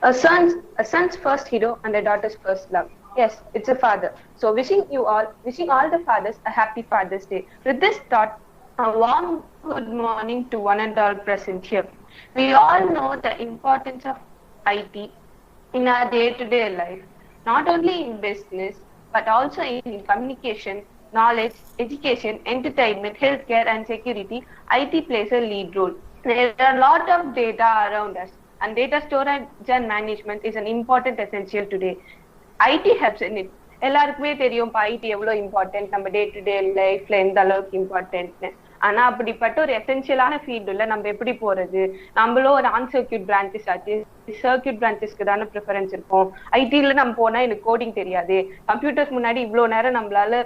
A son's first hero and a daughter's first love. Yes, it's a father. So wishing all the fathers a happy Father's Day. With this thought, a warm good morning to one and all present here. We all know the importance of IT in our day-to-day life, not only in business, but also in communication, knowledge, education, entertainment, healthcare, and security. IT plays a lead role. There are a lot of data around us, and data storage and management is an important essential today. IT helps in it. எல்லாருக்குமே தெரியும் ID எவ்வளவு important நம்ம டே to day லைஃப்ல எந்த அளவுக்கு இம்பார்ட்டன்ட்னு. ஆனா அப்படிப்பட்ட ஒரு எசென்சியலான ஃபீல்டுல நம்ம எப்படி போறது? நம்மளும் ஒரு அன்சர்க்யூட் பிரான்ச்சஸ் ஆச்சு, சர்க்யூட் பிரான்ச்சஸ்க்கு தானே ப்ரிஃபரன்ஸ் இருக்கும். ஐடில நம்ம போனா எனக்கு கோடிங் தெரியாது, கம்ப்யூட்டர்ஸ் முன்னாடி இவ்வளவு நேரம் நம்மளால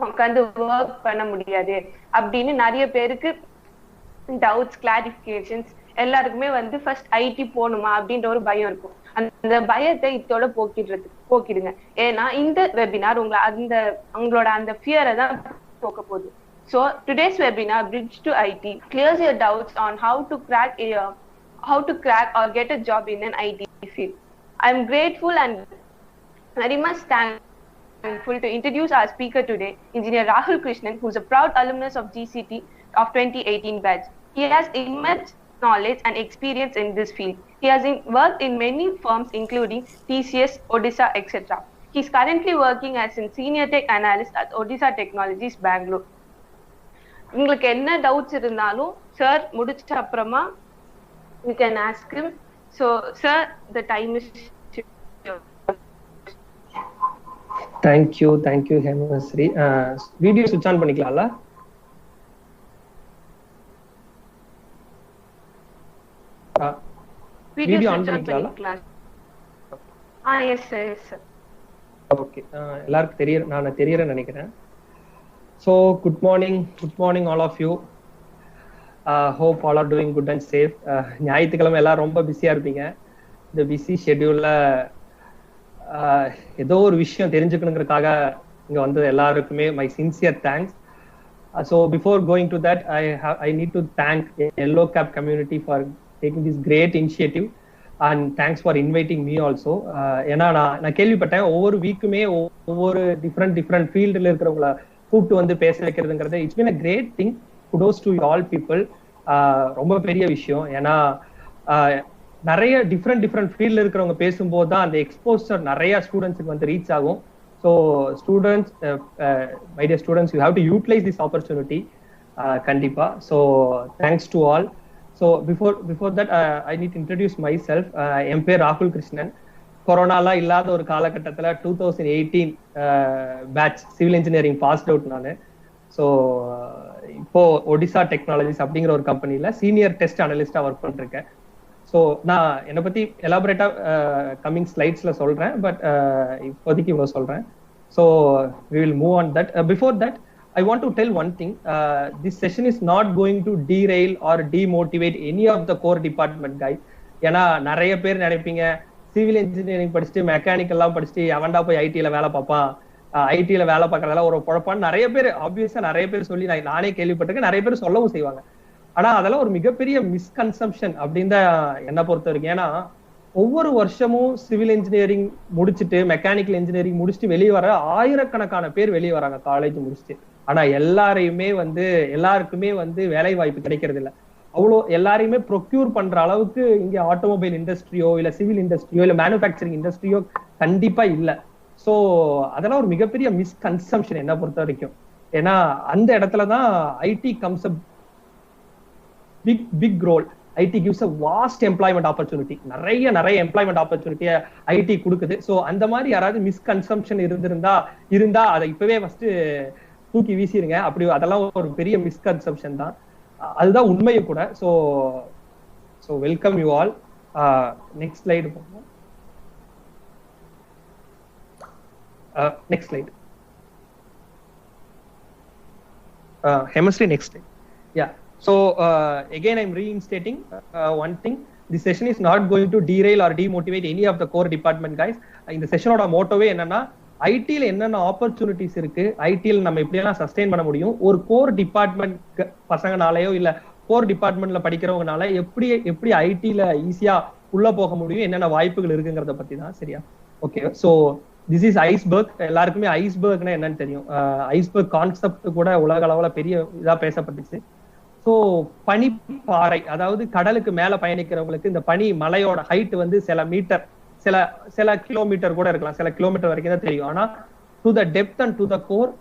உட்காந்து ஒர்க் பண்ண முடியாது அப்படின்னு நிறைய பேருக்கு டவுட்ஸ், கிளாரிஃபிகேஷன்ஸ் எல்லாருக்குமே ஃபர்ஸ்ட் ஐடி போகணுமா அப்படின்ற ஒரு பயம் இருக்கும். அந்த பயத்தை இதோட போக்கிடுங்க. ஏன்னா இந்த வெபினார் உங்களோட அந்த ஃபியரை தான் போக்க போகுது. So today's webinar, Bridge to IT, clears your doubts on how to crack or get a job in an IT field. I'm grateful and very much thankful to introduce our speaker today, Engineer Rahul Krishnan, who's a proud alumnus of GCT of 2018 batch. He has immense knowledge and experience in this field. He has worked in many firms including TCS, Odisha, etc. He is currently working as a senior tech analyst at Odisha Technologies, Bangalore. உங்களுக்கு என்ன doubts இருந்தாலும் sir முடிச்ச அப்புறமா you can ask him. So sir, the time is thank you Hemasri. Video ஸ்விட்ச் on பண்ணிக்கலாம்ல? Video on பண்ணிக்கலாம்ல? yes sir. Okay, எல்லாருக்கும் நான் தெரியறேன்னு நினைக்கிறேன். So good morning all of you. Hope all are doing good and safe. ஞாயிற்றுக்கிழமை எல்லாரும் ரொம்ப பிஸியா இருப்பீங்க. இந்த பிஸி ஷெட்யூல்ல ஏதோ ஒரு விஷயம் தெரிஞ்சுக்கணுங்கிறதுக்காக இங்க வந்தது எல்லாருக்குமே my sincere thanks. So before going to that, I need to thank Yellow Cap community for taking this great initiative and thanks for inviting me also. ஏன்னா நான் கேள்விப்பட்டேன் ஒவ்வொரு வீக்குமே ஒவ்வொரு டிஃப்ரெண்ட் ஃபீல்டுல இருக்கிறவங்கள கூப்பிட்டு பேச வைக்கிறதுங்கிறது it's been a great thing. Kudos to all people. ரொம்ப பெரிய விஷயம். ஏன்னா நிறைய டிஃப்ரெண்ட் ஃபீல்ட்ல இருக்கிறவங்க பேசும்போது தான் அந்த எக்ஸ்போசர் நிறைய ஸ்டூடெண்ட்ஸுக்கு ரீச் ஆகும். So students, my dear students, you have to utilize this opportunity கண்டிப்பா. So thanks to all. So before that I need introduce myself. என் பேர் ராகுல் கிருஷ்ணன். கொரோனாலாம் இல்லாத ஒரு காலகட்டத்தில் 2018 batch civil engineering passed out நான். ஸோ இப்போ ஒடிசா டெக்னாலஜிஸ் அப்படிங்கிற ஒரு கம்பெனியில் சீனியர் டெஸ்ட் அனலிஸ்டா ஒர்க் பண்ணிருக்கேன். ஸோ நான் என்னை பத்தி எலாபரேட்டா கம்மிங் ஸ்லைட்ஸ்ல சொல்றேன், பட் இப்போதைக்கு இவ்வளோ சொல்றேன். So we will move on that. Before that I want to tell one thing. This session is not going to derail or demotivate any of the core department guys. ஏன்னா நிறைய பேர் நினைப்பீங்க civil engineering படிச்சுட்டு மெக்கானிக்கல்லாம் படிச்சுட்டு எவன்டா போய் ஐடில வேலை பார்ப்பான், ஐடில வேலை பார்க்கறதெல்லாம் ஒரு குழப்பான்னு நிறைய பேர் ஆப்வியஸா நிறைய பேர் சொல்லி நானே கேள்விப்பட்டிருக்கேன். நிறைய பேர் சொல்லவும் செய்வாங்க. ஆனா அதெல்லாம் ஒரு மிகப்பெரிய மிஸ்கன்செப்ஷன் அப்படின்னு தான் என்ன பொறுத்த வரைக்கும். ஏன்னா ஒவ்வொரு வருஷமும் சிவில் இன்ஜினியரிங் முடிச்சுட்டு மெக்கானிக்கல் இன்ஜினியரிங் முடிச்சுட்டு வெளியே வர ஆயிரக்கணக்கான பேர் வெளியே வராங்க காலேஜ் முடிச்சுட்டு. ஆனா எல்லாருக்குமே வேலை வாய்ப்பு கிடைக்கிறது இல்லை. அவ்வளோ எல்லாரையுமே ப்ரொக்யூர் பண்ற அளவுக்கு இங்க ஆட்டோமொபைல் இண்டஸ்ட்ரியோ இல்ல சிவில் இண்டஸ்ட்ரியோ இல்ல மேனுஃபேக்சரிங் இண்டஸ்ட்ரியோ கண்டிப்பா இல்ல. ஸோ அதெல்லாம் ஒரு மிகப்பெரிய மிஸ்கன்செப்ஷன் என்ன பொறுத்த வரைக்கும். ஏன்னா அந்த இடத்துலதான் IT comes a big role. IT gives a vast employment opportunity. நிறைய எம்ப்ளாய்மெண்ட் ஆப்பர்ச்சுனிட்டியை ஐடி கொடுக்குது. ஸோ அந்த மாதிரி யாராவது மிஸ்கன்செப்ஷன் இருந்தா அதை இப்பவே ஃபர்ஸ்ட் தூக்கி வீசிருங்க. அப்படி அதெல்லாம் ஒரு பெரிய மிஸ்கன்செப்ஷன் தான், அதுதான் உண்மையும் கூட. So welcome you all. Next slide போங்க. Next slide. Chemistry next slide. Yeah. So again I'm reinstating one thing. This session is not going to derail or demotivate any of the core department guys. இந்த செஷனோட மோட்டோவே என்னன்னா ஐடியில் என்னென்ன opportunities இருக்கு, ஐடியில் நம்ம எப்படியெல்லாம் sustain பண்ண முடியும், ஒரு கோர் டிபார்ட்மெண்ட் பசங்கனாலேயோ இல்ல கோர் டிபார்ட்மெண்ட்ல படிக்கிறவங்கனால எப்படி ஐடியில ஈஸியா உள்ள போக முடியும், என்னென்ன வாய்ப்புகள் இருக்குங்கிறத பத்தி தான். சரியா? Okay. So this is iceberg. எல்லாருக்குமே ஐஸ்பர்க்னா என்னன்னு தெரியும். ஐஸ்பர்க் கான்செப்ட் கூட உலக அளவுல பெரிய இதா பேசப்பட்டுச்சு. ஸோ பனிப்பாறை, அதாவது கடலுக்கு மேல பயணிக்கிறவங்களுக்கு இந்த பனி மலையோட ஹைட் வந்து சில மீட்டர், சில சில கிலோமீட்டர் கூட இருக்கலாம், சில கிலோமீட்டர் வரைக்கும் தான் தெரியும். ஆனா to the depth and to the core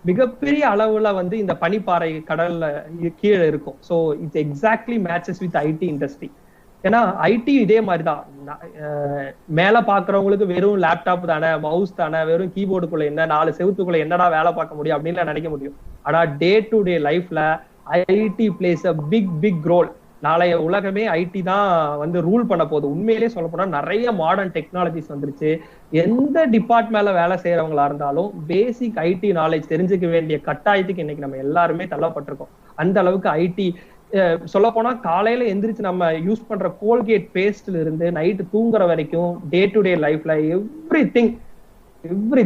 மிகப்பெரிய அளவுல வந்து இந்த பனிப்பாறை கடல்ல கீழே இருக்கும். So it's exactly matches with IT industry. ஏன்னா ஐடி இதே மாதிரிதான். மேல பாக்குறவங்களுக்கு வெறும் லேப்டாப் தானே, மவுஸ் தானே, வெறும் கீபோர்டுக்குள்ள என்ன 4 செவுத்துக்குள்ள என்னடா வேலை பார்க்க முடியும் அப்படின்னு நினைக்க முடியும். ஆனா டே டு டே லைஃப்ல IT plays a big role. நாளைய உலகமே ஐடி தான் வந்து ரூல் பண்ண போகுது. உண்மையிலேயே சொல்ல போனா நிறைய மாடர்ன் டெக்னாலஜிஸ் வந்துருச்சு. எந்த டிபார்ட்மெண்ட்ல வேலை செய்யறவங்களா இருந்தாலும் பேசிக் ஐடி நாலேஜ் தெரிஞ்சுக்க வேண்டிய கட்டாயத்துக்கு இன்னைக்கு நம்ம எல்லாருமே தள்ளப்பட்டிருக்கோம். அந்த அளவுக்கு ஐடி சொல்ல போனா காலையில எந்திரிச்சு நம்ம யூஸ் பண்ற கோல்கேட் பேஸ்ட்ல இருந்து நைட்டு தூங்குற வரைக்கும் டே டு டே லைஃப்ல எவ்ரி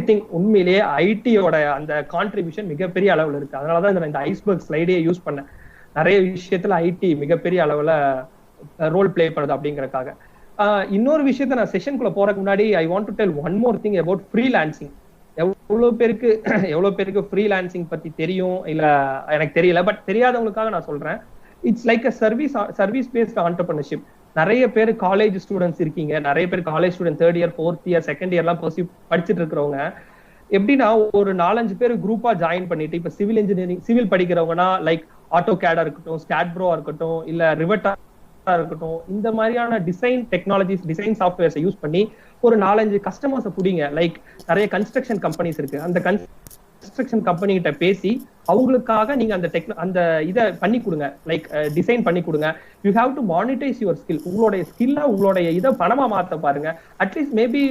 திங் உண்மையிலேயே ஐடியோட அந்த கான்ட்ரிபியூஷன் மிகப்பெரிய அளவுல இருக்கு. அதனாலதான் இந்த ஐஸ்பர்க் ஸ்லைடே யூஸ் பண்ணேன். நிறைய விஷயத்துல ஐடி மிகப்பெரிய அளவுல ரோல் பிளே பண்ணுது அப்படிங்கறதுக்காக. இன்னொரு விஷயத்த நான் செஷனுக்குள்ள போறதுக்கு முன்னாடி I want to tell one more thing about freelancing. எவ்வளவு பேருக்கு ஃப்ரீலான்சிங் பத்தி தெரியும் இல்ல எனக்கு தெரியல. பட் தெரியாதவங்களுக்காக நான் சொல்றேன். It's like a service paste entrepreneurship. நிறைய பேர் காலேஜ் ஸ்டூடெண்ட்ஸ் இருக்கீங்க, நிறைய பேர் college student 3rd year 4th year 2nd இயர்லாம் படிச்சுட்டு இருக்கிறவங்க எப்படின்னா ஒரு 4-5 பேர் குரூப்பா ஜாயின் பண்ணிட்டு, இப்ப சிவில் இன்ஜினியரிங் சிவில் படிக்கிறவங்கன்னா லைக் ஆட்டோ கேடா இருக்கட்டும், ஸ்டாட்ப்ரோவா இருக்கட்டும், இல்ல ரிவட்டா இருக்கட்டும், இந்த மாதிரியான டிசைன் டெக்னாலஜிஸ், டிசைன் சாஃப்ட்வேர்ஸை யூஸ் பண்ணி ஒரு 4-5 கஸ்டமர்ஸை பிடிங்க. லைக் நிறைய கன்ஸ்ட்ரக்ஷன் கம்பெனிஸ் இருக்கு, அந்த கன்ஸ்ட்ரக்ஷன் கம்பெனி கிட்ட பேசி அவங்களுக்காக நீங்க அந்த இதை பண்ணி கொடுங்க, லைக் டிசைன் பண்ணி கொடுங்க. You have to monetise your skill. உங்களுடைய ஸ்கில்ல உங்களுடைய இதை பணமா மாத்த பாருங்க. அட்லீஸ்ட் மேபி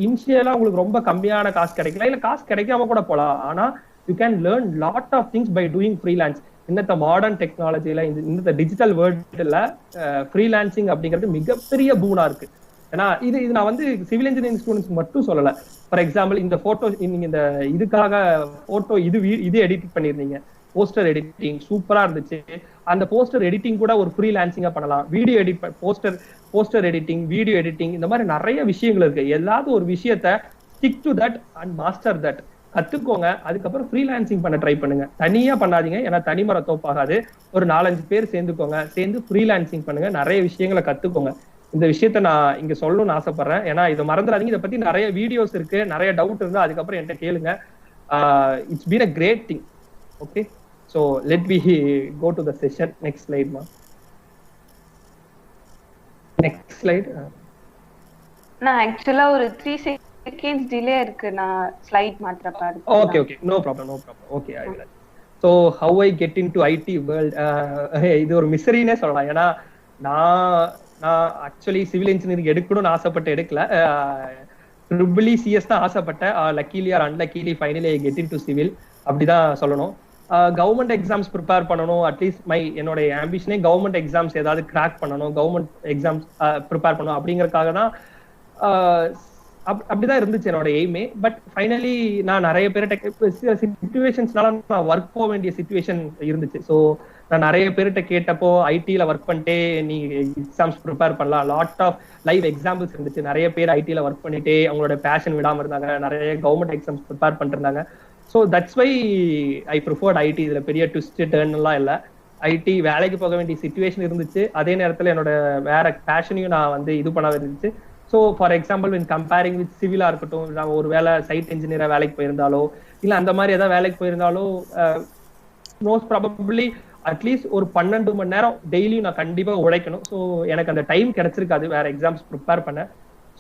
இனிஷியலா உங்களுக்கு ரொம்ப கம்மியான காசு கிடைக்கல, இல்ல காசு கிடைக்காம கூட போலாம். ஆனா you can learn lot of things by doing freelance. இந்த மாடர்ன் டெக்னாலஜில, இந்த டிஜிட்டல் வேர்ல்டுல ஃப்ரீலான்சிங் அப்படிங்கிறது மிகப்பெரிய பூனா இருக்கு. ஏன்னா இது நான் வந்து சிவில் இன்ஜினியரிங் ஸ்டூடெண்ட்ஸ் மட்டும் சொல்லல. ஃபார் எக்ஸாம்பிள் இந்த போட்டோ, நீங்க இந்த இதுக்காக போட்டோ இது எடிட் பண்ணிருந்தீங்க, போஸ்டர் எடிட்டிங் சூப்பரா இருந்துச்சு. அந்த போஸ்டர் எடிட்டிங் கூட ஒரு ஃப்ரீலான்சிங்கா பண்ணலாம். Video edit, poster editing, video editing, இந்த மாதிரி நிறைய விஷயங்கள் இருக்கு. ஏதாவது ஒரு விஷயத்த stick to that and master that, கத்துக்கோங்க. அதுக்கப்புறம் ஃப்ரீலான்சிங் பண்ண ட்ரை பண்ணுங்க. தனியா பண்ணாதீங்க, ஏன்னா தனிமர தோப்பாகாது. ஒரு 4-5 பேர் சேர்ந்துக்கோங்க, சேர்ந்து ஃப்ரீலான்சிங் பண்ணுங்க, நிறைய விஷயங்களை கத்துக்கோங்க. இந்த விஷயத்த நான் இங்க சொல்லணும்னு ஆசைப்படுறேன். ஏன்னா இதை மறந்துடாதீங்க. இதை பத்தி நிறைய வீடியோஸ் இருக்கு, நிறைய டவுட் இருந்தா அதுக்கப்புறம் என்கிட்ட கேளுங்க. It's been a great thing. Okay, so let me go to the session. Next slide ma. Next slide. நான் ஆக்சுவலா ஒரு 3 seconds டிலே இருக்கு, நான் ஸ்லைட் மாத்திர பாரு. Okay, no problem. Okay, I will. So how I get into IT world, இது ஒரு மிஸ்டரினே சொல்லலாம். ஏன்னா நான் ஆக்சுவலி சிவில் இன்ஜினியரிங் எடுக்கணும்னு ஆசைப்பட்டு எடுக்கல, ட்ரிபிள் சிஎஸ் தான் ஆசைப்பட்டேன். Luckily or unluckily finally I get into civil, அப்படிதான் சொல்லணும். கவர்மெண்ட் எக்ஸாம்ஸ் ப்ரிப்பேர் பண்ணணும். அட்லீஸ்ட் என்னோட ஆம்பிஷனே கவர்மெண்ட் எக்ஸாம்ஸ் ஏதாவது கிராக் பண்ணணும், கவர்மெண்ட் எக்ஸாம்ஸ் ப்ரிப்பேர் பண்ணணும் அப்படிங்கறதுக்காக தான். அப்படிதான் இருந்துச்சு என்னோட எய்மே. பட் ஃபைனலி நான் நிறைய பேர்கிட்ட சில சிச்சுவேஷன்ஸ்னால நான் ஒர்க் போக வேண்டிய சிச்சுவேஷன் இருந்துச்சு. ஸோ நான் நிறைய பேர்கிட்ட கேட்டப்போ ஐடில ஒர்க் பண்ணிட்டே நீ எக்ஸாம்ஸ் ப்ரிப்பேர் பண்ணலாம், லாட் ஆஃப் லைவ் எக்ஸாம்பிள்ஸ் இருந்துச்சு. நிறைய பேர் ஐடில ஒர்க் பண்ணிட்டே அவங்களோட பேஷன் விடாம இருந்தாங்க, நிறைய கவர்மெண்ட் எக்ஸாம்ஸ் ப்ரிப்பேர் பண்ணிட்டு இருந்தாங்க. So that's why I preferred IT. இதுல பெரிய ட்விஸ்ட் டர்ன் எல்லாம் இல்லை. ஐடி வேலைக்கு போக வேண்டிய சிச்சுவேஷன் இருந்துச்சு, அதே நேரத்தில் என்னோட வேற பேஷனையும் நான் வந்து இது பண்ண இருந்துச்சு. So for example in comparing with சிவிலா இருக்கட்டும், நான் ஒரு வேலை சைட் இன்ஜினியரா வேலைக்கு போயிருந்தாலோ இல்லை அந்த மாதிரி ஏதாவது வேலைக்கு போயிருந்தாலோ மோஸ்ட் ப்ராபபிளி அட்லீஸ்ட் ஒரு 12 மணி நேரம் டெய்லியும் நான் கண்டிப்பா உழைக்கணும். ஸோ எனக்கு அந்த டைம் கிடைச்சிருக்காது வேற எக்ஸாம்ஸ் ப்ரிப்பேர் பண்ண.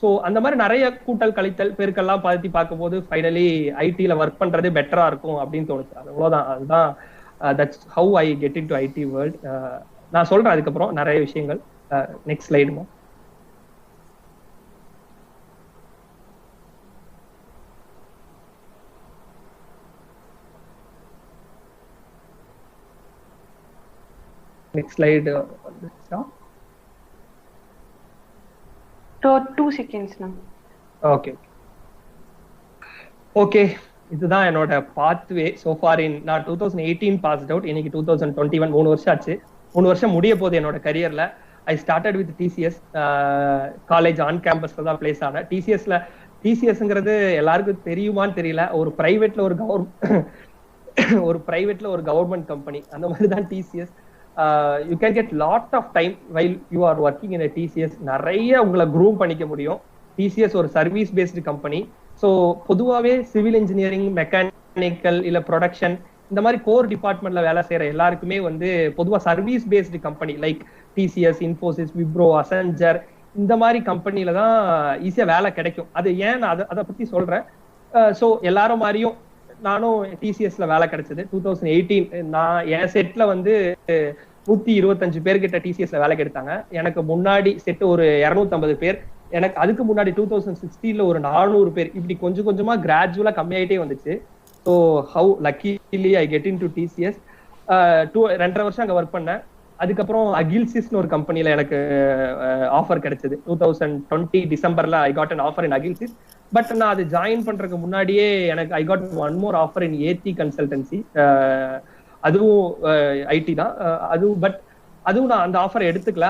ஸோ அந்த மாதிரி நிறைய கூட்டல் கழித்தல் பெருக்கெல்லாம் பார்த்து பார்க்கும்போது ஃபைனலி ஐடியில ஒர்க் பண்றது பெட்டரா இருக்கும் அப்படின்னு தோணுச்சு. அவ்வளோதான். அதுதான் that's how I get into IT world. நான் சொல்றேன் அதுக்கப்புறம் நிறைய விஷயங்கள். நெக்ஸ்ட் ஸ்லைடுமா. Next slide. 2 seconds now. Okay, இதுதான் என்னோட பாத்வே so far in. நான் 2018 பாஸ்ட் அவுட், இன்னைக்கு 2021, 3 வருஷம் ஆச்சு. 3 வருஷம் முடிய போகுது என்னோட கரியர்ல. I started with TCS. College on கேம்பஸ்ல தான் பிளேஸ் ஆனேன். டிசிஎஸ்ங்கிறது எல்லாருக்கும் தெரியுமான்னு தெரியல. ஒரு பிரைவேட்ல ஒரு கவர்மெண்ட் கம்பெனி, அந்த மாதிரி தான் TCS. You can get lot of time while you are working in TCS. நிறைய உங்களை க்ரூம் பண்ணிக்க முடியும். டிசிஎஸ் ஒரு சர்வீஸ் பேஸ்டு கம்பெனி. ஸோ பொதுவாகவே சிவில் இன்ஜினியரிங், மெக்கானிக்கல் இல்ல ப்ரொடக்ஷன் இந்த மாதிரி கோர் டிபார்ட்மெண்ட்ல வேலை செய்யற எல்லாருக்குமே வந்து பொதுவாக service based company like TCS, Infosys, Wipro, Accenture இந்த மாதிரி கம்பெனில தான் ஈஸியா வேலை கிடைக்கும். அது ஏன் நான் அதை பத்தி சொல்றேன். ஸோ எல்லாரும் மாதிரியும் நானும் டிசிஎஸ்ல வேலை கிடைச்சது 2018. நான் என் செட்ல வந்து 125 பேர்கிட்ட டிசிஎஸ்ல வேலை கிடைத்தாங்க. எனக்கு முன்னாடி செட் ஒரு 250 பேர். எனக்கு அதுக்கு முன்னாடி 2016ல ஒரு 400 பேர். இப்படி கொஞ்சம் கொஞ்சமா கிராஜுவலா கம்மியாயிட்டே வந்துச்சு. So how luckily I get in to TCS. 2.5 வருஷம் அங்க ஒர்க் பண்ணேன். அதுக்கப்புறம் அகில்சிஸ்னு ஒரு கம்பெனில எனக்கு ஆஃபர் கிடைச்சது 2020 டிசம்பர்ல. I got an offer in Agilisys. But நான் அது ஜாயின் பண்றதுக்கு முன்னாடியே எனக்கு I got one more offer in ஏத்தி கன்சல்டன்சி. அதுவும் ஐடி தான். அதுவும் நான் அந்த ஆஃபர் எடுத்துக்கல.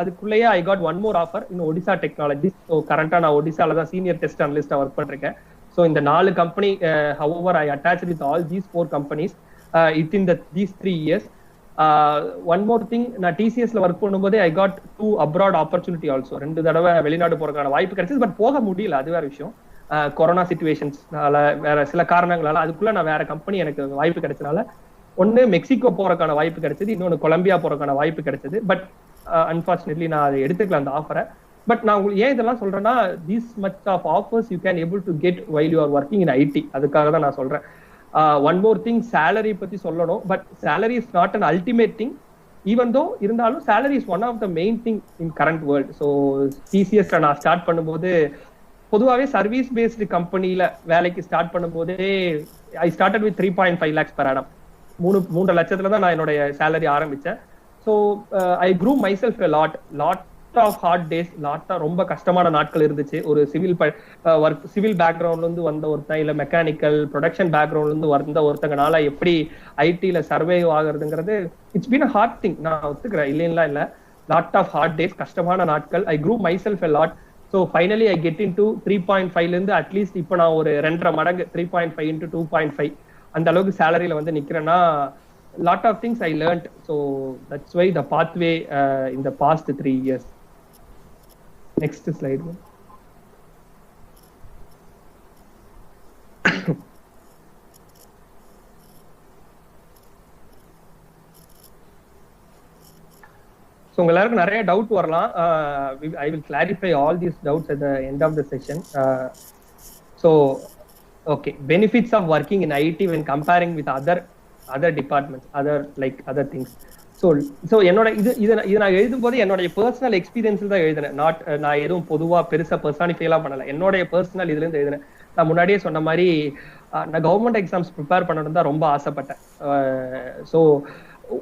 அதுக்குள்ளேயே I got one more offer in Odessa technology. So கரண்டா நான் ஒடிசால தான் சீனியர் டெஸ்ட் அனலிஸ்டா ஒர்க் பண்ணிருக்கேன். ஸோ இந்த 4 company, however I attached with all these 4 companies within these 3 years. One more thing, நான் டிசிஎஸ்ல ஒர்க் பண்ணும்போதே I got 2 abroad opportunity also. 2 தடவை வெளிநாடு போறதுக்கான வாய்ப்பு கிடைச்சது. பட் போக முடியல, அது வேற விஷயம். கொரோனா சிச்சுவேஷன்ஸ்னால, வேற சில காரணங்களால அதுக்குள்ள நான் வேற கம்பெனி எனக்கு வாய்ப்பு கிடைச்சனால ஒன்னு மெக்சிகோ போறதுக்கான வாய்ப்பு கிடைச்சது, இன்னொன்னு கொலம்பியா போறதுக்கான வாய்ப்பு கிடைச்சது. பட் அன்பார்ச்சுனேட்லி நான் அதை எடுத்துக்கல அந்த ஆஃபரை. பட் நான் உங்களுக்கு ஏன் இதெல்லாம் சொல்றேன்னா, this much of offers you can able to get while you are working in IT. அதுக்காக தான் நான் சொல்றேன். ஒன் மோர் திங், சேலரி பத்தி சொல்லணும். But salary is not an ultimate thing. Even though இருந்தாலும் salary is one of the main thing in current world. So டிசிஎஸ்ல நான் start பண்ணும்போது பொதுவாகவே சர்வீஸ் பேஸ்டு கம்பெனில வேலைக்கு ஸ்டார்ட் பண்ணும்போதே ஐ started with 3.5 lakhs per annum. 3 லட்சத்துல தான் நான் என்னுடைய சேலரி ஆரம்பிச்சேன். So I grew myself a lot of hard days. ரொம்ப கஷ்டமான நாட்கள் இருந்துச்சு. ஒரு சிவில் பேக்ரவுண்ட்ல இருந்து வந்த ஒருத்தன், இல்ல மெக்கானிக்கல் ப்ரொடக்ஷன் பேக்ரவுண்ட்ல இருந்து வந்த ஒருத்தங்கனால எப்படி ஐடில சர்வைவ் ஆகுறதுங்கிறது it's been a hard thing. நான் ஒத்துக்கிறேன், இல்ல லாட் ஆஃப் ஹார்ட் டேஸ், கஷ்டமான நாட்கள். I grew myself a lot. So finally I get into 3.5ல இருந்து அட்லீஸ்ட் இப்போ நான் ஒரு 2.5 மடங்கு 3.5 into 2.5 அந்த அளவுக்கு சேலரியில வந்து நிக்கிறேன்னா, lot of things I learned. So that's why the pathway in the past 3 years. Next slide. So உங்க எல்லாருக்கும் நிறைய டவுட் வரலாம். I will clarify all these doubts at the end of the session. So okay, benefits of working in IT when comparing with other departments, other things. So என்னோட இது நான் எழுதும் போது என்னோட பர்சனல் எக்ஸ்பீரியன்ஸ்ல தான் எழுதினேன். நான் எதுவும் பொதுவா பெருசா பர்சனாலிஃபைலாம் பண்ணல. என்னோட பர்சனல் இதுல இருந்து எழுதினேன். நான் முன்னாடியே சொன்ன மாதிரி நான் கவர்மெண்ட் எக்ஸாம்ஸ் ப்ரிப்பேர் பண்ணணும் தான் ரொம்ப ஆசைப்பட்டேன். ஸோ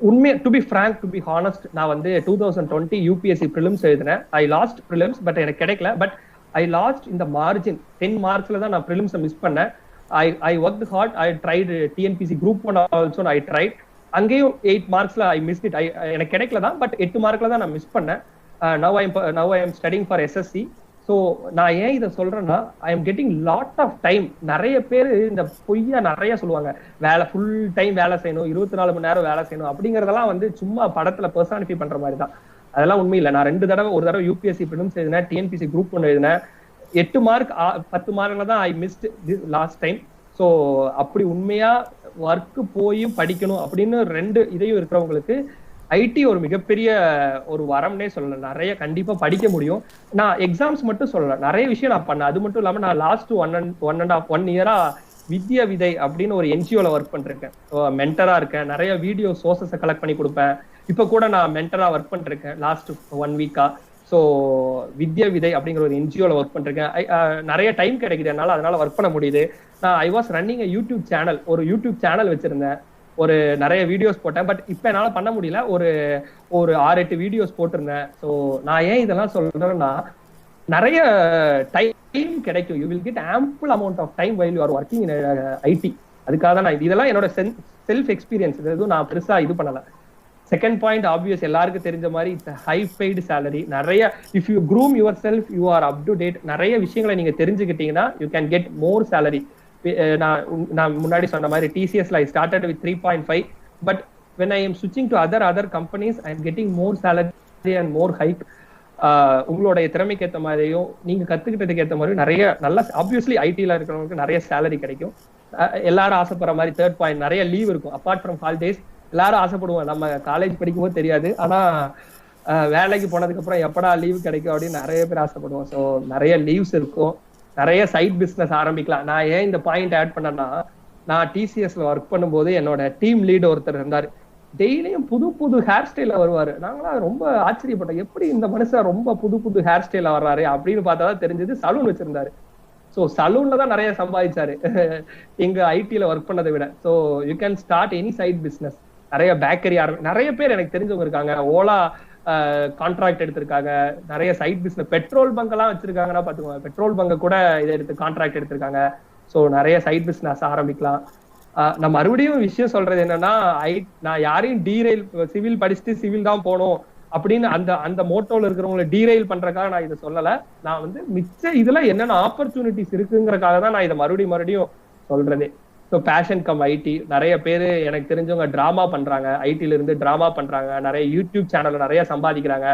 உண்மை, to be frank, to be honest, நான் வந்து 2020 யூபிஎஸ்சி ப்ரிலிம்ஸ் எழுதினேன். ஐ லாஸ்ட் ப்ரிலிம்ஸ், பட் எனக்கு கிடைக்கல. பட் ஐ லாஸ்ட் இந்த மார்ஜின் 10 marksல தான் நான் ப்ரிலிம்ஸை மிஸ் பண்ணேன். I worked hard. I tried TNPC Group 1 also. I tried. அங்கேயும் 8 marksல I missed it. எனக்கு கிடைக்கல தான், பட் 8 markல தான் நான் மிஸ் பண்ணேன். Now I am studying for SSC. So நான் ஏன் இதை சொல்றேன்னா, I am getting lot of time. நிறைய பேர் இந்த பொய்யா நிறைய சொல்லுவாங்க, வேலை ஃபுல் டைம் வேலை செய்யணும், 24 மணி நேரம் வேலை செய்யணும் அப்படிங்கறதெல்லாம் வந்து சும்மா படத்துல பர்சனாலிஃபை பண்ற மாதிரி தான். அதெல்லாம் உண்மை இல்லை. நான் 2 தடவை, ஒரு தடவை யூபிஎஸ்சி ப்ரிலிம்ஸ் எழுதினேன், டிஎன்பிசி குரூப் 1 எழுதினேன். 8 mark 10 markல தான் I missed last time. So அப்படி உண்மையா ஒர்க்கு போயும் படிக்கணும் அப்படின்னு 2 இதையும் இருக்கிறவங்களுக்கு ஐடி ஒரு மிகப்பெரிய ஒரு வரம்னே சொல்லலாம். நிறைய கண்டிப்பா படிக்க முடியும். நான் எக்ஸாம்ஸ் மட்டும் சொல்லலாம், நிறைய விஷயம் நான் பண்ணேன். அது மட்டும் இல்லாம நான் லாஸ்ட் 1.5 year வித்யா விதை அப்படின்னு ஒரு என்ஜிஓல ஒர்க் பண்ணிருக்கேன். மென்டரா இருக்கேன். நிறைய வீடியோ சோர்சஸை கலெக்ட் பண்ணி கொடுப்பேன். இப்ப கூட நான் மென்டரா ஒர்க் பண்ணிருக்கேன் லாஸ்ட் 1 week. ஸோ வித்யா விதை அப்படிங்கிற ஒரு என்ஜிஓல ஒர்க் பண்ணிருக்கேன். நிறைய டைம் கிடைக்குது என்னால, அதனால ஒர்க் பண்ண முடியுது. நான் I was running YouTube channel, ஒரு யூடியூப் சேனல் வச்சிருந்தேன். ஒரு நிறைய வீடியோஸ் போட்டேன். பட் இப்ப என்னால பண்ண முடியல. ஒரு 6-8 வீடியோஸ் போட்டிருந்தேன். ஸோ நான் ஏன் இதெல்லாம் சொல்றேன்னா, நிறைய டைம் கிடைக்கும். You will get ample amount of time while you are working in IT. அதுக்காக தான் நான் இதெல்லாம் என்னோட செல்ஃப் எக்ஸ்பீரியன்ஸ். எதுவும் நான் பெருசா இது பண்ணல. செகண்ட் பாயிண்ட் ஆப்வியஸ், எல்லாருக்கும் தெரிஞ்ச மாதிரி இட்ஸ் ஹை பெய்டு சேலரி. நிறைய if you groom yourself, you are up to date, நிறைய விஷயங்களை நீங்க தெரிஞ்சுக்கிட்டீங்கன்னா you can get more salary. நான் முன்னாடி சொன்ன மாதிரி டிசிஎஸ்ல I started with 3.5, but when I am switching to other companies, I am getting more salary and more hike. உங்களுடைய திறமைக்கு ஏற்ற மாதிரியும் நீங்க கத்துக்கிட்டதுக்கு ஏற்ற மாதிரியும் நிறைய நல்ல ஆப்வியஸ்லி ஐடில இருக்கிறவங்களுக்கு நிறைய சேலரி கிடைக்கும். எல்லாரும் ஆசைப்படுற மாதிரி தேர்ட் பாயிண்ட், நிறைய லீவ் இருக்கும். அப்பார்ட் ஃப்ரம் ஹாலிடேஸ் எல்லாரும் ஆசைப்படுவோம். நம்ம காலேஜ் படிக்கும்போது தெரியாது, ஆனா வேலைக்கு போனதுக்கு அப்புறம் எப்படா லீவ் கிடைக்கும் அப்படின்னு நிறைய பேர் ஆசைப்படுவோம். ஸோ நிறைய லீவ்ஸ் இருக்கும், நிறைய சைட் பிசினஸ் ஆரம்பிக்கலாம். நான் ஏன் இந்த பாயிண்ட் ஆட் பண்ணேன்னா, நான் டிசிஎஸ்ல ஒர்க் பண்ணும்போது என்னோட டீம் லீட் ஒருத்தர் இருந்தாரு. டெய்லியும் புது புது ஹேர் ஸ்டைல வருவாரு. நாங்களாம் ரொம்ப ஆச்சரியப்பட்டோம், எப்படி இந்த மனுஷன் ரொம்ப புது புது ஹேர் ஸ்டைல வர்றாரு அப்படின்னு பார்த்தாதான் தெரிஞ்சது சலூன் வச்சிருந்தாரு. ஸோ சலூன்ல தான் நிறைய சம்பாதிச்சாரு எங்க ஐடில ஒர்க் பண்ணதை விட. So you can start any side business. நிறைய பேக்கரி நிறைய பேர் எனக்கு தெரிஞ்சவங்க இருக்காங்க. ஓலா கான்ட்ராக்ட் எடுத்திருக்காங்க, நிறைய சைட் பிசினஸ். பெட்ரோல் பங்க் எல்லாம் வச்சிருக்காங்கன்னா பாத்துக்கோங்க, பெட்ரோல் பங்க் கூட இதை எடுத்து கான்ட்ராக்ட் எடுத்திருக்காங்க. ஸோ நிறைய சைட் பிசினஸ் ஆரம்பிக்கலாம். நான் மறுபடியும் விஷயம் சொல்றது என்னன்னா, நான் யாரையும் டீரெயில், சிவில் படிச்சுட்டு சிவில் தான் போகணும் அப்படின்னு அந்த மோட்டோல இருக்கிறவங்களை டீரெயில் பண்றதுக்காக நான் இதை சொல்லல. நான் வந்து மிச்ச இதுல என்னென்ன ஆப்பர்ச்சுனிட்டிஸ் இருக்குங்கிறதுக்காக தான் நான் இதை மறுபடியும் சொல்றதே. ஸோ பேஷன் கம் ஐடி, நிறைய பேர் எனக்கு தெரிஞ்சவங்க டிராமா பண்றாங்க, ஐடில இருந்து டிராமா பண்றாங்க, நிறைய யூடியூப் சேனல்ல நிறைய சம்பாதிக்கிறாங்க.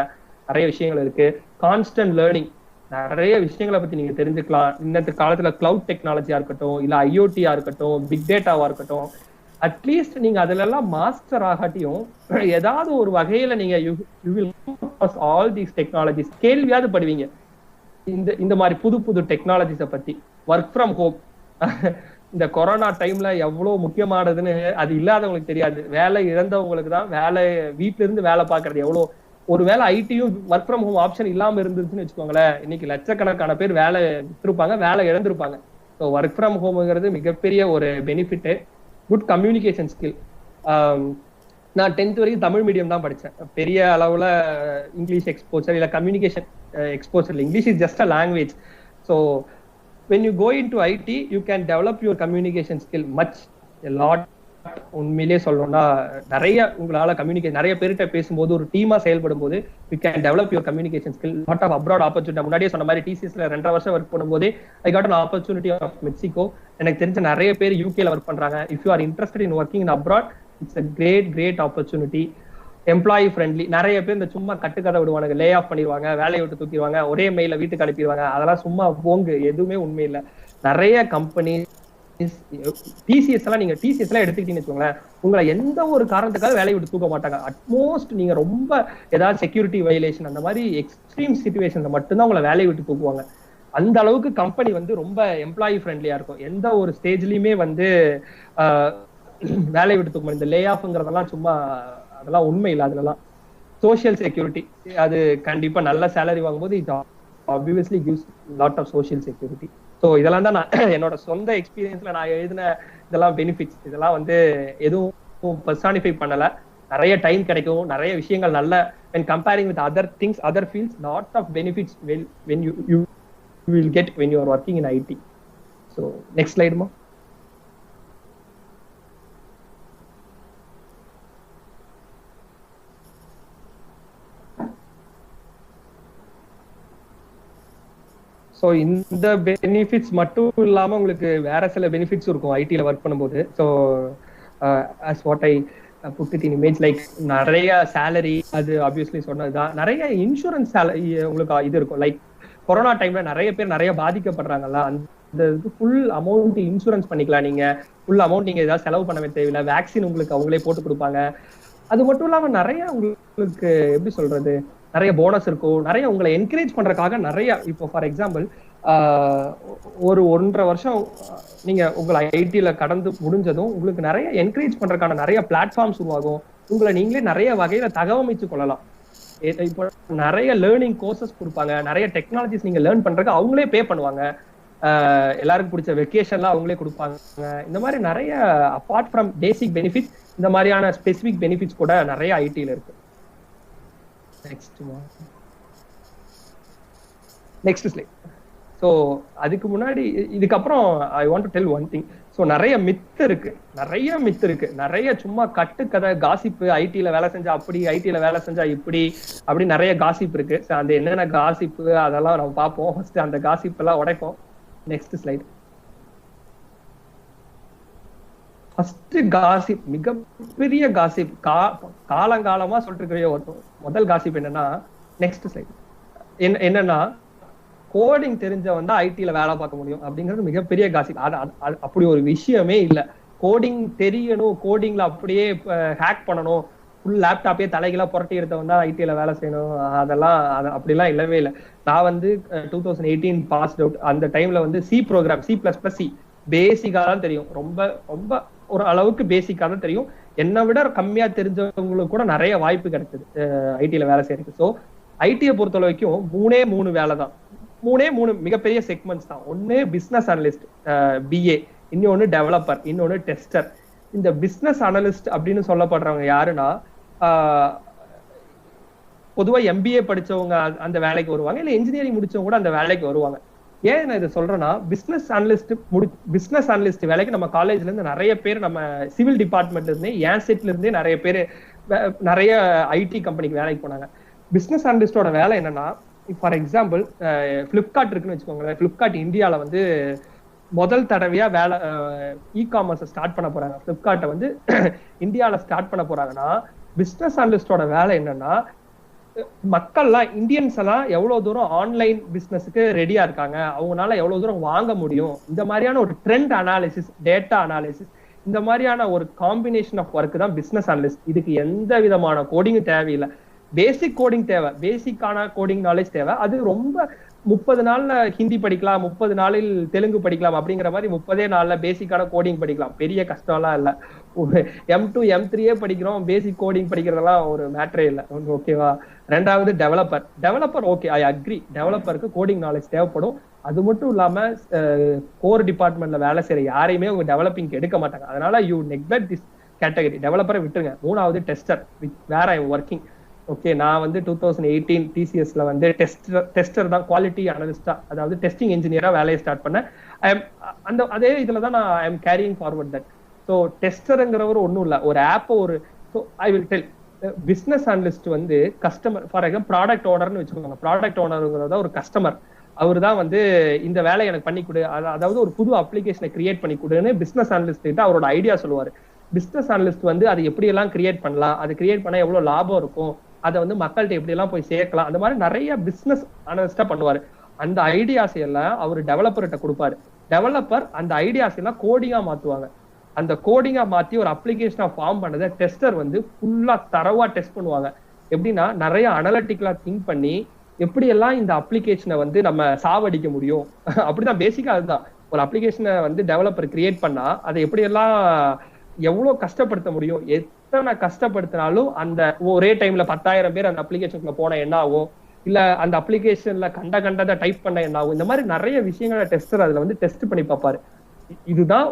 நிறைய விஷயங்கள் இருக்கு. கான்ஸ்டன்ட் லேர்னிங், நிறைய விஷயங்களை பத்தி நீங்க தெரிஞ்சுக்கலாம். இன்னத்து காலத்துல கிளவுட் டெக்னாலஜியா இருக்கட்டும், இல்ல ஐஓடியா இருக்கட்டும், பிக் டேட்டாவா இருக்கட்டும், அட்லீஸ்ட் நீங்க அதுல எல்லாம் மாஸ்டர் ஆகாட்டியும் ஏதாவது ஒரு வகையில நீங்க you will all these technologies கேள்வியாவது படுவீங்க. இந்த மாதிரி புது புது டெக்னாலஜிஸை பத்தி. ஒர்க் ஃப்ரம் ஹோம் இந்த கொரோனா டைம்ல எவ்வளவு முக்கியமானதுன்னு அது இல்லாதவங்களுக்கு தெரியாது. வேலை இழந்தவங்களுக்கு தான் வேலை, வீட்டுல இருந்து வேலை பாக்குறது எவ்வளவு. ஒருவேளை ஐடியும் ஒர்க் ஃப்ரம் ஹோம் ஆப்ஷன் இல்லாம இருந்துச்சுன்னு வச்சுக்கோங்களேன், இன்னைக்கு லட்சக்கணக்கான பேர் வேலை விட்டுருப்பாங்க, வேலை இழந்திருப்பாங்க. ஸோ ஒர்க் ஃப்ரம் ஹோம்ங்கிறது மிகப்பெரிய ஒரு பெனிஃபிட். Good communication skill. நான் 10th வரைக்கும் தமிழ் மீடியம் தான் படித்தேன். பெரிய அளவுல இங்கிலீஷ் எக்ஸ்போசர் இல்லை கம்யூனிகேஷன் எக்ஸ்போசர் இல்லை. English is just a language. So when you go into IT, you can develop your communication skill much a lot. உண்மையிலேயே சொல்லணும்னா நிறைய உங்களால கம்யூனிகேஷன், நிறைய பேர்கிட்ட பேசும்போது, ஒரு டீமா செயல்படும் போது you can develop your communication skill. lot of abroad opportunity. முன்னாடியே சொன்ன மாதிரி டிசிஎஸ்ல 2.5 வருஷம் ஒர்க் பண்ணும்போது I got an opportunity of Mexico. எனக்கு தெரிஞ்ச நிறைய பேர் யூகேல ஒர்க் பண்றாங்க. if you are interested in working in abroad, it's a great opportunity. Employee friendly. நிறைய பேர் இந்த சும்மா கட்டுக்கதை விடுவாங்க, லே ஆஃப் பண்ணிடுவாங்க, வேலையை விட்டு தூக்கிடுவாங்க, ஒரே மெயில வீட்டுக்கு அனுப்பிடுவாங்க. அதெல்லாம் சும்மா போங்கு, எதுவுமே உண்மை இல்லை. நிறைய கம்பெனி டிசிஎஸ் எல்லாம், நீங்க டிசிஎஸ் எல்லாம் எடுத்துக்கிட்டீங்கன்னு வச்சுக்கோங்களேன், உங்களை எந்த ஒரு காரணத்துக்காக வேலையை விட்டு தூக்க மாட்டாங்க. அட்மோஸ்ட் நீங்க ரொம்ப ஏதாவது செக்யூரிட்டி வயலேஷன் அந்த மாதிரி எக்ஸ்ட்ரீம் சிச்சுவேஷன்ல மட்டும்தான் உங்களை வேலையை விட்டு தூக்குவாங்க. அந்த அளவுக்கு கம்பெனி வந்து ரொம்ப எம்ப்ளாயி ஃப்ரெண்ட்லியா இருக்கும். எந்த ஒரு ஸ்டேஜ்லயுமே வந்து வேலையை விட்டு தூக்க மாட்டாங்க. இந்த லே ஆஃப்ங்கிறதெல்லாம் சும்மா, அதெல்லாம் உண்மை இல்லை. அதுலலாம் சோசியல் செக்யூரிட்டி, அது கண்டிப்பா நல்ல சேலரி வாங்கும்போது it obviously gives lot of social security. So இதெல்லாம் தான் நான் என்னோட சொந்த எக்ஸ்பீரியன்ஸ்ல நான் எழுதின இதெல்லாம் பெனிஃபிட்ஸ். இதெல்லாம் வந்து எதுவும் பர்சானிஃபை பண்ணல. நிறைய டைம் கிடைக்கும், நிறைய விஷயங்கள் நல்ல when comparing with other things, other fields, lot of benefits when you will get when you are working in IT. So next slide ma. So இந்த பெனிஃபிட்ஸ் மட்டும் இல்லாமல் உங்களுக்கு வேற சில பெனிஃபிட்ஸ் இருக்கும் ஐடியில் ஒர்க் பண்ணும்போது. So as what I put it in image, like நிறைய சேலரி, அது ஆப்வியஸ்லி சொன்னதுதான். நிறைய இன்சூரன்ஸ் உங்களுக்கு இது இருக்கும். லைக் கொரோனா டைம்ல நிறைய பேர் நிறைய பாதிக்கப்படுறாங்கல்ல, அந்த இது ஃபுல் அமௌண்ட் இன்சூரன்ஸ் பண்ணிக்கலாம். நீங்க ஃபுல் அமௌண்ட் நீங்க ஏதாவது செலவு பண்ணவே தேவையில்லை. வேக்சின் உங்களுக்கு அவங்களே போட்டு கொடுப்பாங்க. அது மட்டும் இல்லாம நிறைய உங்களுக்கு எப்படி சொல்றது, நிறைய போனஸ் இருக்கும். நிறைய உங்களை என்கரேஜ் பண்றதுக்காக நிறைய, இப்போ ஃபார் எக்ஸாம்பிள் ஒரு 1.5 வருஷம் நீங்க உங்களை ஐடில கடந்து முடிஞ்சதும் உங்களுக்கு நிறைய என்கரேஜ் பண்றதுக்கான நிறைய பிளாட்ஃபார்ம்ஸ் உருவாகும். உங்களை நீங்களே நிறைய வகையில தகவமைச்சு கொள்ளலாம். இப்போ நிறைய லேர்னிங் கோர்சஸ் கொடுப்பாங்க, நிறைய டெக்னாலஜிஸ் நீங்க லேர்ன் பண்றதுக்கு அவங்களே பே பண்ணுவாங்க. எல்லாருக்கும் பிடிச்ச வெக்கேஷன்லாம் அவங்களே கொடுப்பாங்க. இந்த மாதிரி நிறைய அப்பார்ட் ஃப்ரம் பேசிக் பெனிஃபிட்ஸ், இந்த மாதிரியான ஸ்பெசிபிக் பெனிஃபிட்ஸ் கூட நிறைய ஐடில இருக்கு. Next slide. ஸோ அதுக்கு முன்னாடி இதுக்கப்புறம் I want to tell one thing. So நிறைய மித்து இருக்கு, நிறைய சும்மா கட்டுக்கதை காசிப்பு. ஐடில வேலை செஞ்சா அப்படி, ஐடில வேலை செஞ்சா இப்படி, அப்படி நிறைய காசிப் இருக்கு. ஸோ அந்த என்னென்ன காசிப்பு அதெல்லாம் நம்ம பார்ப்போம். ஃபர்ஸ்ட் அந்த காசிப் எல்லாம் உடைப்போம். Next slide. ஃபர்ஸ்ட் காசிப், மிகப்பெரிய காசிப், காலங்காலமா சொல்லிட்டு இருக்கிற முதல் காசிப் என்னன்னா, நெக்ஸ்ட் ஸ்லைட், என்னன்னா கோடிங் தெரிஞ்சவன் தான் ஐடில வேலை பார்க்க முடியும் அப்படிங்கிறது மிகப்பெரிய காசிப். அப்படி ஒரு விஷயமே இல்லை. கோடிங் தெரியணும், கோடிங்ல அப்படியே ஹேக் பண்ணணும், ஃபுல் லேப்டாப்பே தலைகளாக புரட்டி எடுத்தவன் தான் ஐடில வேலை செய்யணும், அதெல்லாம் அப்படிலாம் இல்லவே இல்லை. நான் வந்து 2018 பாஸ் அவுட். அந்த டைம்ல வந்து சி ப்ரோக்ராம், C++, பேசிக்கா தான் தெரியும். ரொம்ப ரொம்ப ஒரு அளவுக்கு பேசிக்கா தான் தெரியும். என்னை விட கம்மியா தெரிஞ்சவங்களுக்கு கூட நிறைய வாய்ப்பு கிடைச்சது ஐடில வேலை செய்யறதுக்கு. ஸோ ஐடியை பொறுத்த வரைக்கும் 3 வேலை தான், 3 மிகப்பெரிய செக்மெண்ட்ஸ் தான். ஒன்னு பிசினஸ் அனலிஸ்ட் BA, இன்னொன்னு டெவலப்பர், இன்னொன்னு டெஸ்டர். இந்த பிசினஸ் அனலிஸ்ட் அப்படின்னு சொல்லப்படுறவங்க யாருன்னா, பொதுவா MBA படிச்சவங்க அந்த வேலைக்கு வருவாங்க, இல்ல இன்ஜினியரிங் முடிச்சவங்க கூட அந்த வேலைக்கு வருவாங்க. ஏன் நான் இதை சொல்றேன்னா, பிசினஸ் அனலிஸ்ட் வேலைக்கு நம்ம காலேஜ்ல இருந்து நிறைய பேர், நம்ம சிவில் டிபார்ட்மெண்ட்ல இருந்தே, ஏன்செட்ல இருந்தே நிறைய பேர் நிறைய ஐடி கம்பெனிக்கு வேலைக்கு போனாங்க. பிசினஸ் அனலிஸ்டோட வேலை என்னன்னா, ஃபார் எக்ஸாம்பிள் பிளிப்கார்ட் இருக்குன்னு வச்சுக்கோங்களேன். பிளிப்கார்ட் இந்தியாவில் வந்து முதல் தடவையா வேலை இ-காமர்ஸை ஸ்டார்ட் பண்ண போறாங்க. பிளிப்கார்ட்டை வந்து இந்தியாவில் ஸ்டார்ட் பண்ண போறாங்கன்னா, பிசினஸ் அனலிஸ்டோட வேலை என்னன்னா, மக்கள்லாம், இந்தியன்ஸ் எல்லாம் எவ்வளவு தூரம் ஆன்லைன் பிசினஸுக்கு ரெடியா இருக்காங்க, அவங்களால எவ்வளவு தூரம் வாங்க முடியும், இந்த மாதிரியான ஒரு ட்ரெண்ட் அனாலிசிஸ், டேட்டா அனாலிசிஸ், இந்த மாதிரியான ஒரு காம்பினேஷன் ஆஃப் ஒர்க் தான் பிசினஸ் அனலிஸ்ட். இதுக்கு எந்த விதமான கோடிங்கும் தேவையில்லை. பேசிக் கோடிங் தேவை, பேசிக்கான கோடிங் நாலேஜ் தேவை. அது ரொம்ப 30 நாள்ல ஹிந்தி படிக்கலாம், 30 நாளில் தெலுங்கு படிக்கலாம் அப்படிங்கிற மாதிரி 30 நாள்ல பேசிக்கான கோடிங் படிக்கலாம். பெரிய கஷ்டம்லாம் இல்லை. M2 M3 படிக்கிறோம், பேசிக் கோடிங் படிக்கிறதெல்லாம் ஒரு மேட்டரே இல்லை. ஓகேவா? ரெண்டாவது டெவலப்பர் ஓகே, ஐ அக்ரி. டெவலப்பருக்கு கோடிங் நாலேஜ் தேவைப்படும். அது மட்டும் இல்லாம கோர் டிபார்ட்மெண்ட்ல வேலை செய்யற யாரையுமே உங்க டெவலப்பிங் எடுக்க மாட்டாங்க. அதனால யூ நெக்லெக்ட் திஸ் கேட்டகரி. டெவலப்பரை விட்டுருங்க. மூணாவது டெஸ்டர், வேற ஐ ஒர்க்கிங். ஓகே, நான் வந்து 2018 TCSல வந்து டெஸ்டர் தான், குவாலிட்டி அனலிஸ்டா, அதாவது டெஸ்டிங் இன்ஜினியரா வேலையை ஸ்டார்ட் பண்ணேன். அதே இதுல தான் நான் I am carrying forward that. So டெஸ்டருங்கிறவர் ஒன்றும் இல்லை, ஒரு ஆப்பை so I will tell. Business analyst வந்து கஸ்டமர், ஃபார் எக்ஸாம்பிள் ப்ராடக்ட் ஓனர்னு வச்சுக்கோங்க. ப்ராடக்ட் ஓனருங்கிறத ஒரு கஸ்டமர், அவர் தான் வந்து இந்த வேலையை எனக்கு பண்ணி கொடு, அதாவது ஒரு புது அப்ளிகேஷனை கிரியேட் பண்ணி கொடுன்னு பிசினஸ் அனலிஸ்ட் கிட்ட அவரோட ஐடியா சொல்லுவார். பிசினஸ் அனலிஸ்ட் வந்து அதை எப்படியெல்லாம் கிரியேட் பண்ணலாம், அது கிரியேட் பண்ணா எவ்வளவு லாபம் இருக்கும், அதை வந்து மக்கள்கிட்ட எப்படி எல்லாம் போய் சேர்க்கலாம், அந்த மாதிரி நிறைய பிசினஸ் அனலிஸ்டா பண்ணுவாரு. அந்த ஐடியாஸ் எல்லாம் அவர் டெவலப்பர்கிட்ட கொடுப்பாரு. டெவலப்பர் அந்த ஐடியாஸ் எல்லாம் கோடிங்கா மாத்துவாங்க. அந்த கோடிங்கா மாத்தி ஒரு அப்ளிகேஷனா ஃபார்ம் பண்ணதை டெஸ்டர் வந்து ஃபுல்லா தரவா டெஸ்ட் பண்ணுவாங்க. எப்படின்னா, நிறைய அனலிட்டிக்கலா திங்க் பண்ணி எப்படியெல்லாம் இந்த அப்ளிகேஷனை வந்து நம்ம சாவடிக்க முடியும். அப்படிதான் பேசிக்கா அதுதான். ஒரு அப்ளிகேஷனை வந்து டெவலப்பர் கிரியேட் பண்ணா அதை எப்படியெல்லாம் எவ்வளவு கஷ்டப்படுத்த முடியும், எத்தனை கஷ்டப்படுத்தினாலும் அந்த ஒரே டைம்ல 10,000 பேர் அந்த அப்ளிகேஷனுக்குள்ள போன என்ன ஆகும், இல்ல அந்த அப்ளிகேஷன்ல கண்டதை டைப் பண்ண என்ன ஆகும், இந்த மாதிரி நிறைய விஷயங்களை டெஸ்டர் அதுல வந்து டெஸ்ட் பண்ணி பார்ப்பாரு. இதுதான்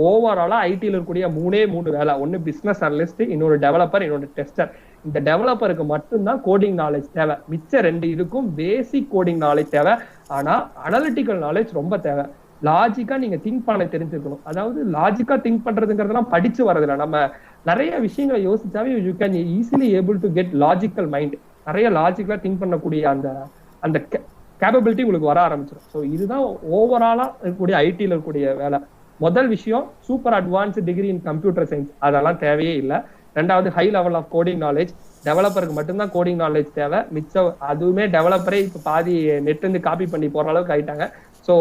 ஓவராலா ஐடில இருக்கக்கூடிய 3 வேலை. ஒன்னு பிசினஸ் அனலிஸ்ட், இன்னொரு டெவலப்பர், இன்னொரு டெஸ்டர். இந்த டெவலப்பருக்கு மட்டும்தான் கோடிங் நாலேஜ் தேவை. மிச்ச 2 இதுக்கும் பேசிக் கோடிங் நாலேஜ் தேவை. ஆனா அனலிட்டிக்கல் நாலேஜ் ரொம்ப தேவை. லாஜிக்கா நீங்க திங்க் பண்ண தெரிஞ்சிருக்கணும். அதாவது லாஜிக்கா திங்க் பண்றதுங்கிறதெல்லாம் படிச்சு வரதில்ல. நம்ம நிறைய விஷயங்களை யோசிச்சாவே you can easily able to get logical mind. நிறைய லாஜிக்கலா திங்க் பண்ணக்கூடிய அந்த கேப்பபிலிட்டி உங்களுக்கு வர ஆரம்பிச்சிடும். ஸோ இதுதான் ஓவராலா இருக்கக்கூடிய ஐடியில் இருக்கக்கூடிய வேலை. முதல் விஷயம், super advanced degree in computer science, அதெல்லாம் தேவையே இல்லை. ரெண்டாவது, high level of coding knowledge. டெவலப்பருக்கு மட்டும்தான் கோடிங் நாலேஜ் தேவை. மிச்சம் அதுவுமே டெவலப்பரே இப்போ பாதி நெட் இருந்து காப்பி பண்ணி போற அளவுக்கு ஆயிட்டாங்க. So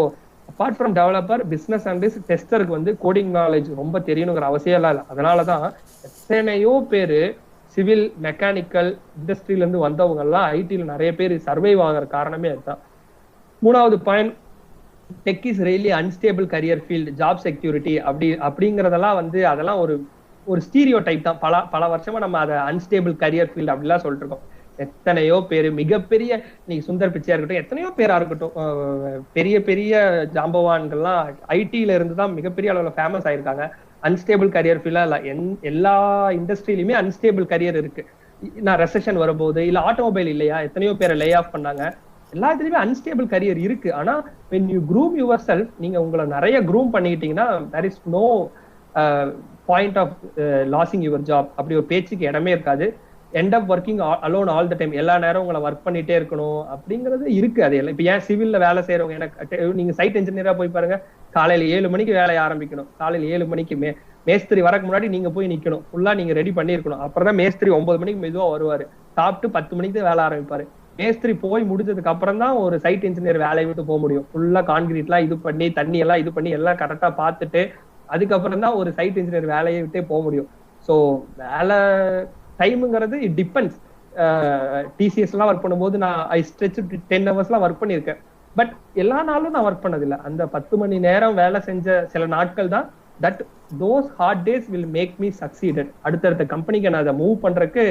apart from developer, business analyst, டெஸ்டருக்கு வந்து கோடிங் நாலேஜ் ரொம்ப தெரியணுங்கிற அவசியம் எல்லாம் இல்லை. அதனாலதான் எத்தனையோ பேரு சிவில், மெக்கானிக்கல் இண்டஸ்ட்ரியில இருந்து வந்தவங்க எல்லாம் ஐடில நிறைய பேர் சர்வைவ் ஆகிற காரணமே அதுதான். மூணாவது point, tech is really unstable career field, job security அப்படிங்கிறதெல்லாம் வந்து அதெல்லாம் ஒரு ஸ்டீரியோ டைப் தான். பல வருஷமா நம்ம அதை அன்ஸ்டேபிள் கரியர் ஃபீல்டு அப்படிலாம் சொல்லிட்டு இருக்கோம். எத்தனையோ பேர் மிகப்பெரிய, நீங்க சுந்தர் பிச்சையா இருக்கட்டும், எத்தனையோ பேரா இருக்கட்டும், பெரிய பெரிய ஜாம்பவான்கள்லாம் ஐடில இருந்து தான் மிகப்பெரிய அளவுல ஃபேமஸ் ஆயிருக்காங்க. அன்ஸ்டேபிள் கரியர் ஃபீல்டா இல்ல, எல்லா இண்டஸ்ட்ரியிலுமே அன்ஸ்டேபிள் கரியர் இருக்கு. நான் ரெசெஷன் வரும்போது, இல்ல ஆட்டோமொபைல் இல்லையா, எத்தனையோ பேரை லே ஆஃப் பண்ணாங்க. எல்லா இதுலயுமே அன்ஸ்டேபிள் கரியர் இருக்கு. ஆனா when you groom yourself, நீங்க உங்களை நிறைய க்ரூம் பண்ணிக்கிட்டீங்கன்னா there is no point of losing your job. அப்படி ஒரு பேச்சுக்கு இடமே இருக்காது. End of working alone all the time, எல்லா நேரம் உங்களை ஒர்க் பண்ணிட்டே இருக்கணும் அப்படிங்கிறது இருக்கு. அது எல்லாம் இப்ப ஏன் சிவில்ல வேலை செய்யறவங்க, எனக்கு நீங்க சைட் இன்ஜினியரா போய் பாருங்க, காலையில 7 மணிக்கு வேலையை ஆரம்பிக்கணும். காலையில 7 மணிக்கு மேஸ்திரி வரக்கு முன்னாடி நீங்க போய் நிக்கணும், ஃபுல்லா நீங்க ரெடி பண்ணிருக்கணும். அப்புறம் தான் மேஸ்திரி 9 மணிக்கு மெதுவா வருவாரு, சாப்பிட்டு 10 மணிக்கு தான் வேலை ஆரம்பிப்பாரு. மேஸ்திரி போய் முடிஞ்சதுக்கு அப்புறம் தான் ஒரு சைட் இன்ஜினியர் வேலையை விட்டு போக முடியும். ஃபுல்லா கான்கிரீட் எல்லாம் இது பண்ணி, தண்ணி எல்லாம் இது பண்ணி எல்லாம் கரெக்டா பார்த்துட்டு அதுக்கப்புறம் தான் ஒரு சைட் இன்ஜினியர் வேலையை விட்டே போக முடியும். ஸோ வேலை டைமுங்கிறது இட் டிபெண்ட்ஸ். டிசிஎஸ் எல்லாம் ஒர்க் பண்ணும்போது நான் ஐ ஸ்ட்ரெச் 10 hours எல்லாம் ஒர்க் பண்ணியிருக்கேன். பட் எல்லா நாளும் நான் ஒர்க் பண்ணதில்லை. அந்த 10 மணி நேரம் வேலை செஞ்ச சில நாட்கள் தான் that those hard days will make me succeeded. அடுத்தடுத்த கம்பெனிக்கு நான் அதை மூவ் பண்றதுக்கு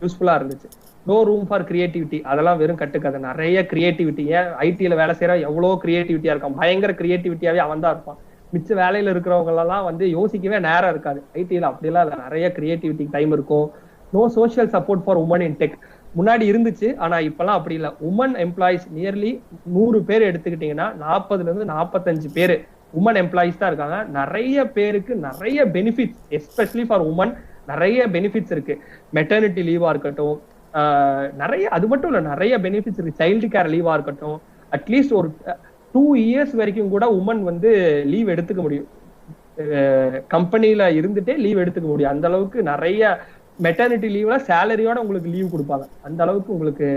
யூஸ்ஃபுல்லா இருந்துச்சு. நோ ரூம் ஃபார் கிரியேட்டிவிட்டி, அதெல்லாம் வெறும் கட்டுக்கதை. நிறைய கிரியேட்டிவிட்டி, ஏன் ஐடியில வேலை செய்யற எவ்வளோ கிரியேட்டிவிட்டியா இருக்கான், பயங்கர கிரியேட்டிவிட்டியாவே அவன் தான் இருப்பான். மிச்ச வேலையில இருக்கிறவங்க எல்லாம் வந்து யோசிக்கவே நேரம் இருக்காது. ஐடியில அப்படிலாம் இல்லை, நிறைய கிரியேட்டிவிட்டி டைம் இருக்கும். No social support for woman in tech. முன்னாடி இருந்துச்சு, ஆனா இப்பெல்லாம் அப்படி இல்லை. உமன் எம்ப்ளாயிஸ் நியர்லி 100 பேர் எடுத்துக்கிட்டீங்கன்னா 40ல இருந்து 45 பேர் உமன் எம்ப்ளாயிஸ் தான் இருக்காங்க. நிறைய பேருக்கு நிறைய பெனிஃபிட்ஸ், எஸ்பெஷலி ஃபார் உமன் நிறைய பெனிஃபிட்ஸ் இருக்கு. மெட்டர்னிட்டி லீவா இருக்கட்டும், நிறைய, அது மட்டும் இல்ல, நிறைய பெனிஃபிட்ஸ் இருக்கு. சைல்டு கேர் லீவா இருக்கட்டும், அட்லீஸ்ட் ஒரு 2 years வரைக்கும் கூட உமன் வந்து லீவ் எடுத்துக்க முடியும். கம்பெனில இருந்துட்டே லீவ் எடுத்துக்க முடியும். அந்த அளவுக்கு நிறைய மெட்டர்னிட்டி லீவ்ல சேலரியோட உங்களுக்கு லீவ் கொடுப்பாங்க. அந்த அளவுக்கு உங்களுக்கு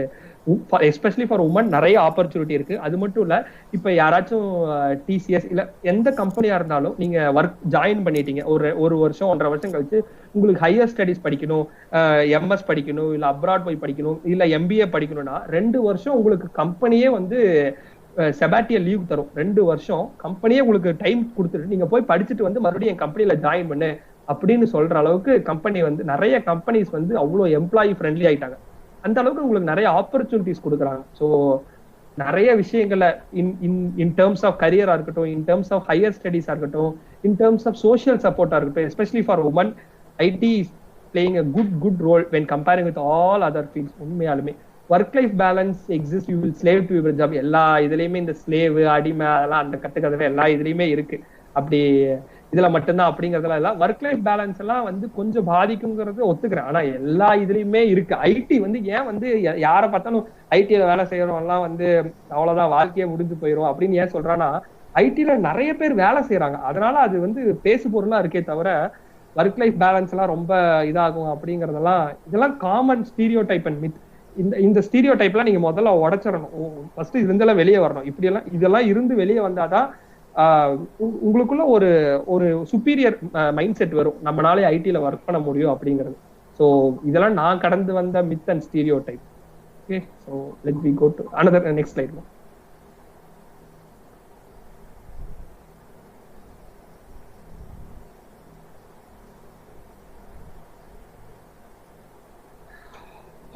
எஸ்பெஷலி ஃபார் உமன் நிறைய ஆப்பர்ச்சுனிட்டி இருக்கு. அது மட்டும் இல்ல, இப்ப யாராச்சும் டிசிஎஸ் இல்ல எந்த கம்பெனியா இருந்தாலும் நீங்க ஒர்க் ஜாயின் பண்ணிட்டீங்க, ஒரு வருஷம் 1.5 வருஷம் கழிச்சு உங்களுக்கு ஹையர் ஸ்டடிஸ் படிக்கணும், எம்எஸ் படிக்கணும், இல்ல அப்ராட் போய் படிக்கணும், இல்ல எம்பிஏ படிக்கணும்னா 2 வருஷம் உங்களுக்கு கம்பெனியே வந்து செபாட்டியல் லீவ் தரும். 2 வருஷம் கம்பெனியே உங்களுக்கு டைம் கொடுத்துட்டு நீங்க போய் படிச்சுட்டு வந்து மறுபடியும் என் கம்பெனில ஜாயின் பண்ணு அப்படின்னு சொல்ற அளவுக்கு கம்பெனி வந்து, நிறைய கம்பெனிஸ் வந்து அவ்வளோ எம்ப்ளாயி ஃப்ரெண்ட்லி ஆயிட்டாங்க. அந்த அளவுக்கு உங்களுக்கு நிறைய ஆப்பர்ச்சுனிட்டிஸ் கொடுக்குறாங்க. ஸோ நிறைய விஷயங்கள்ல இன் டேர்ம்ஸ் ஆஃப் கரியரா இருக்கட்டும், இன் டேர்ம்ஸ் ஆஃப் ஹையர் ஸ்டடிஸா இருக்கட்டும், இன் டேர்ம்ஸ் ஆஃப் சோஷியல் சப்போர்ட்டா இருக்கட்டும், especially for women, IT is playing a good role when comparing with all other fields. உண்மையாலுமே work life balance exist, you will slave to your job. எல்லா இதுலயுமே இந்த slave, அடிமை, அதெல்லாம் அந்த கட்டுக்கதவே எல்லா இதுலயுமே இருக்கு. அப்படி இதுல மட்டும்தான் அப்படிங்கறதுலாம் இல்ல. ஒர்க் லைஃப் பேலன்ஸ் எல்லாம் வந்து கொஞ்சம் பாதிக்குங்கிறது ஒத்துக்கிறேன். ஆனா எல்லா இதுலயுமே இருக்கு. ஐடி வந்து ஏன் வந்து யாரை பார்த்தாலும் ஐடியில வேலை செய்யறவங்க எல்லாம் வந்து அவ்வளவுதான் வாழ்க்கையே முடிஞ்சு போயிடும் அப்படின்னு ஏன் சொல்றான்னா, ஐடில நிறைய பேர் வேலை செய்யறாங்க. அதனால அது வந்து பேசு பொருளா இருக்கே தவிர ஒர்க் லைஃப் பேலன்ஸ் எல்லாம் ரொம்ப இதாகும் அப்படிங்கறதெல்லாம், இதெல்லாம் common stereo type and myth. இந்த ஸ்டீரியோ டைப்லாம் நீங்க முதல்ல உடைச்சிடணும். ஃபர்ஸ்ட் இருந்தெல்லாம் வெளியே வரணும். இப்படி எல்லாம் இதெல்லாம் இருந்து வெளியே வந்தாதான் உங்களுக்குள்ள ஒரு சுப்பீரியர் மைண்ட் செட் வரும், நம்மளாலே ஐடில ஒர்க் பண்ண முடியும் அப்படிங்கிறது. ஸோ இதெல்லாம் நான் கடந்து வந்த myth and stereotype. Okay, so let we go to another next slide.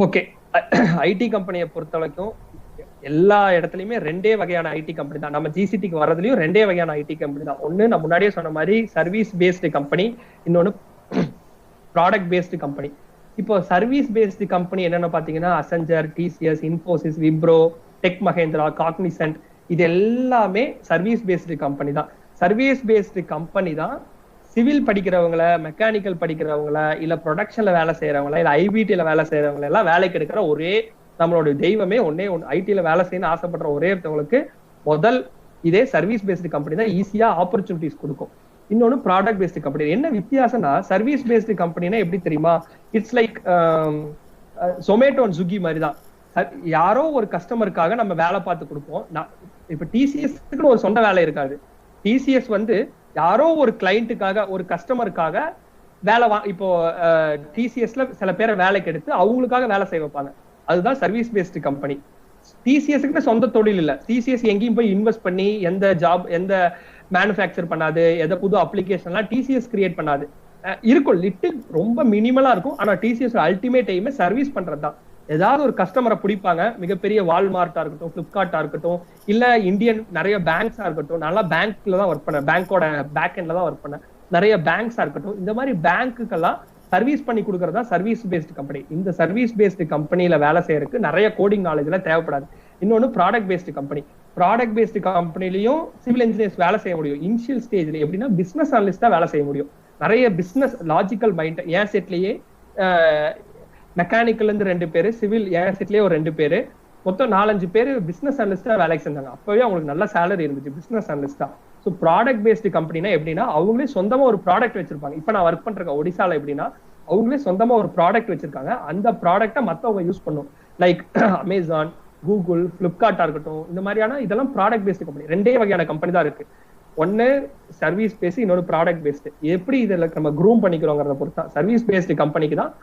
Okay, IT கம்பெனியை பொறுத்த வரைக்கும் எல்லா இடத்துலயுமே 2 வகையான ஐடி கம்பெனி தான். நம்ம ஜிசிடிக்கு வர்றதுலயும் 2 வகையான ஐடி கம்பெனி தான். ஒண்ணு நான் முன்னாடியே சொன்ன மாதிரி சர்வீஸ் பேஸ்டு கம்பெனி, இன்னொன்னு ப்ராடக்ட் பேஸ்டு கம்பெனி. இப்போ சர்வீஸ் பேஸ்டு கம்பெனி என்னன்னு பாத்தீங்கன்னா Accenture, TCS, Infosys, Wipro, tech Mahindra, Cognizant, இது எல்லாமே சர்வீஸ் பேஸ்டு கம்பெனி தான். சர்வீஸ் பேஸ்டு கம்பெனி தான் சிவில் படிக்கிறவங்கள, மெக்கானிக்கல் படிக்கிறவங்கள, இல்ல ப்ரொடக்ஷன்ல வேலை செய்யறவங்கள, இல்ல ஐபிடில வேலை செய்யறவங்க எல்லாம் வேலைக்கு எடுக்கிற ஒரே நம்மளோட தெய்வமே ஒன்னே ஒன்று. ஐடில வேலை செய்யணும்னு ஆசைப்படுற ஒரே ஒருத்தவங்களுக்கு முதல் இதே சர்வீஸ் பேஸ்டு கம்பெனி தான் ஈஸியா ஆப்பர்ச்சுனிட்டிஸ் கொடுக்கும். இன்னொன்னு ப்ராடக்ட் பேஸ்டு கம்பெனி. என்ன வித்தியாசம்னா, சர்வீஸ் பேஸ்டு கம்பெனினா எப்படி தெரியுமா, it's like Zomato and Swiggy மாதிரி தான். யாரோ ஒரு கஸ்டமருக்காக நம்ம வேலை பார்த்து கொடுப்போம். இப்ப டிசிஎஸ்க்கு ஒரு சொந்த வேலை இருக்காது. டிசிஎஸ் வந்து யாரோ ஒரு கிளைண்ட்டுக்காக, ஒரு கஸ்டமருக்காக வேலை இப்போ டிசிஎஸ்ல சில பேரை வேலைக்கு எடுத்து அவங்களுக்காக வேலை செய்ய வைப்பாங்க. அதுதான் சர்வீஸ் பேஸ்டு கம்பெனி. டிசிஎஸ்க்கு சொந்த தொழில் இல்ல. டிசிஎஸ் எங்கேயும் போய் இன்வெஸ்ட் பண்ணி எந்த ஜாப், எந்த மேனுஃபேக்சர் பண்ணாது, எந்த புது அப்ளிகேஷன்லாம் டிசிஎஸ் கிரியேட் பண்ணாது. இருக்கும், லிட்டில் ரொம்ப மினிமலா இருக்கும். ஆனா டிசிஎஸ் அல்டிமேட் எய்மே சர்வீஸ் பண்றது தான். ஏதாவது ஒரு கஸ்டமரை பிடிப்பாங்க, மிகப்பெரிய வால்மார்ட்டா இருக்கட்டும், பிளிப்கார்ட்டா இருக்கட்டும், இல்ல இந்தியன் நிறைய பேங்க்ஸா இருக்கட்டும். நல்லா பேங்க்ல தான் ஒர்க் பண்ணேன், பேங்கோட பேக் எண்ட்ல தான் ஒர்க் பண்ணேன். நிறைய பேங்க்ஸா இருக்கட்டும், இந்த மாதிரி பேங்க்குக்கெல்லாம் சர்வீஸ் பண்ணி கொடுக்கறதா சர்வீஸ் பேஸ்டு கம்பெனி. இந்த சர்வீஸ் பேஸ்டு கம்பெனில வேலை செய்யறதுக்கு நிறைய கோடிங் நாலேஜ் எல்லாம் தேவைப்படாது. இன்னொன்னு product based company. Product based கம்பெனிலையும் சிவில் இன்ஜினியர்ஸ் வேலை செய்ய முடியும். இனிஷியல் ஸ்டேஜ்ல எப்படின்னா பிசினஸ் அனலிஸ்டா வேலை செய்ய முடியும். நிறைய பிசினஸ் லாஜிக்கல் மைண்ட் ஏன் செட்லயே மெக்கானிக்கல் இருந்து 2 பேரு, சிவில் ஏன் செட்லயே ஒரு 2 பேரு, மொத்தம் 4-5 பேர் பிசினஸ் அனலிஸ்டா வேலைக்கு செஞ்சாங்க. அப்பவே அவங்களுக்கு நல்ல சேலரி இருந்துச்சு பிசினஸ் அனலிஸ்டா. ஸோ ப்ராடக்ட் பேஸ்டு கம்பெனினா எப்படின்னா அவங்களே சொந்தமா ஒரு ப்ராடக்ட் வச்சிருப்பாங்க. இப்ப நான் ஒர்க் பண்ற ஒடிசால எப்படின்னா அவங்களே சொந்தமா ஒரு ப்ராடக்ட் வச்சிருக்காங்க. அந்த ப்ராடக்ட்டை மத்தவங்க யூஸ் பண்ணும். லைக் அமேசான், கூகுள், பிளிப்கார்ட்டா இருக்கட்டும், இந்த மாதிரியான இதெல்லாம் ப்ராடக்ட் பேஸ்டு கம்பெனி. 2 வகையான கம்பெனி தான் இருக்கு. ஒன்னு சர்வீஸ் பேஸ்டு, இன்னொரு ப்ராடக்ட் பேஸ்டு. எப்படி இதுல நம்ம க்ரூம் பண்ணிக்கிறோங்கிறத பொறுத்தா. சர்வீஸ் பேஸ்டு கம்பெனிக்கு தான்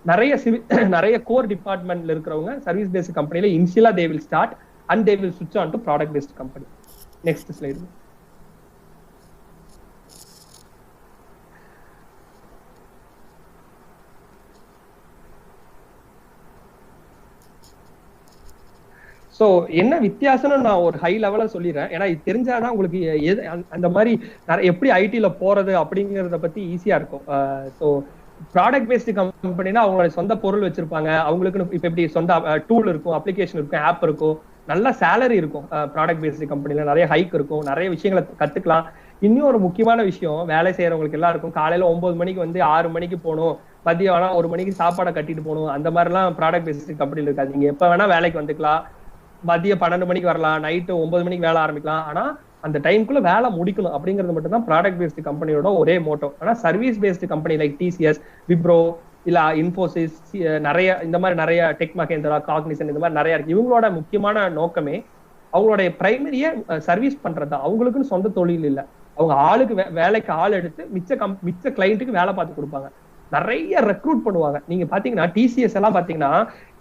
நிறைய கோர் டிபார்ட்மெண்ட்ல இருக்கிறவங்க சர்வீஸ் பேஸ்டு கம்பெனில இனிஷியலா they will start and they will ஸ்விட்ச் on to product based company. Next slide. So என்ன வித்தியாசம்னு நான் ஒரு ஹை லெவலா சொல்லிடுறேன். ஏன்னா இது தெரிஞ்சாதான் உங்களுக்கு அந்த மாதிரி எப்படி ஐடில போறது அப்படிங்கறத பத்தி ஈஸியா இருக்கும். ஸோ ப்ராடக்ட் பேஸ்டு கம்பெனினா அவங்களோட சொந்த பொருள் வச்சிருப்பாங்க. அவங்களுக்குன்னு இப்ப எப்படி சொந்த டூல் இருக்கும், அப்ளிகேஷன் இருக்கும், ஆப் இருக்கும், நல்ல சேலரி இருக்கும். ப்ராடக்ட் பேஸ்டு கம்பெனில நிறைய ஹைக் இருக்கும், நிறைய விஷயங்களை கத்துக்கலாம். இன்னும் ஒரு முக்கியமான விஷயம், வேலை செய்யறவங்களுக்கு எல்லாருக்கும் காலையில 9 மணிக்கு வந்து 6 மணிக்கு போகணும், மதியம் வேணா 1 மணிக்கு சாப்பாடை கட்டிட்டு போகணும், அந்த மாதிரி எல்லாம் ப்ராடக்ட் பேஸ்டு கம்பெனில இருக்காது. நீங்க எப்ப வேணா வேலைக்கு வந்துக்கலாம், மதியம் 12 மணிக்கு வரலாம், நைட்டு 9 மணிக்கு வேலை ஆரம்பிக்கலாம். ஆனா அந்த டைம்குள்ள வேலை முடிக்கணும் அப்படிங்கிறது மட்டும் தான் ப்ராடக்ட் பேஸ்டு கம்பெனியோட ஒரே மோட்டோ. ஆனா service based company like TCS, Wipro, இல்ல இன்ஃபோசிஸ், நிறைய இந்த மாதிரி நிறைய டெக் மகேந்திரா, காக்னிசன், இந்த மாதிரி நிறைய இருக்கு. இவங்களோட முக்கியமான நோக்கமே அவங்களுடைய பிரைமரியா சர்வீஸ் பண்றதுதான். அவங்களுக்குன்னு சொந்த தொழில் இல்லை. அவங்க ஆளுக்கு வேலைக்கு ஆள் எடுத்து மிச்ச கிளைண்ட்டுக்கு வேலை பார்த்து கொடுப்பாங்க. நிறைய ரெக்ரூட் பண்ணுவாங்க. நீங்க பாத்தீங்கன்னா டிசிஎஸ் எல்லாம் பாத்தீங்கன்னா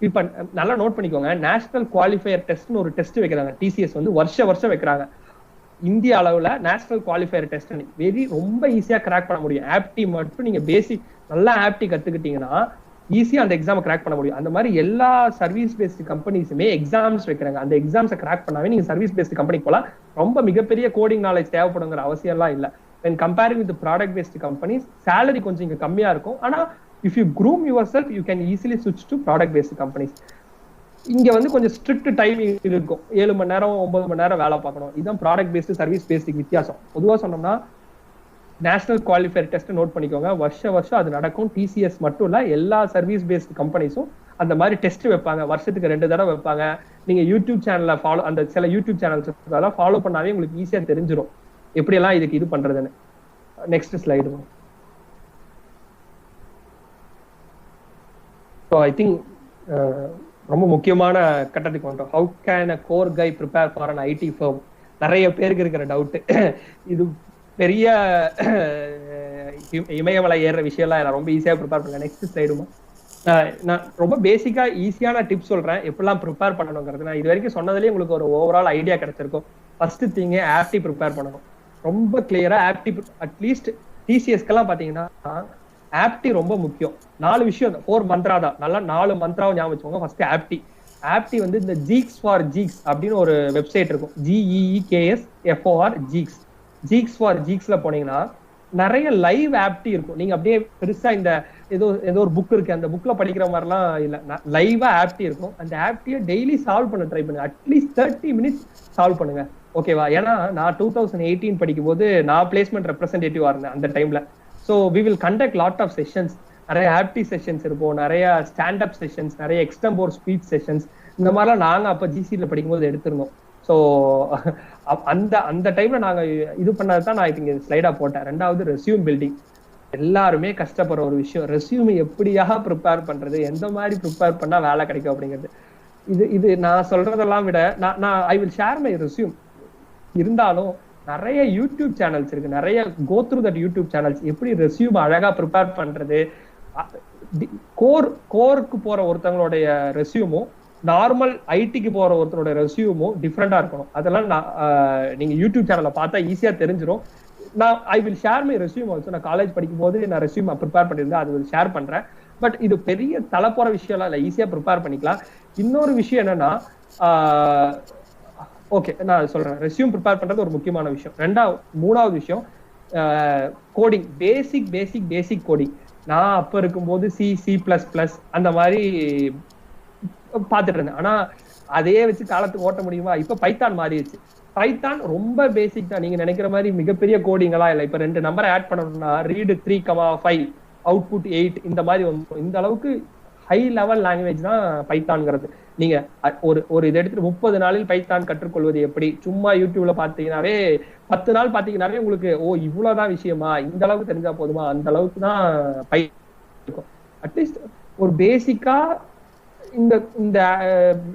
இப்ப நல்லா நோட் பண்ணிக்கோங்க, நேஷனல் குவாலிஃபயர் டெஸ்ட்னு ஒரு டெஸ்ட் வைக்கிறாங்க. டிசிஎஸ் வந்து வருஷம் வைக்கிறாங்க. இந்திய அளவுல நேஷனல் குவாலிஃபயர் டெஸ்ட் ரொம்ப ஈஸியா கிராக் பண்ண முடியும். ஆப்டி மட்டும் நீங்க பேசிக் நல்லா ஆப்டி கத்துக்கிட்டீங்கன்னா ஈஸியா அந்த எக்ஸாம் கிராக் பண்ண முடியும். அந்த மாதிரி எல்லா சர்வீஸ் பேஸ்டு கம்பெனிஸுமே எக்ஸாம்ஸ் வைக்கிறாங்க. அந்த எக்ஸாம்ஸை கிராக் பண்ணாவே நீங்க சர்வீஸ் பேஸ்டு கம்பெனிக்கு போலாம். ரொம்ப மிகப்பெரிய கோடிங் நாலேஜ் தேவைப்படுங்கிற அவசியம் எல்லாம் இல்லை. when comparing with the product based companies, salary கொஞ்சம் இங்க கம்மியா இருக்கும். ஆனா if you groom yourself, you can easily switch to product based companies. இங்க வந்து கொஞ்சம் ஸ்ட்ரிக்ட் டைமிங் இருக்கும். 7 மணி நேரம் 9 மணி நேரம் வேலை பார்க்கணும். இதுதான் ப்ராடக்ட் பேஸ்டு சர்வீஸ் பேஸ்டுக்கு வித்தியாசம். பொதுவா சொன்னோம்னா நேஷனல் குவாலிஃபயர் டெஸ்ட் நோட் பண்ணிக்கோங்க, வருஷம் அது நடக்கும். டிசிஎஸ் மட்டும் இல்ல, எல்லா சர்வீஸ் பேஸ்டு கம்பெனிஸும் அந்த மாதிரி டெஸ்ட் வைப்பாங்க. வருஷத்துக்கு 2 தடவை வைப்பாங்க. நீங்க யூடியூப் சேனல்ல ஃபாலோ, அந்த சில யூடியூப் சேனல்ஸ் ஃபாலோ பண்ணாவே உங்களுக்கு ஈஸியா தெரிஞ்சிடும் எப்படி எல்லாம் இதுக்கு இது பண்றதுன்னு. Next slide. So I think ரொம்ப முக்கியமான கட்டத்துக்கு வந்துட்டோம். How can a core guy prepare for an IT firm? நிறைய பேருக்கு இருக்கிற டவுட். இது பெரிய இமயமலை ஏறுற விஷயம்லாம் நான் ரொம்ப ஈஸியா ப்ரிப்பேர் பண்ணேன். நெக்ஸ்ட் ஸ்லைடுமா. நான் ரொம்ப பேசிக்கா ஈஸியான டிப்ஸ் சொல்றேன் எப்படிலாம் ப்ரிப்பேர் பண்ணணுங்கிறது. நான் இது வரைக்கும் சொன்னதுலேயே உங்களுக்கு ஒரு ஓவரால் ஐடியா கிடைச்சிருக்கும். ஃபர்ஸ்ட் திங் ஆப்டி ப்ரிப்பேர் பண்ணணும். ரொம்ப கிளியரா ஆப்டி, அட்லீஸ்ட் டிசிஎஸ்க்கெல்லாம் பாத்தீங்கன்னா ஆப்டி ரொம்ப முக்கியம். 4 விஷயம், 4 மந்த்ரா தான். நல்லா 4 மந்த்ராவை ஞாபகம் வச்சுக்கோங்க. ஃபர்ஸ்ட் ஆப்டி வந்து இந்த ஜீக்ஸ் ஃபார் ஜீக்ஸ் அப்படின்னு ஒரு வெப்சைட் இருக்கும். GEEKSFOR ஜீக்ஸ் ஃபார் ஜீக்ஸ்ல போனீங்கன்னா நிறைய லைவ் ஆப்டி இருக்கும். நீங்க அப்படியே பெருசா இந்த ஏதோ ஒரு புக் இருக்கு, அந்த புக்ல படிக்கிற மாதிரிலாம் இல்ல, லைவா ஆப்டி இருக்கும். அந்த ஆப்டியை டெய்லி சால்வ் பண்ண ட்ரை பண்ணுங்க. அட்லீஸ்ட் 30 மினிட்ஸ் சால்வ் பண்ணுங்க. ஓகேவா? ஏன்னா நான் 2018 படிக்கும் போது நான் பிளேஸ்மெண்ட் ரெப்ரஸன்டேட்டிவா இருந்தேன் அந்த டைம்ல. So we will conduct lot of sessions. நிறைய ஆப்டி செஷன்ஸ் இருக்கும், நிறைய ஸ்டாண்டப் செஷன்ஸ், நிறைய எக்ஸ்டம்போர் ஸ்பீச் செஷன்ஸ், இந்த மாதிரிலாம் நாங்க அப்ப ஜிசில படிக்கும்போது எடுத்திருந்தோம். ஸோ அந்த டைம்ல நாங்க இது பண்ணதான் நான் இங்க ஸ்லைடா போட்டேன். 2வது ரெஸ்யூம் பில்டிங். எல்லாருமே கஷ்டப்படுற ஒரு விஷயம், ரெஸ்யூம் எப்படியாக ப்ரிப்பேர் பண்றது, எந்த மாதிரி ப்ரிப்பேர் பண்ணா வேலை கிடைக்கும் அப்படிங்கிறது. இது நான் சொல்றதெல்லாம் விட நான் I will share my resume. இருந்தாலும் நிறைய யூடியூப் சேனல்ஸ் இருக்கு, நிறைய go through that YouTube channels. எப்படி ரெஸ்யூம் அழகா ப்ரிப்பேர் பண்றது, கோருக்கு போற ஒருத்தவங்களுடைய ரெஸ்யூமும் நார்மல் ஐடிக்கு போற ஒருத்தரோட ரெஸ்யூமும் டிஃப்ரெண்டா இருக்கணும். அதெல்லாம் நீங்க யூடியூப் சேனல்ல பார்த்தா ஈஸியா தெரிஞ்சிடும். நான் I will share my resume also. நான் காலேஜ் படிக்கும் போது நான் ரெஸ்யூம் ப்ரிப்பேர் பண்ணியிருந்தேன், அது ஷேர் பண்றேன். பட் இது பெரிய தலைப்போற விஷயம்லாம் இல்லை, ஈஸியா ப்ரிப்பேர் பண்ணிக்கலாம். இன்னொரு விஷயம் என்னன்னா, ஓகே நான் சொல்றேன், ரெஸ்யூம் ப்ரிப்பேர் பண்றது ஒரு முக்கியமான விஷயம். 3வது விஷயம் கோடிங். பேசிக் கோடிங். நான் அப்ப இருக்கும்போது C++ அந்த மாதிரி பாத்துட்டு இருந்தேன். ஆனா அதையே வச்சு காலத்துக்கு ஓட்ட முடியுமா? இப்ப பைத்தான் மாறிடுச்சு. பைத்தான் ரொம்ப பேசிக் தான். நீங்க நினைக்கிற மாதிரி மிகப்பெரிய கோடிங்களா இல்ல. இப்ப 2 நம்பரை ஆட் பண்ணணும்னா ரீடு 3,5 அவுட்புட் 8 இந்த மாதிரி இந்த அளவுக்கு ஹை லெவல் லாங்குவேஜ் தான் பைத்தான்ங்கிறது. நீங்க ஒரு இதை எடுத்துட்டு 30 நாளில் பைத்தான் கற்றுக்கொள்வது எப்படி சும்மா யூடியூப்ல பாத்தீங்கன்னாவே 10 நாள் பாத்தீங்கன்னாவே உங்களுக்கு இவ்வளவுதான் விஷயமா, இந்த அளவுக்கு தெரிஞ்சா போதுமா, அந்த அளவுக்கு தான் இருக்கும். அட்லீஸ்ட் ஒரு பேசிக்கா இந்த இந்த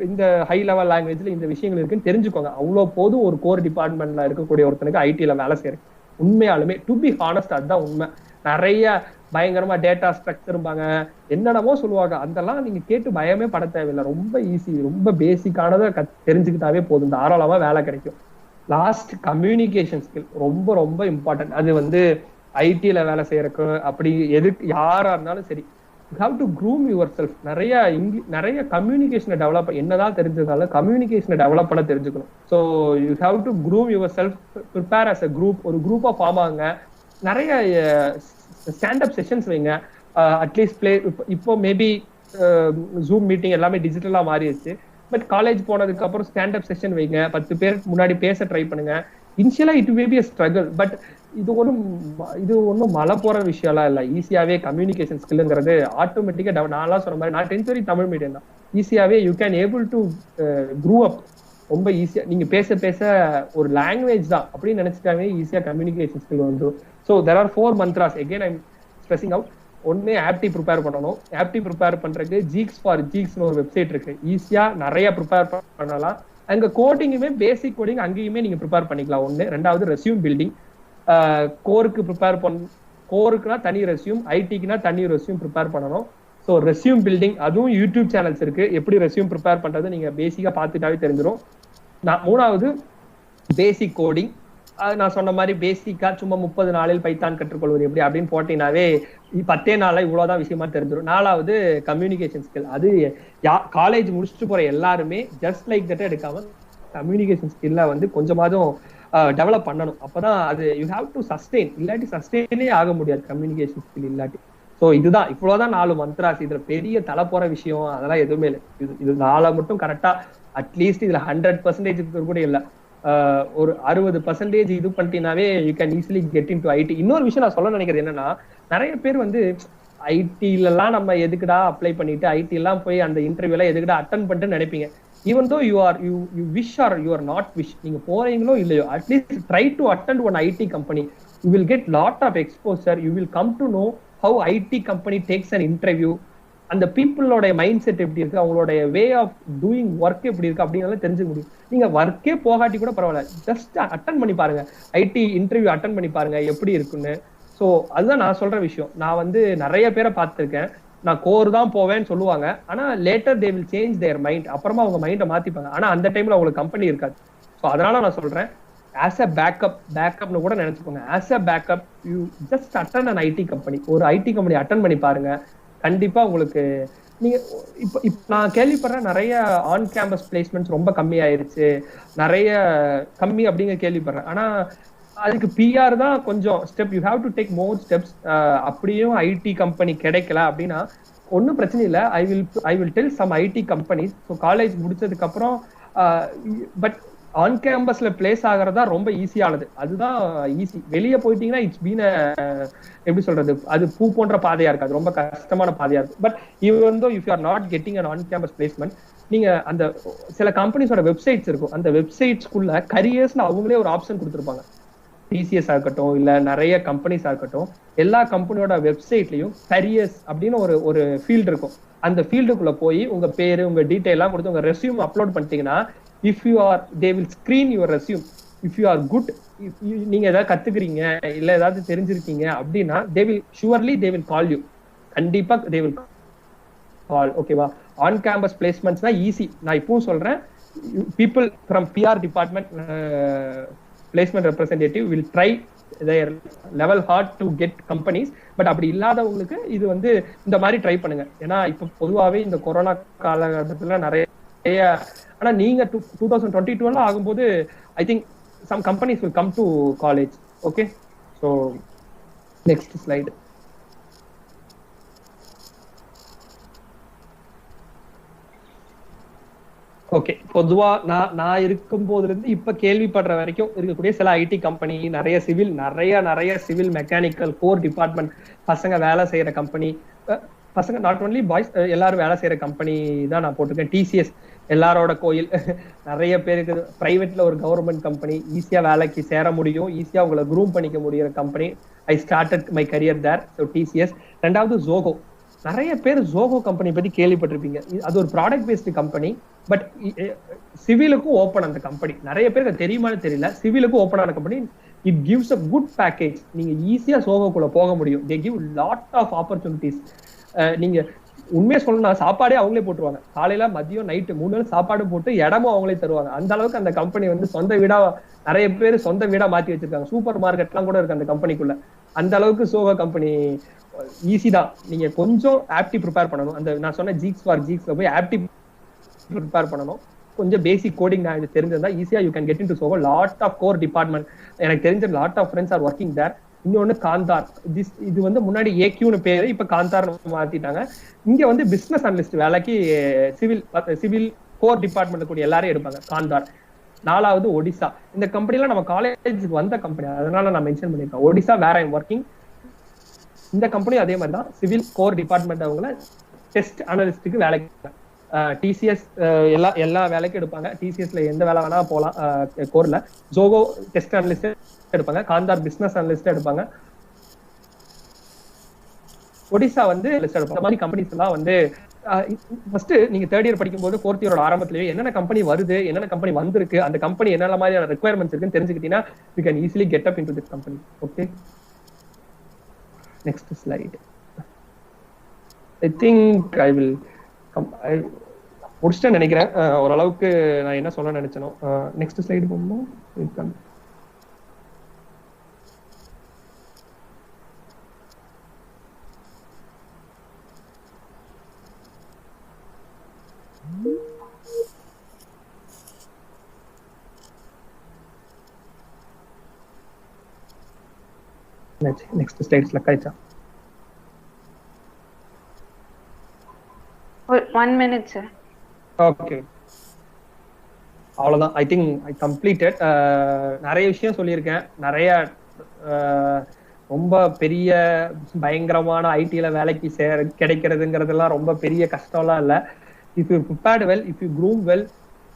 இந்த ஹை லெவல் லாங்குவேஜ்ல இந்த விஷயங்கள் இருக்குன்னு தெரிஞ்சுக்கோங்க. அவ்வளவு போதும் ஒரு கோர் டிபார்ட்மெண்ட்ல இருக்கக்கூடிய ஒருத்தனுக்கு ஐடில வேலை செய்யறேன். உண்மையாலுமே டு பி ஹானஸ்ட் அதுதான் உண்மை. நிறைய பயங்கரமா டேட்டா ஸ்ட்ரக்சர்பாங்க, என்னென்னமோ சொல்லுவாங்க. அதெல்லாம் நீங்க கேட்டு பயமே பட தேவையில்லை. ரொம்ப ஈஸி, ரொம்ப பேசிக்கானதை தெரிஞ்சுக்கிட்டாவே போதும், தாராளமா வேலை கிடைக்கும். லாஸ்ட் கம்யூனிகேஷன் ஸ்கில் ரொம்ப ரொம்ப இம்பார்ட்டன்ட். அது ஐடில வேலை செய்யறக்கு அப்படி எதுக்கு யாரா இருந்தாலும் சரி, you have to groom yourself. நிறைய கம்யூனிகேஷனை டெவலப், என்னதான் தெரிஞ்சதாலும் கம்யூனிகேஷனை டெவலப் பண்ண தெரிஞ்சுக்கணும். So you have to groom yourself, prepare as a group. ஒரு குரூப்பா ஃபார்ம் ஆகுங்க, நிறைய ஸ்டாண்டப் செஷன்ஸ் வைங்க. அட்லீஸ்ட் இப்போ மேபி ஜூம் மீட்டிங் எல்லாமே டிஜிட்டலா மாறிடுச்சு. பட் காலேஜ் போனதுக்கு அப்புறம் ஸ்டாண்டப் செஷன் வைங்க, 10 பேருக்கு முன்னாடி பேச ட்ரை பண்ணுங்க. இனிஷியலா it may be a struggle, but இது ஒன்றும் மழை போற விஷயம்லாம் இல்லை. ஈஸியாவே கம்யூனிகேஷன் ஸ்கில்ங்கிறது ஆட்டோமேட்டிக்கா நான்லாம் சொன்ன மாதிரி நான் 10th வரைக்கும் தமிழ் மீடியம் தான். ஈஸியாவே you can able to grow up. ரொம்ப ஈஸியா நீங்க பேச பேச ஒரு லாங்குவேஜ் தான் அப்படின்னு நினைச்சிட்டாவே ஈஸியா கம்யூனிகேஷன் ஸ்கில் வந்துடும். So there are 4 mantras. Again I'm stressing out. ஒன்னு ஆப்டி ப்ரிப்பேர் பண்ணணும். ஆப்டி ப்ரிப்பேர் பண்றதுக்கு ஜீக்ஸ் ஃபார் ஜீக்ஸ்னு ஒரு வெப்சைட் இருக்கு. ஈஸியா நிறைய ப்ரிப்பேர் பண்ணலாம். அங்க கோடிங்குமே பேசிக் கோடிங் அங்கேயுமே நீங்க ப்ரிப்பேர் பண்ணிக்கலாம். ஒன்னு. ரெண்டாவது ரெஸ்யூம் பில்டிங். கோருக்கு கோருக்குனா தனி ரெஸ்யூம், ஐடிக்குனா தனி ரெஸ்யூம் ப்ரிப்பேர் பண்ணணும். ஸோ ரெஸ்யூம் பில்டிங், அதுவும் யூடியூப் சேனல்ஸ் இருக்கு. எப்படி ரெஸ்யூம் ப்ரிப்பேர் பண்றது நீங்க பேசிக்கா பார்த்துட்டாவே தெரிஞ்சிடும். மூணாவது பேசிக் கோடிங். நான் சொன்ன மாதிரி பேசிக்கா சும்மா 30 நாளில் பைத்தான் கற்றுக்கொள்வது எப்படி அப்படின்னு போட்டீங்கன்னாவே 10 நாள்ல இவ்வளவுதான் விஷயமா தெரிஞ்சிடும். நாலாவது கம்யூனிகேஷன் ஸ்கில். அது காலேஜ் முடிச்சுட்டு போற எல்லாருமே ஜஸ்ட் லைக் தட் எடுக்காம கம்யூனிகேஷன் ஸ்கில்ல கொஞ்சமாவது டெவலப் பண்ணணும். அப்பதான் அது யூ ஹாவ் டு சஸ்டெயின். இல்லாட்டி சஸ்டெயினே ஆக முடியாது கம்யூனிகேஷன் ஸ்கில் இல்லாட்டி. ஸோ இதுதான் இவ்வளவுதான் 4 மந்த்ராஸ். இதுல பெரிய தலை போற விஷயம் அதெல்லாம் எதுவுமே இல்லை. இது 4 மட்டும் கரெக்டா அட்லீஸ்ட் இதுல 100% கூட இல்லை, ஒரு 60% இது பண்ணிட்டீங்கன்னாவே you can easily get into IT. இன்னொரு விஷயம் நான் சொல்ல நினைக்கிறது என்னன்னா, நிறைய பேர் ஐடிலாம் நம்ம எதுக்குடா அப்ளை பண்ணிட்டு ஐடி எல்லாம் போய் அந்த இன்டர்வியூ எல்லாம் எதுக்குடா அட்டன் பண்ணிட்டு நினைப்பீங்க. Even though you wish or you are not wish, நீங்க போறீங்களோ இல்லையோ, at least try to attend one IT company. You will get lot of exposure. You will come to know how IT company takes an interview. அந்த பீப்புளோட mind set எப்படி இருக்கு, அவங்களோட way of doing work எப்படி இருக்கு அப்படிங்கிறத தெரிஞ்சுக்க முடியும். நீங்க ஒர்க்கே போகாட்டி கூட பரவாயில்ல, ஜஸ்ட் அட்டன் பண்ணி பாருங்க, ஐடி இன்டர்வியூ அட்டன் பண்ணி பாருங்க எப்படி இருக்குன்னு. ஸோ அதுதான் நான் சொல்ற விஷயம். நான் நிறைய பேரை பார்த்துருக்கேன், நான் கோர் தான் போவேன்னு சொல்லுவாங்க, ஆனா later they will change their mind. அப்புறமா அவங்க மைண்டை மாத்திப்பாங்க. ஆனா அந்த டைம்ல அவங்களுக்கு கம்பெனி இருக்காது. ஸோ அதனால நான் சொல்றேன், ஆஸ் அ பேக்கப்னு கூட நினைச்சுக்கோங்க. As a backup you just attend an IT company. ஒரு ஐடி கம்பெனி அட்டன் பண்ணி பாருங்க, கண்டிப்பா உங்களுக்கு நீங்க இப்ப நான் கேள்விப்படுறேன் நிறைய ஆன் கேம்பஸ் பிளேஸ்மெண்ட்ஸ் ரொம்ப கம்மி ஆயிருச்சு, நிறைய கம்மி அப்படிங்க கேள்விப்படுறேன். ஆனா அதுக்கு பிஆர் தான் கொஞ்சம் step. You have to take more steps. அப்படியும் ஐடி கம்பெனி கிடைக்கல அப்படின்னா ஒன்றும் பிரச்சனை இல்லை. I will tell some IT companies. So college முடிச்சதுக்கு அப்புறம் பட் ஆன் கேம்பஸ்ல பிளேஸ் ஆகிறதா ரொம்ப ஈஸியானது. அதுதான் ஈஸி. வெளியே போயிட்டீங்கன்னா இட்ஸ் பீன் எப்படி சொல்றது, அது பூ போன்ற பாதையா இருக்காது, ரொம்ப கஷ்டமான பாதையா இருக்கு. But even though if you are not getting an on campus placement, நீங்க அந்த சில கம்பெனிஸோட வெப்சைட்ஸ் இருக்கும், அந்த வெப்சைட்ஸ்குள்ள கரியர்ஸ்னு அவங்களே ஒரு ஆப்ஷன் கொடுத்துருப்பாங்க. டிசிஎஸ் இருக்கட்டும் இல்ல நிறைய கம்பெனிஸா இருக்கட்டும், எல்லா கம்பெனியோட வெப்சைட்லயும் கரியர்ஸ் அப்படின்னு ஒரு ஃபீல்டு இருக்கும். அந்த ஃபீல்டுக்குள்ள போய் உங்க பேரு உங்க டீடைல் எல்லாம் கொடுத்து உங்க ரெஸ்யூம் அப்லோட் பண்ணிட்டீங்கன்னா, if you are they will screen your resume. If you are good, நீங்க ஏதாவது கத்துக்கிறீங்க இல்ல ஏதாவது தெரிஞ்சிருக்கீங்க அப்படின்னா they will surely they will call you. கண்டிப்பா தே வில் கால். ஓகேவா? ஆன் கேம்பஸ் பிளேஸ்மெண்ட்ஸ் தான் ஈஸி. நான் இப்பவும் சொல்றேன், people from PR department placement representative will try their level hard to get companies. But அப்படி இல்லாதவங்களுக்கு இது இந்த மாதிரி ட்ரை பண்ணுங்க. ஏன்னா இப்ப பொதுவாகவே இந்த கொரோனா காலகட்டத்துல நிறைய, ஆனா நீங்க 2022 ஆகும்போது I think some companies will come to college. Okay, so next slide. Okay, பொதுவா நான் நான் இருக்கும் போதுல இருந்து இப்ப கேள்விப்படுற வரைக்கும் இருக்கக்கூடிய சில ஐடி கம்பெனி, நிறைய சிவில் மெக்கானிக்கல் கோர் டிபார்ட்மெண்ட் பசங்க வேலை செய்யற கம்பெனி, பசங்க நாட் ஒன்லி பாய்ஸ், எல்லாரும் வேலை செய்யற கம்பெனி தான் நான் போட்டிருக்கேன். டிசிஎஸ் எல்லாரோட கோயில். நிறைய பேருக்கு பிரைவேட்ல ஒரு கவர்மெண்ட் கம்பெனி, ஈஸியா வேலைக்கு சேர முடியும், ஈஸியா உங்களை குரூம் பண்ணிக்க முடியிற company. I started my career there. So TCS. ரெண்டாவது ஜோகோ. நிறைய பேர் ஜோகோ கம்பெனி பத்தி கேள்விப்பட்டிருப்பீங்க. அது ஒரு ப்ராடக்ட் பேஸ்டு கம்பெனி. பட் சிவிலுக்கும் ஓப்பன் அந்த கம்பெனி. நிறைய பேருக்கு தெரியுமான்னு தெரியல. சிவிலுக்கும் ஓப்பன் ஆன company. It gives a good package. நீங்க ஈஸியா சோகோக்குள்ள போக முடியும். They give lot of opportunities. நீங்க உண்மையா சொல்லணும்னா சாப்பாடே அவங்களே போட்டுருவாங்க. காலையில மதியம் நைட்டு 3 நாள் சாப்பாடு போட்டு இடமும் அவங்களே தருவாங்க. அந்த அளவுக்கு அந்த கம்பெனி வந்து சொந்த வீடா, நிறைய பேர் சொந்த வீடா மாத்தி வச்சிருக்காங்க. சூப்பர் மார்க்கெட் எல்லாம் கூட இருக்கு அந்த கம்பெனிக்குள்ள. அந்த அளவுக்கு சோகோ கம்பெனி ஈஸி தான். நீங்க கொஞ்சம் ஆப்டி ப்ரிப்பேர் பண்ணணும். அந்த நான் சொன்ன ஜீக்ஸ் ஃபார் ஜீக்ஸ்ல போய் ஆப்டி ப்ரிப்பேர் பண்ணணும். கொஞ்சம் பேசிக் கோடிங் நான் தெரிஞ்சிருந்தா ஈஸியா you can get into Zoho. Lot of core department எனக்கு தெரிஞ்ச lot of friends are working there. இன்னொன்னு காந்தார். இது வந்து முன்னாடி ஏக்யூன்னு பேரு, இப்ப காந்தார் மாத்திட்டாங்க. இங்க வந்து பிசினஸ் அனலிஸ்ட் வேலைக்கு சிவில் கோர் டிபார்ட்மெண்ட் கூட எல்லாரும் எடுப்பாங்க காந்தார். 4வது ஒடிசா. இந்த கம்பெனில நம்ம காலேஜுக்கு வந்த கம்பெனி, அதனால நான் மென்ஷன் பண்ணிருக்கேன். ஒடிசா வேற ஐம் ஒர்க்கிங். இந்த கம்பெனி அதே மாதிரி தான். சிவில் கோர் டிபார்ட்மெண்ட் அவங்கள டெஸ்ட் அனலிஸ்டுக்கு வேலைக்கு, டிசிஎஸ் எல்லா வேலைக்கும் எடுப்பாங்க. டிசிஎஸ்ல எந்த வேலை வேணா போலாம். கோர்ல ஜோகோ டெஸ்ட் அனலிஸ்ட் எடுப்பாங்க. காந்தார் பிசினஸ் அனலிஸ்ட் எடுப்பாங்க. ஒடிசா வந்து இந்த மாதிரி கம்பெனிஸ் எல்லாம் வந்து ஃபர்ஸ்ட் நீங்க 3rd இயர் படிக்கும் போது 4th இயரோட ஆரம்பத்திலேயே என்னென்ன கம்பெனி வருது, என்னென்ன கம்பெனி வந்திருக்கு, அந்த கம்பெனி என்னென்ன மாதிரியான ரெக்யர்மெண்ட்ஸ் இருக்குன்னு தெரிஞ்சுக்கிட்டீங்கன்னா you can easily get up into this company. Okay, next slide. I think I will முடிச்சுட்டேன் நினைக்கிறேன். ஓரளவுக்கு நான் என்ன சொல்ல நினைச்சனோ. நெக்ஸ்ட் ஸ்லைடு போகணும். நெக்ஸ்ட் ஸ்லைட்ஸ்ல காய்ச்சா 1 minute sir. ஓகே, அவ்வளவுதான். I think I completed. நிறைய விஷயம் சொல்லியிருக்கேன். நிறைய ரொம்ப பெரிய பயங்கரமான ஐடில வேலைக்கு கிடைக்கிறதுங்கிறதுலாம் ரொம்ப பெரிய கஷ்டம்லாம் இல்லை. If you prepared well, if you groom well,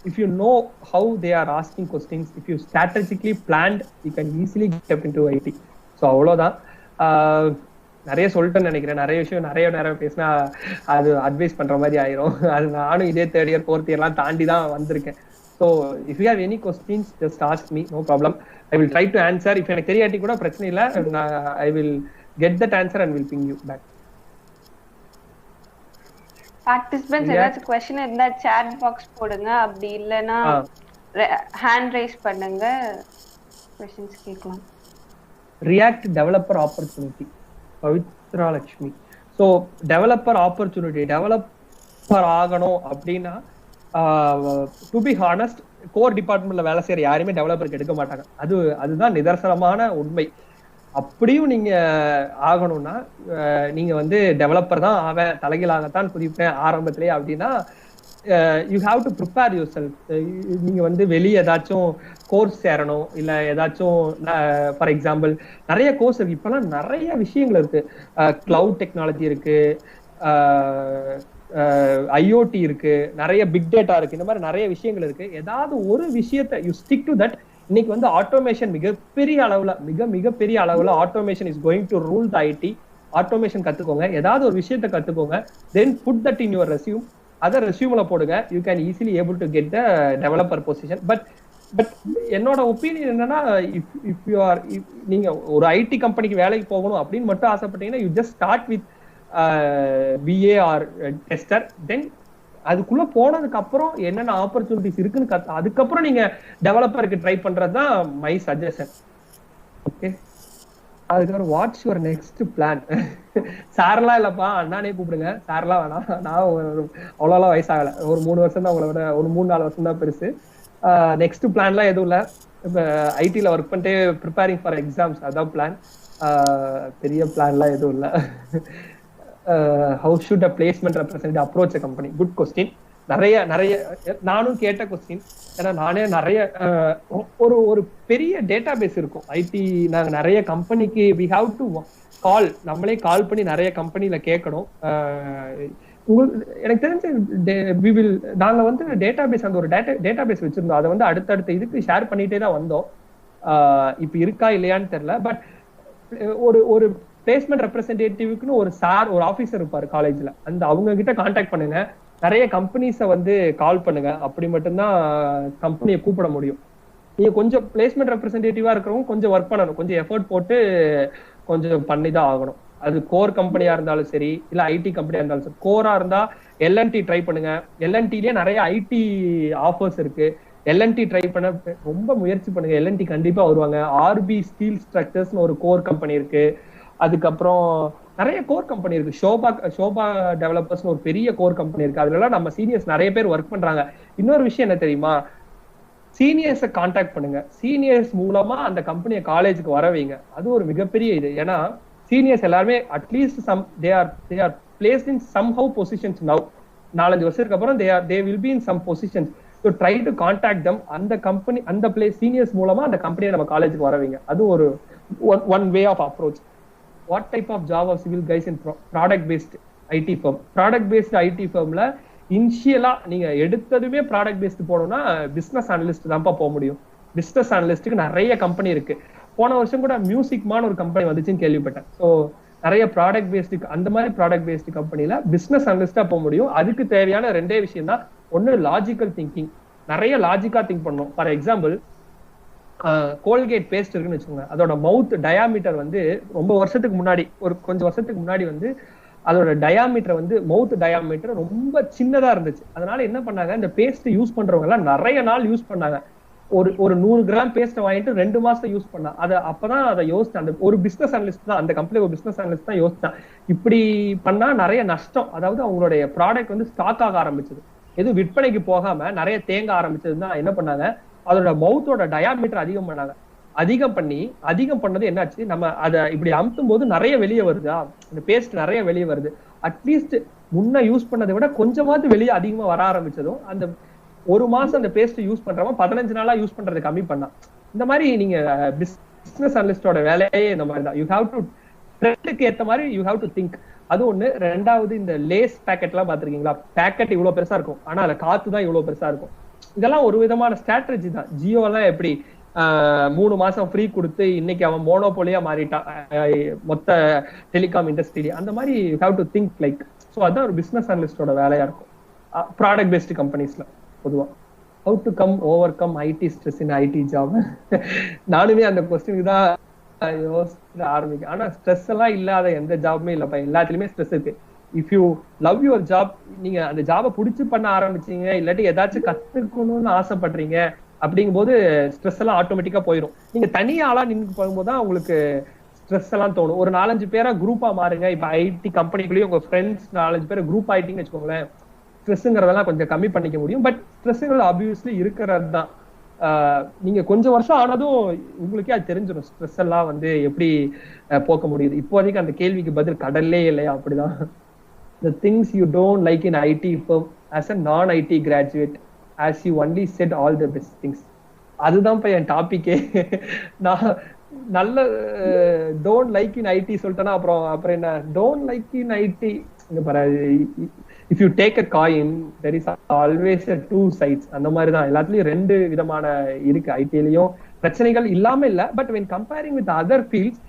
if you know how they are asking questions, if you strategically planned, you can easily get into IT. So அவ்வளவுதான். நிறைய சொல்லிட்டேன்னு நினைக்கிறேன். நிறைய விஷயம் நிறைய பேசினா அது அட்வைஸ் பண்ற மாதிரி ஆயிரும். அது நானும் இதே 3rd இயர் 4th இயர்லாம் தாண்டி தான் வந்திருக்கேன். So if you have any questions just ask me, no problem. I will try to answer. If எனக்கு தெரியாட்டி கூட பிரச்சனை இல்லை. I will get that answer and will ping you back. Participants ஏதாச்சும் question இருந்தா chat box போடுங்க. அப்படி இல்லனா ஹேண்ட் ரைஸ் பண்ணுங்க, क्वेश्चंस கேட்கலாம். React developer opportunity, Pavithra Lakshmi. So developer opportunity, developer ஆகணும் அப்படின்னா டு பி ஹானஸ்ட் கோர் டிபார்ட்மெண்ட்ல வேலை செய்யற யாருமே டெவலப்பருக்கு எடுக்க மாட்டாங்க. அதுதான் நிதர்சனமான உண்மை. அப்படியும் நீங்க ஆகணும்னா நீங்க வந்து டெவலப்பர் தான் ஆவேன், தலைகீழாகத்தான் குதிப்பேன் ஆரம்பத்திலேயே அப்படின்னா you have to prepare your self. நீங்க வந்து வெளியே ஏதாச்சும் கோர்ஸ் சேரணும், இல்ல ஏதாச்சும் ஃபார் எக்ஸாம்பிள் நிறைய கோர்ஸ் இருக்கு. இப்பெல்லாம் நிறைய விஷயங்கள் இருக்கு. கிளவுட் டெக்னாலஜி இருக்கு, ஐஓடி இருக்கு, நிறைய பிக் டேட்டா இருக்கு. இந்த மாதிரி நிறைய விஷயங்கள் இருக்கு. ஏதாவது ஒரு விஷயத்தை யூ ஸ்டிக் டு தட். இன்னைக்கு வந்து ஆட்டோமேஷன் மிகப்பெரிய அளவுல automation is going to rule the IT. Automation கத்துக்கோங்க, ஏதாவது ஒரு விஷயத்தை கத்துக்கோங்க. Then put that in your resume. அதை ரெஸ்யூம்ல போடுங்க. You can easily able to get the developer position. But என்னோட ஒப்பீனியன் என்னன்னா, இஃப் யூ ஆர், நீங்க ஒரு ஐடி கம்பெனிக்கு வேலைக்கு போகணும் அப்படின்னு மட்டும் ஆசைப்பட்டீங்கன்னா you just start with BA or tester. Then அதுக்குள்ள போனதுக்கு அப்புறம் என்னென்ன ஆப்பர்ச்சுனிட்டிஸ் இருக்குன்னு அதுக்கப்புறம் நீங்க டெவலப்பருக்கு ட்ரை பண்றதுதான் மை சஜஷன். ஓகே, அதுக்கப்புறம் வாட்ஸ் யுவர் நெக்ஸ்ட் பிளான்? சார்லாம் இல்லப்பா, அண்ணானே கூப்பிடுங்க. சார்லாம் வேணாம், நான் அவ்வளோலாம் வயசாகல. ஒரு 3 வருஷம் தான் உங்களை விட, ஒரு 3-4 வருஷம் தான் பெருசு. நெக்ஸ்ட் பிளான்லாம் எதுவும் இல்லை. இப்போ ஐடியில் ஒர்க் பண்ணிட்டு ப்ரிப்பேரிங் ஃபார் எக்ஸாம்ஸ், அதான் பிளான். பெரிய பிளான்லாம் எதுவும் இல்லை. How should a placement representative approach a company? Good question. நிறைய நிறைய நானும் கேட்ட கொஸ்டின். ஏன்னா நானே நிறைய ஒரு ஒரு பெரிய டேட்டா பேஸ் இருக்கும் ஐடி. நாங்க நிறைய கம்பெனிக்கு வி ஹாவ் டு கால், நம்மளே கால் பண்ணி நிறைய கம்பெனில கேட்கணும். எனக்கு தெரிஞ்சு நாங்க வந்து டேட்டா பேஸ், அந்த ஒரு டேட்டா பேஸ் வச்சிருந்தோம். அதை வந்து அடுத்தடுத்த இதுக்கு ஷேர் பண்ணிட்டே தான் வந்தோம். இப்ப இருக்கா இல்லையான்னு தெரியல. பட் ஒரு ஒரு பிளேஸ்மெண்ட் ரெப்ரஸன்டேட்டிவ்க்குன்னு ஒரு ஒரு ஆபீசர் இருப்பாரு காலேஜ்ல. அந்த அவங்க கிட்ட கான்டாக்ட் பண்ணுங்க, நிறைய கம்பெனிஸை வந்து கால் பண்ணுங்க. அப்படி மட்டும்தான் கம்பெனியை கூப்பிட முடியும். நீங்க கொஞ்சம் பிளேஸ்மெண்ட் ரெப்ரஸன்டேட்டிவா இருக்கிறவங்க கொஞ்சம் ஒர்க் பண்ணணும், கொஞ்சம் எஃபர்ட் போட்டு கொஞ்சம் பண்ணி தான் ஆகணும். அது கோர் கம்பெனியா இருந்தாலும் சரி, இல்ல ஐடி கம்பெனியா இருந்தாலும் சரி. கோரா இருந்தா எல்என்டி ட்ரை பண்ணுங்க. எல்என்டிலேயே நிறைய ஐடி ஆஃபர்ஸ் இருக்கு. எல்என்டி ட்ரை பண்ண ரொம்ப முயற்சி பண்ணுங்க. எல்என்டி கண்டிப்பா வருவாங்க. ஆர்பி ஸ்டீல் ஸ்ட்ரக்சர்ஸ்னு ஒரு கோர் கம்பெனி இருக்கு. அதுக்கப்புறம் நிறைய கோர் கம்பெனி இருக்கு. ஷோபா டெவலப்பர்ஸ்னு ஒரு பெரிய கோர் கம்பெனி இருக்கு. அதுல நம்ம சீனியர்ஸ் நிறைய பேர் ஒர்க் பண்றாங்க. இன்னொரு விஷயம் என்ன தெரியுமா, சீனியர்ஸை கான்டாக்ட் பண்ணுங்க. சீனியர்ஸ் மூலமா அந்த கம்பெனியை காலேஜுக்கு வர வைங்க. அது ஒரு மிகப்பெரிய இது. ஏன்னா சீனியர்ஸ் எல்லாருமே at least they are placed in somehow positions now. 4-5 வருஷத்துக்கு அப்புறம் they will be in some positions. So try to contact them. அந்த கம்பெனி, அந்த சீனியர்ஸ் மூலமா அந்த கம்பெனியை நம்ம காலேஜுக்கு வர வைங்க. அது ஒரு one way of approach. What type of job of civil guys in product based IT firm? Product based IT firmல இனிஷியலா நீங்க எடுத்ததுமே ப்ராடக்ட் பேஸ்ட் போனோம்னா பிசினஸ் அனலிஸ்ட் தான்ப்பா போக முடியும். பிசினஸ் அனலிஸ்ட்டுக்கு நிறைய கம்பெனி இருக்கு. போன வருஷம் கூட மியூசிக்மான்னு ஒரு கம்பெனி வந்துச்சுன்னு கேள்விப்பட்டேன். ஸோ நிறைய ப்ராடக்ட் பேஸ்டு, அந்த மாதிரி ப்ராடக்ட் பேஸ்டு கம்பெனில பிசினஸ் அனலிஸ்டா போக முடியும். அதுக்கு தேவையான 2 விஷயம் தான். ஒன்னு லாஜிக்கல் திங்கிங், நிறைய லாஜிக்கா திங்க் பண்ணணும். ஃபார் எக்ஸாம்பிள், கோல்கேட் பேஸ்ட் இருக்குன்னு வச்சுக்கோங்க. அதோட மவுத் டயாமீட்டர் வந்து ரொம்ப வருஷத்துக்கு முன்னாடி, ஒரு கொஞ்சம் வருஷத்துக்கு முன்னாடி வந்து அதோட டயாமீட்டர் வந்து மவுத் டயாமீட்டர் ரொம்ப சின்னதா இருந்துச்சு. அதனால என்ன பண்ணாங்க, இந்த பேஸ்ட் யூஸ் பண்றவங்க எல்லாம் நிறைய நாள் யூஸ் பண்ணாங்க. ஒரு 100 கிராம் பேஸ்ட் வாங்கிட்டு 2 மாசம் யூஸ் பண்ணா. அதை அப்பதான் அதை யோசிச்சான். அந்த ஒரு பிசினஸ் அனலிஸ்ட் தான், அந்த கம்பெனி ஒரு பிசினஸ் அனலிஸ்ட் தான் யோசிச்சான். இப்படி பண்ணா நிறைய நஷ்டம். அதாவது அவங்களுடைய ப்ராடக்ட் வந்து ஸ்டாக் ஆக ஆரம்பிச்சது, எதுவும் விற்பனைக்கு போகாம நிறைய தேங்க ஆரம்பிச்சதுதான். என்ன பண்ணாங்க, அதோட மவுத்தோட டயாமீட்டர் அதிகம் பண்ணது என்னாச்சு, நம்ம அதை இப்படி அமுத்தும் போது நிறைய வெளியே வருதா, இந்த பேஸ்ட் நிறைய வெளியே வருது. அட்லீஸ்ட் முன்ன யூஸ் பண்ணதை விட கொஞ்சமாவது வெளியே அதிகமா வர ஆரம்பிச்சதும் அந்த 1 மாசம் அந்த பேஸ்ட் யூஸ் பண்றவங்க 15 நாளா யூஸ் பண்றது கம்மி பண்ணா. இந்த மாதிரி நீங்க பிசினஸ் அனலிஸ்டோட வேலையே இந்த மாதிரி தான். யூ ஹாவ் டு ட்ரெண்டுக்கு ஏத்த மாதிரி யூ ஹாவ் டு திங்க். அது ஒண்ணு. 2வது, இந்த லேஸ் பேக்கெட் எல்லாம் பாத்திருக்கீங்களா? பேக்கெட் இவ்வளவு பெருசா இருக்கும், ஆனா அதுல காத்து தான் இவ்வளவு பெருசா இருக்கும். இதெல்லாம் ஒரு விதமான ஸ்ட்ராட்டஜி தான். ஜியோ எல்லாம் எப்படி 3 மாசம் ஃப்ரீ கொடுத்து இன்னைக்கு அவன் மோனோபோலியா மாறிட்டான் மொத்த டெலிகாம் இண்டஸ்ட்ரியில. அந்த மாதிரி you have to think like. So அதான் ஒரு பிசினஸ் அனலிஸ்டோட வேலையா இருக்கும் ப்ராடக்ட் பேஸ்டு கம்பெனிஸ்ல பொதுவா. How to overcome IT stress in IT job. நானுமே அந்த கொஸ்டினுக்கு தான் யோசிக்க ஆரம்பிக்கும். ஆனா ஸ்ட்ரெஸ் எல்லாம் இல்லாத எந்த ஜாபுமே இல்லப்பா, எல்லாத்துலயுமே ஸ்ட்ரெஸ் இருக்கு. If you love your job, நீங்க அந்த ஜாபை பிடிச்சி பண்ண ஆரம்பிச்சீங்க, இல்லாட்டி ஏதாச்சும் கத்துக்கணும்னு ஆசைப்படுறீங்க, அப்படிங்கும் போது ஸ்ட்ரெஸ் எல்லாம் ஆட்டோமேட்டிக்கா போயிடும். நீங்க தனியா ஆளா நின்று போகும்போது தான் உங்களுக்கு ஸ்ட்ரெஸ் எல்லாம் தோணும். ஒரு 4-5 பேரா குரூப்பா மாறுங்க. இப்ப ஐடி கம்பெனிக்குள்ளேயும் உங்க ஃப்ரெண்ட்ஸ் 4-5 பேர் குரூப் ஆயிட்டீங்கன்னு வச்சுக்கோங்களேன், ஸ்ட்ரெஸ்ங்கிறதெல்லாம் கொஞ்சம் கம்மி பண்ணிக்க முடியும். பட் ஸ்ட்ரெஸ்ங்கிறது ஆப்வியஸ்லி இருக்கிறது தான். நீங்க கொஞ்சம் வருஷம் ஆனதும் உங்களுக்கே அது தெரிஞ்சிடும் ஸ்ட்ரெஸ் எல்லாம் வந்து எப்படி போக்க முடியுது. இப்போதைக்கு அந்த கேள்விக்கு பதில் கடல்லே இல்லையா? அப்படிதான். The things you don't like in IT firm as a non-IT graduate, as you only said all the best things. அதுதான் என் டாபிக்கே. நான் நல்ல டோன்ட் லைக் இன் ஐடி சொல்லிட்டேன்னா அப்புறம் என்ன don't like in IT. If you take a coin there is always two sides. அந்த மாதிரி தான் எல்லாத்துலயும் 2 விதமான இருக்கு. ஐடிலையும் பிரச்சனைகள் இல்லாம இல்ல. But when comparing with other fields,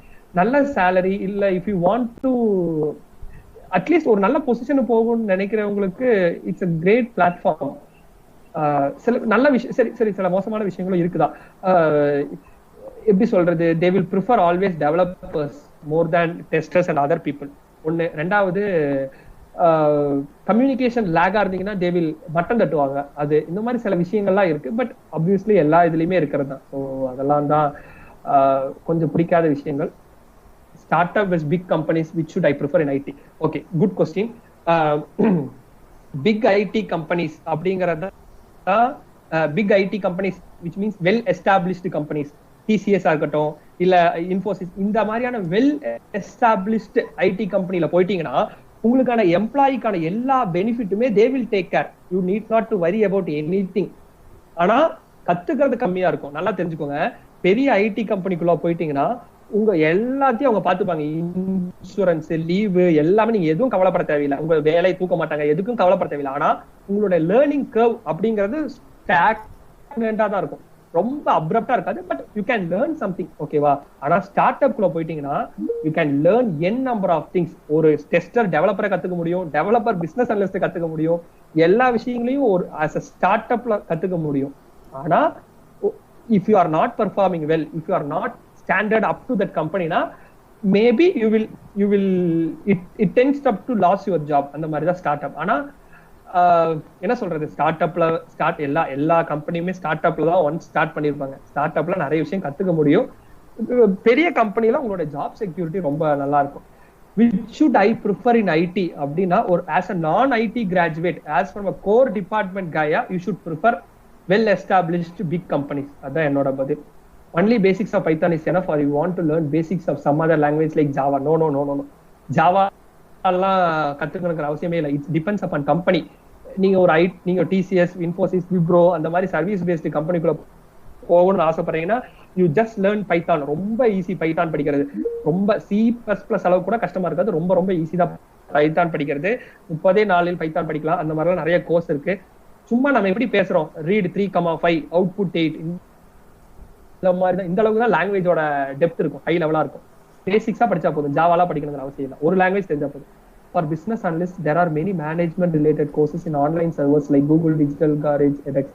நல்ல சேலரி இல்ல, if you want to at least ஒரு நல்ல பொசிஷன் போகும்னு நினைக்கிறவங்களுக்கு இட்ஸ் a great platform. சில நல்ல விஷயம், சரி சில மோசமான விஷயங்களும் இருக்குதா. எப்படி சொல்றது, they will prefer always developers more than testers and other people. ஒன்னு. 2வது, கம்யூனிகேஷன் லேகா இருந்தீங்கன்னா they will பட்டன் தட்டுவாங்க. அது இந்த மாதிரி சில விஷயங்கள்லாம் இருக்கு. பட் ஆப்வியஸ்லி எல்லா இதுலயுமே இருக்கிறது தான். ஸோ அதெல்லாம் தான் கொஞ்சம் பிடிக்காத விஷயங்கள். Startup with big companies, which should I prefer in IT? Okay, good question. Big IT companies அப்படிங்கறத big IT companies, which means well established companies, TCS இருக்கட்டும் இல்ல இன்ஃபோசிஸ், இந்த மாதிரியான வெல் எஸ்டாப்ளிஷ்ட் ஐடி கம்பெனில போயிட்டீங்கன்னா உங்களுக்கான எம்ப்ளாயிக்கான எல்லா பெனிஃபிட்டுமே they will take care. You need not to worry about anything. ஆனா கத்துக்கிறது கம்மியா இருக்கும். நல்லா தெரிஞ்சுக்கோங்க, பெரிய ஐடி கம்பெனிக்குள்ள போயிட்டீங்கன்னா உங்க எல்லாத்தையும் அவங்க பாத்துப்பாங்க. இன்சூரன்ஸ், லீவு எல்லாமே நீங்க எதுவும் கவலைப்பட தேவையில்லை. உங்க வேலையை தூக்க மாட்டாங்க, எதுக்கும் கவலைப்பட தேவையில்லை. ஆனா உங்களோட லேர்னிங் கர்வ் அப்படிங்கிறது ஸ்டாக்னண்டா தான் இருக்கும், ரொம்ப அப்ரப்டா இருக்காது. But you can learn something, ஓகேவா? ஆனா ஸ்டார்ட் அப் குள்ள போயிட்டீங்கன்னா you can learn n number of things. ஒரு டெஸ்டர் டெவலப்பரை கத்துக்க முடியும், டெவலப்பர் பிசினஸ் அனலிஸ்ட் கத்துக்க முடியும், எல்லா விஷயங்களையும் ஒரு ஆஸ் அ ஸ்டார்ட் அப்ல கத்துக்க முடியும். ஆனா if you are not performing well, if you are not standard up to that company na, maybe you will it tends up to lose your job. அந்த மாதிரி தான் ஸ்டார்ட் அப். ஆனா என்ன சொல்றது, ஸ்டார்ட் அப்ல எல்லா கம்பெனியுமே ஸ்டார்ட் அப்ல தான் ஒன்ஸ் ஸ்டார்ட் பண்ணிருப்பாங்க. ஸ்டார்ட் அப்ல நிறைய விஷயம் கத்துக்க முடியும். பெரிய கம்பெனில உங்களோட ஜாப் செக்யூரிட்டி ரொம்ப நல்லா இருக்கும். which should I prefer in IT அப்படின்னா, ஒரு as a non IT graduate, as from a core department guy, you should prefer well established big companies. அதான் என்னோட பதில். only basics of Python is enough, or you want to learn basics of some other language like Java? no. Java எல்லாம் கத்துக்கணுங்கிற அவசியமே இல்லை. It's depends upon company. நீங்க TCS, Infosys, Wipro அந்த மாதிரி service based கம்பெனிக்குள்ள போகணும்னு ஆசைப்படுறீங்கன்னா யூ ஜஸ்ட் லேர்ன் பைத்தான். ரொம்ப easy Python படிக்கிறது. ரொம்ப C++ அளவு கூட கஷ்டமா இருக்காது. ரொம்ப ரொம்ப ஈஸி தான் பைத்தான் படிக்கிறது. 30 நாளில் பைத்தான் படிக்கலாம். அந்த மாதிரிலாம் நிறைய கோர்ஸ் இருக்கு. சும்மா நம்ம எப்படி பேசுறோம், ரீட் 3,5 அவுட்புட் 8, இந்த மாதிரி தான். இந்த அளவுக்கு தான் லாங்குவேஜோட டெப்த் இருக்கும், ஹை லெவலா இருக்கும். பேசிக்ஸா படிச்சா போதும், ஜாவாலாம் படிக்கணுங்கிற அவசியம் இல்லை. ஒரு லாங்குவேஜ் தெரிஞ்சா போதும். For business analyst there are many management related courses in online servers like Google Digital Garage, edX.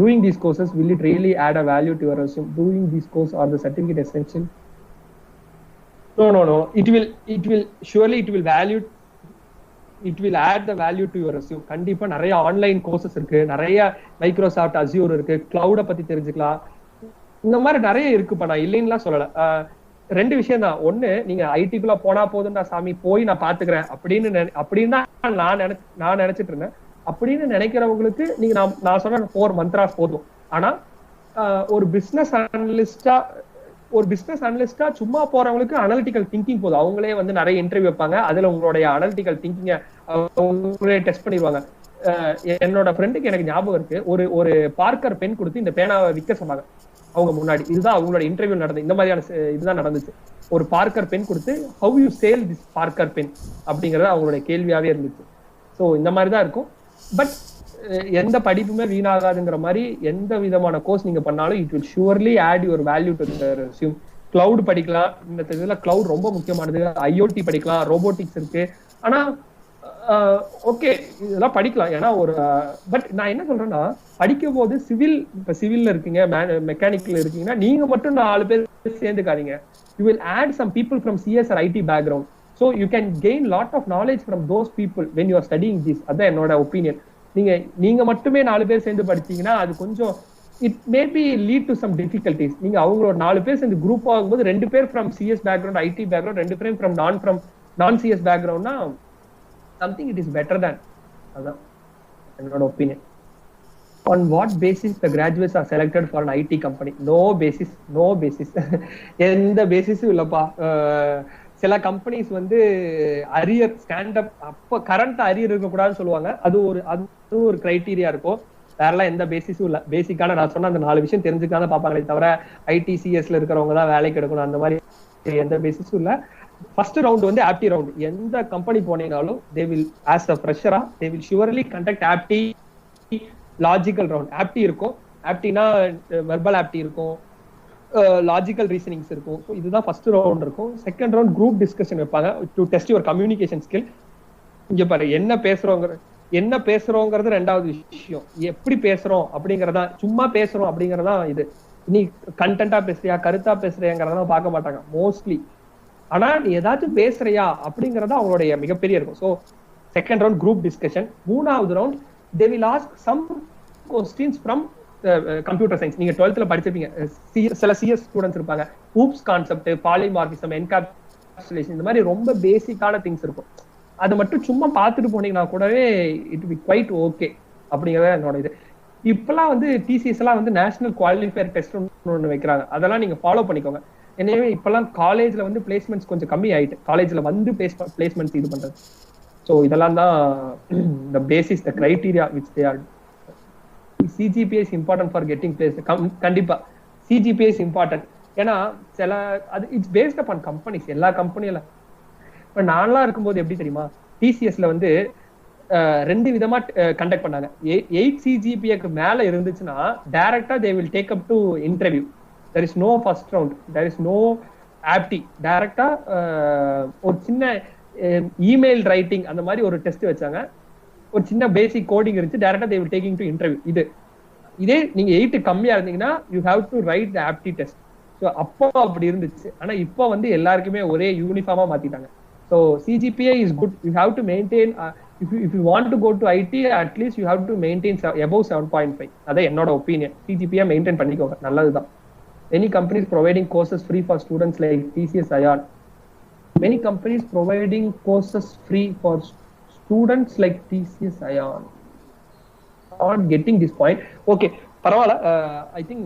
Doing these courses, will it really add a value to your resume? Doing these courses are the certificate essential? No. It will surely it will add the value to your resume. கண்டிப்பா நிறைய online courses இருக்கு, நிறைய Microsoft Azure இருக்கு, கிளவுட பத்தி தெரிஞ்சுக்கலாம். இந்த மாதிரி நிறைய இருக்குப்பா, நான் இல்லைன்னுலாம் சொல்லல. ரெண்டு விஷயம் தான். ஒண்ணு, நீங்க ஐடிக்குள்ள போனா போதும்டா சாமி, போய் நான் பாத்துக்கிறேன் அப்படின்னு நான் நினைச்சிட்டு இருந்தேன். அப்படின்னு நினைக்கிறவங்களுக்கு நீங்க நான் சொல்ற 4 மந்த்ராஸ் போதும். ஆனா ஒரு பிசினஸ் அனலிஸ்டா சும்மா போறவங்களுக்கு அனலிட்டிக்கல் திங்கிங் போதும். அவங்களே வந்து நிறைய இன்டர்வியூ வைப்பாங்க, அதுல உங்களுடைய அனலிட்டிக்கல் திங்கிங்க அவங்களே டெஸ்ட் பண்ணிடுவாங்க. என்னோட ஃப்ரெண்டுக்கு எனக்கு ஞாபகம் இருக்கு, ஒரு பார்க்கர் பென் கொடுத்து இந்த பேனாவை விற்க சொன்னாங்க அவங்க முன்னாடி. இதுதான் அவங்களோட இன்டர்வியூ நடந்தது. இந்த மாதிரியான இதுதான் நடந்துச்சு. ஒரு பார்க்கர் பென் கொடுத்து how you sell this Parker pen அப்படிங்கறது அவங்களுடைய கேள்வியாவே இருந்துச்சு. ஸோ இந்த மாதிரி தான் இருக்கும். பட் எந்த படிப்புமே வீணாகாதுங்கிற மாதிரி எந்த விதமான கோர்ஸ் நீங்க பண்ணாலும் it will surely add your value to the resume. Cloud படிக்கலாம், இந்த இதுல கிளவுட் ரொம்ப முக்கியமானது. ஐஓடி படிக்கலாம், ரோபோட்டிக்ஸ் இருக்கு. ஆனா ஓகே, இதெல்லாம் படிக்கலாம். ஏன்னா பட் நான் என்ன சொல்றேன்னா, படிக்கும் போது சிவில்ல இருக்கீங்க, மெக்கானிக்கல் இருக்கீங்கன்னா நீங்க மட்டும் 4 பேர் சேர்ந்துக்காதீங்க. You will add some people from CS or IT background. So you can gain lot of knowledge from those people when you are studying this. அதான் என்னோட ஒப்பீனியன். நீங்க மட்டுமே 4 பேர் சேர்ந்து படிச்சீங்கன்னா அது கொஞ்சம் it maybe lead to some difficulties. நீங்க அவங்களோட 4 பேர் சேர்ந்து குரூப் ஆகும்போது 2 பேர் from CS background, IT background, 2 பேர் ஃப்ரம் நான் சிஎஸ் பேக்ரவுண்ட்னா something it is better than. அதான் என்னோட opinion. On what basis the graduates are selected for an IT company? No basis. எந்த பேசிஸும் இல்லப்பா. சில கம்பெனிஸ் வந்து அரியர் ஸ்டாண்டப் அப்ப கரண்ட் அரியர் இருக்கக்கூடாதுன்னு சொல்லுவாங்க. அது ஒரு கிரைட்டீரியா இருக்கும். வேறெல்லாம் எந்த பேசிஸும் இல்ல. பேசிக்கான நான் சொன்ன அந்த 4 விஷயம் தெரிஞ்சுக்காத பாப்பாங்களே தவிர ITCSல இருக்கிறவங்க தான் வேலைக்கு எடுக்கணும் அந்த மாதிரி எந்த பேசிஸும் இல்ல. ஃபர்ஸ்ட் ரவுண்ட் வந்து ஆப்டி ரவுண்ட். எந்த கம்பெனி போனீங்கனாலும் they will as a fresher they will surely conduct apti logical round. Apti இருக்கும். ஆப்டினா வெர்பல் ஆப்டி இருக்கும், லாஜிக்கல் ரீசனிங்ஸ் இருக்கும். ஸோ இதுதான் ஃபர்ஸ்ட் ரவுண்ட் இருக்கும். செகண்ட் ரவுண்ட் குரூப் டிஸ்கஷன் வைப்பாங்க to test your communication skill. இங்க பாரு, என்ன பேசுறோங்கிறது ரெண்டாவது விஷயம். எப்படி பேசுறோம் அப்படிங்கறதா, சும்மா பேசுறோம் அப்படிங்கறதா இது. நீ கண்டென்ட்டா பேசுறியா, கருத்தா பேசுறியாங்கிறதெல்லாம் பார்க்க மாட்டாங்க மோஸ்ட்லி. ஆனா நீ ஏதாச்சும் பேசுறியா அப்படிங்கறத அவங்களுடைய மிகப்பெரிய இருக்கும். So second round group discussion. மூணாவது round they will ask some questions from computer science. நீங்க 12th படிச்சிருப்பீங்க, சில சிஎஸ் ஸ்டூடெண்ட்ஸ் இருப்பாங்க. ஊப்ஸ் கான்செப்ட், பாலிமார்பிசம், என்கேப்சுலேஷன், இந்த மாதிரி ரொம்ப பேசிக்கான திங்ஸ் இருக்கும். அது மட்டும் சும்மா பார்த்துட்டு போனீங்கன்னா கூடவே இட் பி குவைட் ஓகே அப்படிங்கறத என்னோட இது. இப்பெல்லாம் வந்து டிசிஎஸ் எல்லாம் வந்து நேஷனல் குவாலிஃபயர் டெஸ்ட் ஒன்று வைக்கிறாங்க. அதெல்லாம் நீங்க ஃபாலோ பண்ணிக்கோங்க. எனவே இப்பெல்லாம் காலேஜ்ல வந்து பிளேஸ்மெண்ட்ஸ் கொஞ்சம் கம்மி ஆயிட்டு. காலேஜ்ல வந்து பிளேஸ்மெண்ட்ஸ் இது பண்றது ஸோ இதெல்லாம் தான் the basis, the criteria which they are. CGPA is important for getting placed. கண்டிப்பா CGPA is important. ஏன்னா சில அது இட்ஸ் பேஸ்ட் அப்பான் கம்பெனிஸ். எல்லா கம்பெனியில இப்ப நான்லாம் இருக்கும்போது எப்படி தெரியுமா, டிசிஎஸ்ல வந்து 2 விதமா கண்டக்ட் பண்ணாங்க. 8 CGPAக்கு மேல இருந்துச்சுன்னா டைரக்டா they will take up to interview. There is no first round, there is no apti. டைரக்டா ஒரு சின்ன இமெயில் ரைட்டிங் அந்த மாதிரி ஒரு டெஸ்ட் வச்சாங்க. ஒரு சின்ன பேசிக் கோடிங் இருந்துச்சு. டைரக்டா they will taking to interview. இதே நீங்க 8 கம்மியா இருந்தீங்கன்னா you have to write the apti test. So அப்போ அப்படி இருந்துச்சு. ஆனா இப்போ வந்து எல்லாருக்குமே ஒரே யூனிஃபார்மா மாத்திட்டாங்க. So CGPA is good. You have to maintain if you want to go to IT, at least you have to maintain above 7.5. அதான் என்னோட ஒப்பீனியன். CGPA மெயின்டைன் பண்ணிக்கோங்க, நல்லதுதான். Many companies providing courses free for students like TCS ION. Many companies providing courses free for students like TCS ION. Not getting this point. Okay, பரவாயில்ல. I think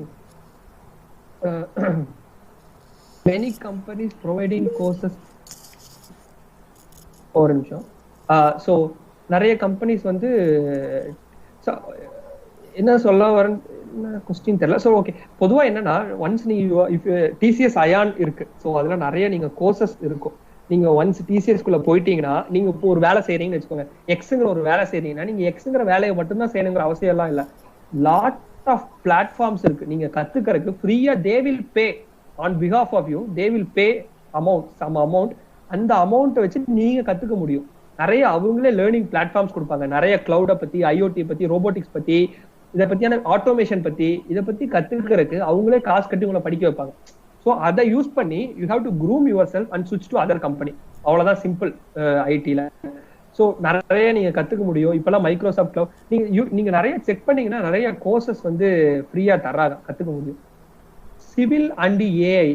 many companies providing courses. ஒரு நிமிஷம். So நிறைய companies வந்து என்ன சொல்ல வரேன்னு question தெரியல. So okay, பொதுவாக என்னன்னா ஒன்ஸ் நீங்க டிசிஎஸ் அயான் இருக்கு. ஸோ அதுல நிறைய நீங்க கோர்சஸ் இருக்கும். நீங்க ஒன்ஸ் டிசிஎஸ்குள்ள போயிட்டீங்கன்னா, நீங்க இப்போ ஒரு வேலை செய்யறீங்கன்னு வச்சுக்கோங்க, எக்ஸுங்கிற ஒரு வேலை செய்யறீங்கன்னா நீங்க எக்ஸுங்கிற வேலையை மட்டும்தான் செய்யணுங்கிற அவசியம் எல்லாம் இல்லை. லாட் ஆஃப் பிளாட்ஃபார்ம்ஸ் இருக்கு நீங்க கத்துக்கிறதுக்கு ஃப்ரீயா. They will pay on behalf of you. They will pay some amount. அந்த அமௌண்ட்டை வச்சு நீங்க கத்துக்க முடியும். நிறைய அவங்களே லேர்னிங் பிளாட்ஃபார்ம்ஸ் கொடுப்பாங்க. நிறைய கிளவுட பத்தி, ஐஓடி பத்தி, ரோபோட்டிக்ஸ் பத்தி, இதை பத்தியான ஆட்டோமேஷன் பத்தி, இதை பத்தி கத்துக்கிறதுக்கு அவங்களே காசு கட்டி உங்களை படிக்க வைப்பாங்க. ஸோ அதை யூஸ் பண்ணி you have to groom your self and switch to other company. அவ்வளவுதான் சிம்பிள் ஐடில. ஸோ நிறைய நீங்க கத்துக்க முடியும். இப்பெல்லாம் மைக்ரோசாஃப்ட் கிளவுட் நீங்க நிறைய செக் பண்ணீங்கன்னா நிறைய கோர்சஸ் வந்து ஃப்ரீயா தர்றாங்க, கத்துக்க முடியும். Civil and AI.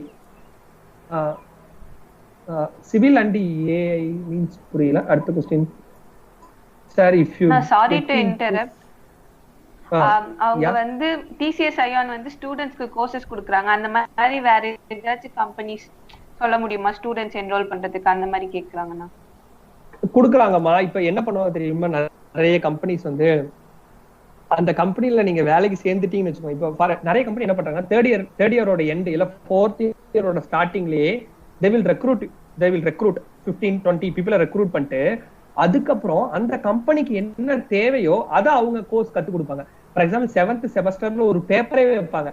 Civil and AI means புரியல. அடுத்த question sir. If you sorry to interrupt. அவங்க வந்து டிசிஎஸ் ஐயான் வந்து ஸ்டூடண்ட்ஸ்க்கு கோர்சஸ் கொடுக்குறாங்க. அந்த மாதிரி வேற ஏதாச்சும் கம்பெனிஸ் சொல்ல முடியுமா ஸ்டூடண்ட்ஸ் என்ரோல் பண்றதுக்கு? அந்த மாதிரி கேக்குறாங்கண்ணா. கொடுக்குறாங்கம்மா. இப்ப என்ன பண்ணுவாங்க தெரியுமா, நிறைய கம்பெனிஸ் வந்து அந்த கம்பெனில நீங்க வேலைக்கு சேர்ந்துட்டீங்கன்னு வச்சுக்கோங்க. இப்போ நிறைய கம்பெனி என்ன பண்றாங்க, தேர்ட் இயரோட எண்ட் இல்ல ஃபோர்த் இயரோட ஸ்டார்டிங்லயே they will recruit 15-20 people recruit பண்ணிட்டு, அதுக்கப்புறம் அந்த கம்பெனிக்கு என்ன தேவையோ அதை அவங்க கோர்ஸ் கத்து கொடுப்பாங்க. ஃபார் எக்ஸாம்பிள் 7th செமஸ்டர்ல ஒரு பேப்பரே வைப்பாங்க.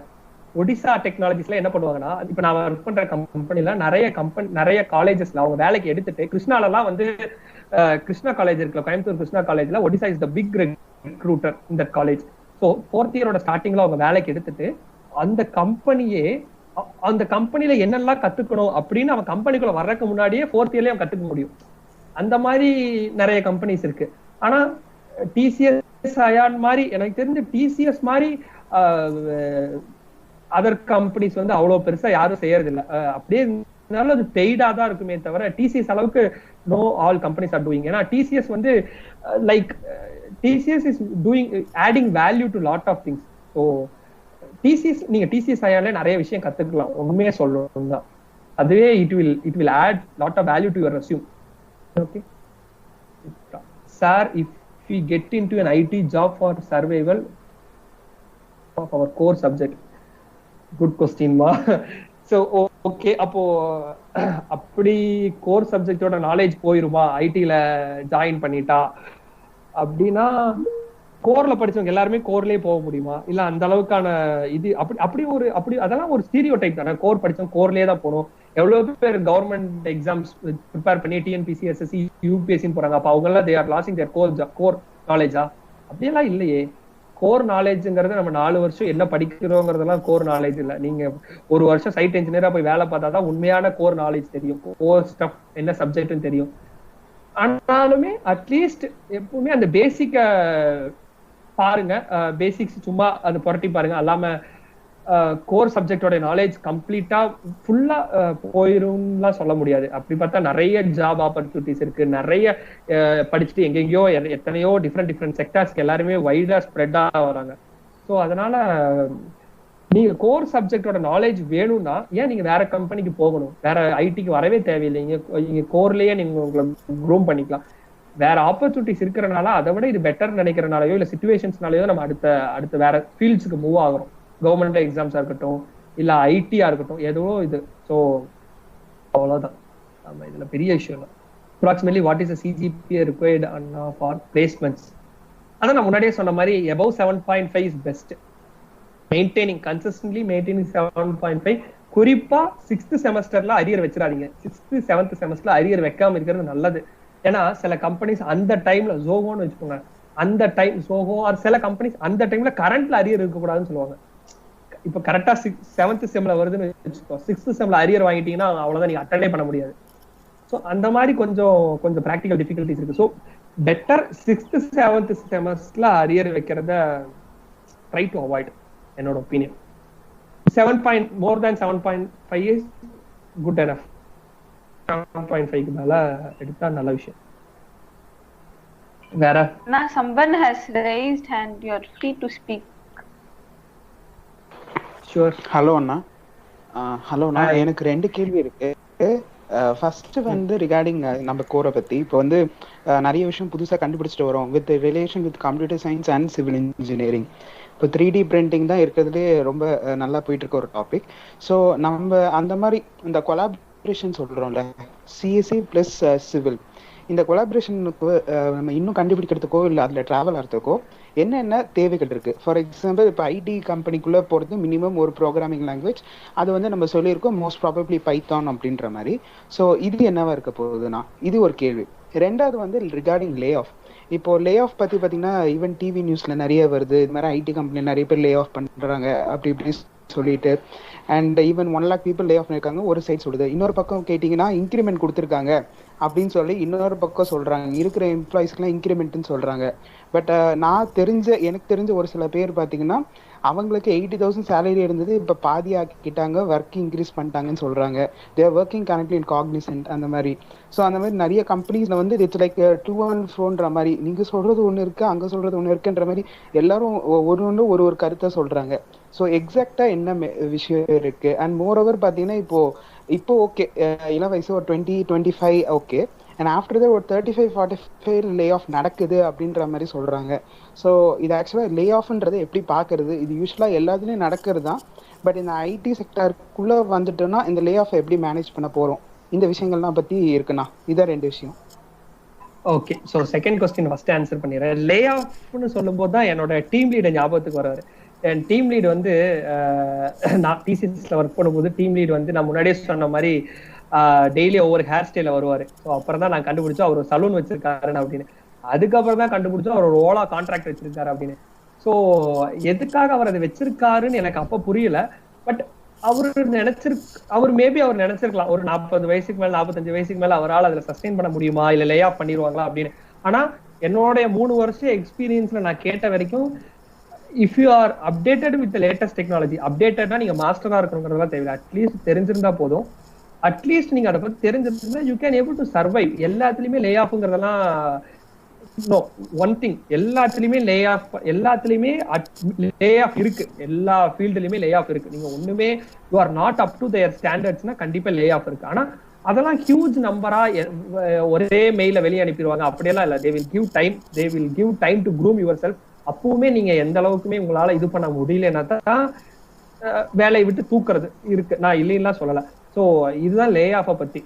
ஒடிசா டெக்னாலஜிஸ்ல என்ன பண்ணுவாங்கன்னா, இப்ப நான் ஒர்க் பண்ற கம்பெனில நிறைய காலேஜஸ்ல அவங்க வேலைக்கு எடுத்துட்டு, கிருஷ்ணாலலாம் வந்து கிருஷ்ணா காலேஜ் இருக்குல்ல, கோயம்புத்தூர் கிருஷ்ணா காலேஜ்ல Odisha is the big recruiter in that college. So 4th இயரோட ஸ்டார்டிங்ல அவங்க வேலைக்கு எடுத்துட்டு அந்த கம்பெனில என்னெல்லாம் கத்துக்கணும் அப்படின்னு அவன் கம்பெனிக்குள்ள வர்றதுக்கு முன்னாடியே 4th இயர்லயே அவன் கத்துக்க முடியும். அந்த மாதிரி நிறைய கம்பெனிஸ் இருக்கு. ஆனா டிசிஎஸ் அயான் மாதிரி எனக்கு தெரிஞ்ச டிசிஎஸ் மாதிரி அதர் கம்பெனிஸ் வந்து அவ்வளவு பெருசா யாரும் செய்யறது இல்லை. அப்படியே இருந்தாலும் அது பெய்டா தான் இருக்குமே தவிர டிசிஎஸ் அளவுக்கு no all companies are doing. ஏன்னா டிசிஎஸ் வந்து like TCS is doing adding value to lot of things. So நீங்க டிசிஎஸ் ஐயான்ல நிறைய விஷயம் கத்துக்கலாம். உண்மையே சொல்லணும் தான், அதுவே it will add lot of value to your resume. Okay sir, இஃப் வி கெட் இன்டு an IT job for survival of our core subject. Good கொஸ்டின்மா. ஸோ ஓகே, அப்போ அப்படி கோர் சப்ஜெக்டோட நாலேஜ் போயிருமா ஐடில ஜாயின் பண்ணிட்டா அப்படின்னா, கோர்ல படிச்சவங்க எல்லாருமே கோர்லயே போக முடியுமா? இல்ல அந்த அளவுக்கான இது அப்படி அதெல்லாம் ஒரு ஸ்டீரியோ டைப் தானே. கோர் படிச்சவங்க கோர்லயே தான் போகணும். எவ்வளவு பேர் கவர்மெண்ட் எக்ஸாம்ஸ் ப்ரிப்பேர் பண்ணி டிஎன்பிசி, எஸ்எஸ்சி, யூபிஎஸ்சின்னு போறாங்க. அப்ப அவங்க எல்லாம் they are losing their core நாலேஜா? அப்படியெல்லாம் இல்லையே. கோர் நாலேஜ்ங்கிறது நம்ம 4 வருஷம் என்ன படிக்கிறோங்கிறதெல்லாம் கோர் நாலேஜ் இல்ல. நீங்க ஒரு வருஷம் சைட் இன்ஜினியரா போய் வேலை பார்த்தாதான் உண்மையான கோர் நாலேஜ் தெரியும். கோர் ஸ்டஃப் என்ன சப்ஜெக்ட்னு தெரியும். ஆனாலுமே அட்லீஸ்ட் எப்பவுமே அந்த பேசிக்க பாருங்க. பேசிக்ஸ் சும்மா அது புரட்டி பாருங்க. அல்லாம கோர் சப்ஜெக்டோட நாலேஜ் கம்ப்ளீட்டா ஃபுல்லா போயிரும்லாம் சொல்ல முடியாது. அப்படி பார்த்தா நிறைய ஜாப் ஆப்பர்ச்சுனிட்டிஸ் இருக்கு. நிறைய படிச்சுட்டு எங்கெங்கயோ எத்தனையோ டிஃப்ரெண்ட் செக்டார்ஸ்க்கு எல்லாருமே வைடா ஸ்ப்ரெட்டா வராங்க. ஸோ அதனால நீங்க கோர் சப்ஜெக்டோட நாலேஜ் வேணும்னா ஏன் நீங்க வேற கம்பெனிக்கு போகணும்? வேற ஐடிக்கு வரவே தேவையில்லை. இங்க கோர்லயே நீங்க உங்களை க்ரூம் பண்ணிக்கலாம். வேற ஆப்பர்ச்சுனிட்டிஸ் இருக்கிறனால அதை விட இது பெட்டர் நினைக்கிறனாலயோ இல்ல சிச்சுவேஷன்ஸ்னாலயோ நம்ம அடுத்த வேற ஃபீல்ட்ஸுக்கு மூவ் ஆகுறோம். கவர்மெண்ட் எக்ஸாம்ஸா இருக்கட்டும் இல்ல ஐடியா இருக்கட்டும், ஏதோ இது. ஸோ அவ்வளவுதான், நம்ம இதுல பெரிய விஷயம் இல்லை. Approximately what is CGPA required for placements? அதான் நான் முன்னாடியே சொன்ன மாதிரி above 7.5 is best. Consistently maintaining 7.5. குறிப்பா 6th செமஸ்டர்ல அரியர் வச்சிடாதீங்க. 6th 7th செமஸ்டர்ல அரியர் வைக்காம இருக்கிறது நல்லது. ஏன்னா சில கம்பெனிஸ் அந்த டைம்ல ஜோகோன்னு வச்சுக்கோங்க, அந்த டைம் ஜோகோ ஆர் சில கம்பெனிஸ் அந்த டைம்ல கரண்ட்ல அரியர் இருக்கக்கூடாதுன்னு சொல்லுவாங்க. இப்ப கரெக்டா 7th செம்ல வருதுன்னு வச்சுக்கோ, 6th செம்ல அரியர் வாங்கிட்டீங்கன்னா அவ்வளவுதான், நீங்க அட்டெண்டே பண்ண முடியாது. ஸோ அந்த மாதிரி கொஞ்சம் ப்ராக்டிகல் டிஃபிகல்டிஸ் இருக்கு. ஸோ பெட்டர் 6th 7th செமஸ்டர்ல அரியர் வைக்கிறத ட்ரை டு அவாய்ட், என்னோட opinion. 7. more than 7.5 is good enough. 7.5 மேல எடுத்தா நல்ல விஷயம். வேற someone has raised hand, you are free to speak. Sure. Hello அண்ணா. ஹலோ அண்ணா, எனக்கு 2 கேள்வி இருக்கு. ஃபர்ஸ்ட் வந்து ரிகார்டிங் நம்ம கோரை பத்தி. இப்போ வந்து நிறைய விஷயம் புதுசாக கண்டுபிடிச்சிட்டு வரோம் with relation with computer science and civil engineering. இப்போ 3D பிரிண்டிங் தான் இருக்கிறதுலே ரொம்ப நல்லா போயிட்டு இருக்க ஒரு டாபிக். ஸோ நம்ம அந்த மாதிரி இந்த கொலாபரேஷன் சொல்கிறோம்ல, சிஎஸ்சி ப்ளஸ் சிவில், இந்த கொலாபரேஷனுக்கு நம்ம இன்னும் கண்டுபிடிக்கிறதுக்கோ இல்லை அதில் ட்ராவல் ஆகிறதுக்கோ என்னென்ன தேவைகள் இருக்குது? ஃபார் எக்ஸாம்பிள் இப்போ ஐடி கம்பெனிக்குள்ளே போகிறது மினிமம் ஒரு ப்ரோக்ராமிங் லாங்குவேஜ், அது வந்து நம்ம சொல்லியிருக்கோம் மோஸ்ட் ப்ராபப்ளி பைத்தான் அப்படின்ற மாதிரி. ஸோ இது என்னவா இருக்க போகுதுன்னா இது ஒரு கேள்வி. 2வது வந்து ரிகார்டிங் லே ஆஃப். இப்போ லே ஆஃப் பற்றி பார்த்தீங்கன்னா ஈவன் டிவி நியூஸில் நிறைய வருது, இது மாதிரி ஐடி கம்பெனி நிறைய பேர் லே ஆஃப் பண்ணுறாங்க அப்படி இப்படி சொல்லிட்டு. And even 1 lakh people lay off பண்ணியிருக்காங்க ஒரு சைட் சொல்லுது. இன்னொரு பக்கம் கேட்டிங்கன்னா இன்க்ரிமெண்ட் கொடுத்துருக்காங்க அப்படின்னு சொல்லி இன்னொரு பக்கம் சொல்கிறாங்க, இருக்கிற எம்ப்ளாயிஸ்க்குலாம் இன்க்ரிமெண்ட்னு சொல்கிறாங்க. பட் எனக்கு தெரிஞ்ச ஒரு சில பேர் பார்த்தீங்கன்னா அவங்களுக்கு 80,000 சேலரி இருந்தது, இப்போ பாதி ஆக்கிட்டாங்க, ஒர்க் இன்க்ரீஸ் பண்ணிட்டாங்கன்னு சொல்கிறாங்க. தேர் ஒர்க்கிங் கனெக்ட்லி இன் காக்னிசன்ட் அந்த மாதிரி. ஸோ அந்த மாதிரி நிறைய கம்பெனிஸில் வந்து இட்ஸ் லைக் டூ அண்ட் ஃப்ரோன்ற மாதிரி, நீங்கள் சொல்கிறது ஒன்று இருக்குது அங்கே சொல்கிறது ஒன்று இருக்குன்ற மாதிரி எல்லாரும் ஒன்று ஒரு கருத்தை சொல்கிறாங்க. ஸோ எக்ஸாக்டாக என்ன விஷயம் இருக்குது? அண்ட் மோர் ஓவர் பார்த்தீங்கன்னா இப்போ ஓகே இளம் வயசு ஒரு 20-25 ஓகே, அண்ட் ஆஃப்டர் தட் ஒரு 35-45 லே ஆஃப் நடக்குது அப்படின்ற மாதிரி சொல்கிறாங்க. ஸோ இது ஆக்சுவலாக லே ஆஃப்ன்றது எப்படி பார்க்கறது? இது யூஸ்வலாக எல்லாத்துலேயும் நடக்கிறது தான். பட் இந்த ஐடி செக்டருக்குள்ளே வந்துட்டோன்னா இந்த லே ஆஃப் எப்படி மேனேஜ் பண்ண போகிறோம், இந்த விஷயங்கள்லாம் பற்றி இருக்குண்ணா. இதான் 2 விஷயம். Okay, so second question first answer பண்ணிடுறேன். லே ஆஃப்னு சொல்லும்போது தான் என்னோட டீம் லீடர் ஞாபகத்துக்கு வர்றாரு. என் டீம் லீட் வந்து நான் டிசிஎஸ்ல ஒர்க் பண்ணும்போது டீம் லீட் வந்து நான் முன்னாடியே சொன்ன மாதிரி டெய்லி ஒவ்வொரு ஹேர் ஸ்டைல வருவாரு. ஸோ அப்புறம் தான் நான் கண்டுபிடிச்சோம் அவர் சலூன் வச்சிருக்காருன்னு அப்படின்னு. அதுக்கப்புறம் தான் கண்டுபிடிச்சோம் அவர் ஒரு ஓலா கான்ட்ராக்ட் வச்சிருக்காரு அப்படின்னு. ஸோ எதுக்காக அவர் அதை வச்சிருக்காருன்னு எனக்கு அப்ப புரியல. பட் அவர் மேபி அவர் நினைச்சிருக்கலாம் ஒரு 40 வயசுக்கு மேல 45 வயசுக்கு மேல அவரால் அதுல சஸ்டெயின் பண்ண முடியுமா, இல்ல லே ஆஃப் பண்ணிடுவாங்களா அப்படின்னு. ஆனா என்னோட 3 வருஷம் எக்ஸ்பீரியன்ஸ்ல நான் கேட்ட வரைக்கும் if you are updated with latest technology, அப்டேட்டட்னா நீங்க மாஸ்டரா இருக்கணுங்கிறதா தேவையில்லை, அட்லீஸ்ட் தெரிஞ்சிருந்தா போதும். அட்லீஸ்ட் நீங்க அதை பத்தி தெரிஞ்சிருந்தா you can able to survive. எல்லாத்துலயுமே லே ஆஃப்ங்கிறதெல்லாம் நோ ஒன் திங், எல்லாத்துலயுமே லே ஆஃப் இருக்கு. எல்லா ஃபீல்டுலயுமே லே ஆஃப் இருக்கு. நீங்க ஒண்ணுமே you are not up to their ஸ்டாண்டர்ட்ஸ்னா கண்டிப்பா லே ஆஃப் இருக்கு. ஆனா அதெல்லாம் ஹியூஜ் நம்பரா ஒரே மெயில வெளியே அனுப்பிடுவாங்க அப்படியெல்லாம் இல்ல. They will give time to groom your self. அப்பவுமே நீங்க எந்த அளவுக்குமே உங்களால இது பண்ண முடியலன்னா தான் வேலையை விட்டு தூக்குறது இருக்கு. நான் இல்லைன்னா சொல்லல. ஸோ இதுதான் லே ஆஃபை பத்தி.